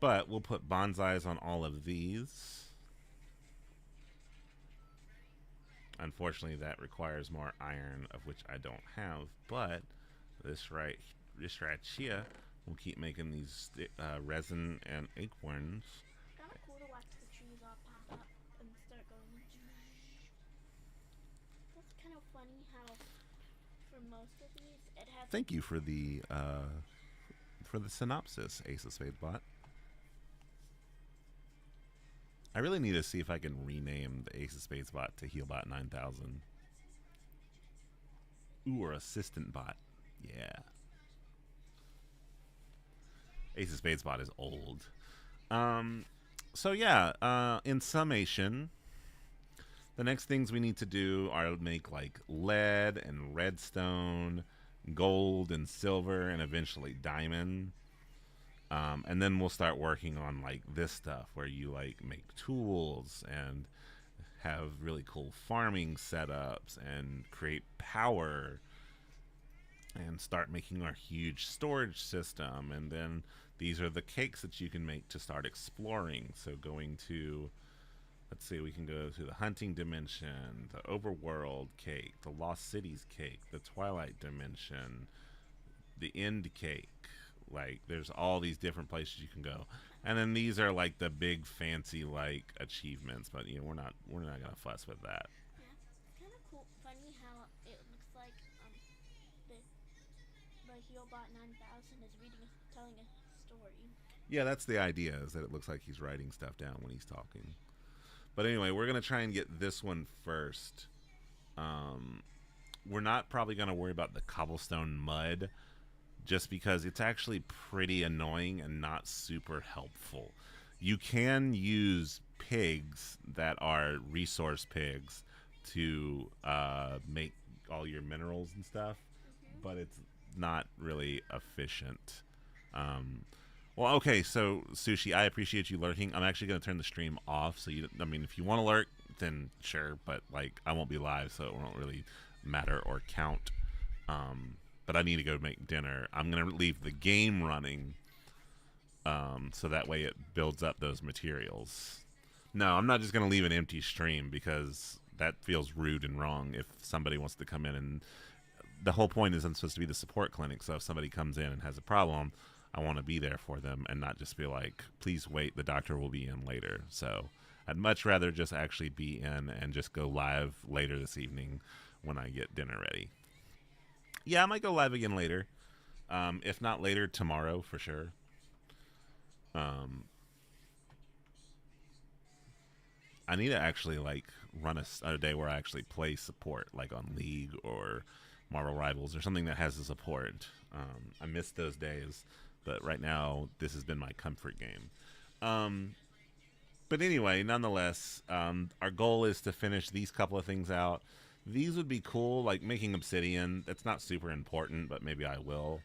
But we'll put bonsais on all of these. Unfortunately, that requires more iron, of which I don't have. But this right here will keep making these resin and acorns. It's kind of cool to watch the trees all pop up and start going. That's kind of funny how for most of these it has. Thank you for the synopsis, Ace of Spades bot. I really need to see if I can rename the Ace of Spades bot to Healbot 9000. Ooh, or Assistant bot. Yeah. Ace of Spades bot is old. So yeah, in summation, the next things we need to do are make like lead and redstone, gold and silver, and eventually diamond. And then we'll start working on like this stuff where you like make tools and have really cool farming setups and create power and start making our huge storage system. And then these are the cakes that you can make to start exploring. So going to, let's see, we can go to the hunting dimension, the overworld cake, the lost cities cake, the twilight dimension, the end cake. Like there's all these different places you can go, and then these are like the big fancy like achievements. But you know we're not gonna fuss with that. Yeah, it's kind of cool. Funny how it looks like the the Healbot 9000 is telling a story. Yeah, that's the idea. Is that it looks like he's writing stuff down when he's talking. But anyway, we're gonna try and get this one first. Um, we're not probably gonna worry about the cobblestone mud just because it's actually pretty annoying and not super helpful. You can use pigs that are resource pigs to make all your minerals and stuff, but it's not really efficient. Um, well, okay, so Sushi, I appreciate you lurking. I'm actually going to turn the stream off. So I mean, if you want to lurk, then sure, but like I won't be live, so it won't really matter or count. But I need to go make dinner. I'm gonna leave the game running, so that way it builds up those materials. No, I'm not just gonna leave an empty stream because that feels rude and wrong. If somebody wants to come in, and the whole point is I'm supposed to be the support clinic, so if somebody comes in and has a problem, I want to be there for them and not just be like, please wait, the doctor will be in later. So I'd much rather just actually be in and just go live later this evening when I get dinner ready. Yeah, I might go live again later. If not later, tomorrow for sure. I need to actually like run a day where I actually play support, like on League or Marvel Rivals or something that has the support. I miss those days, but right now this has been my comfort game. But anyway, nonetheless, our goal is to finish these couple of things out. These would be cool, like making obsidian. That's not super important, but maybe I will.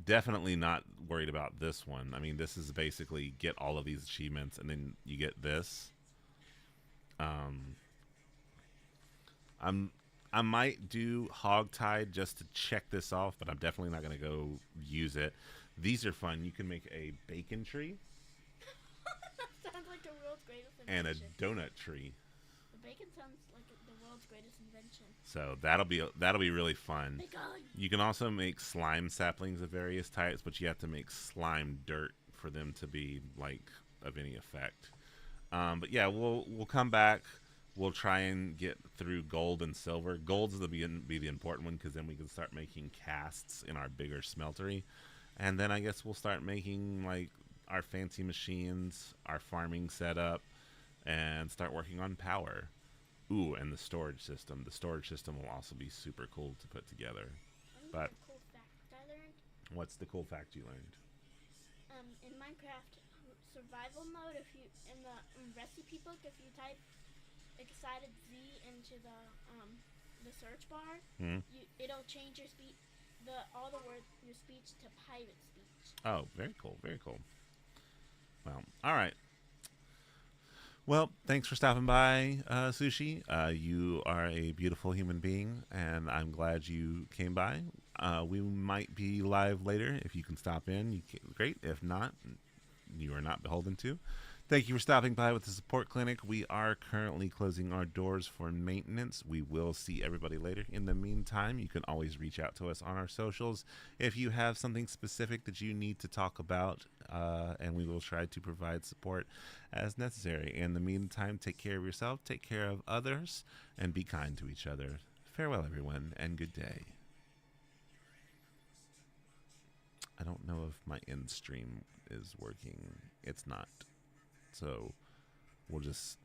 Definitely not worried about this one. I mean, this is basically get all of these achievements, and then you get this. I might do Hogtide just to check this off, but I'm definitely not going to go use it. These are fun. You can make a bacon tree Sounds like the world's greatest and a invention. donut tree. The bacon sounds like the world's greatest invention. So that'll be really fun. Bacon! You can also make slime saplings of various types, but you have to make slime dirt for them to be like of any effect. But yeah, we'll come back. We'll try and get through gold and silver. Gold's the be the important one because then we can start making casts in our bigger smeltery, and then I guess we'll start making like our fancy machines, our farming setup, and start working on power. Ooh, and the storage system. The storage system will also be super cool to put together. But Cool fact I learned. what's the cool fact you learned? In Minecraft survival mode, if you in the recipe book, if you type excited Z into the search bar, it'll change your speech, your speech to pirate speech. Oh, very cool, very cool. Well, all right. Well, thanks for stopping by, Sushi. You are a beautiful human being, and I'm glad you came by. We might be live later. If you can stop in, great. If not, you are not beholden to. Thank you for stopping by with the support clinic. We are currently closing our doors for maintenance. We will see everybody later. In the meantime, you can always reach out to us on our socials if you have something specific that you need to talk about, and we will try to provide support as necessary. In the meantime, take care of yourself, take care of others, and be kind to each other. Farewell, everyone, and good day. I don't know if my end stream is working. It's not. So we'll just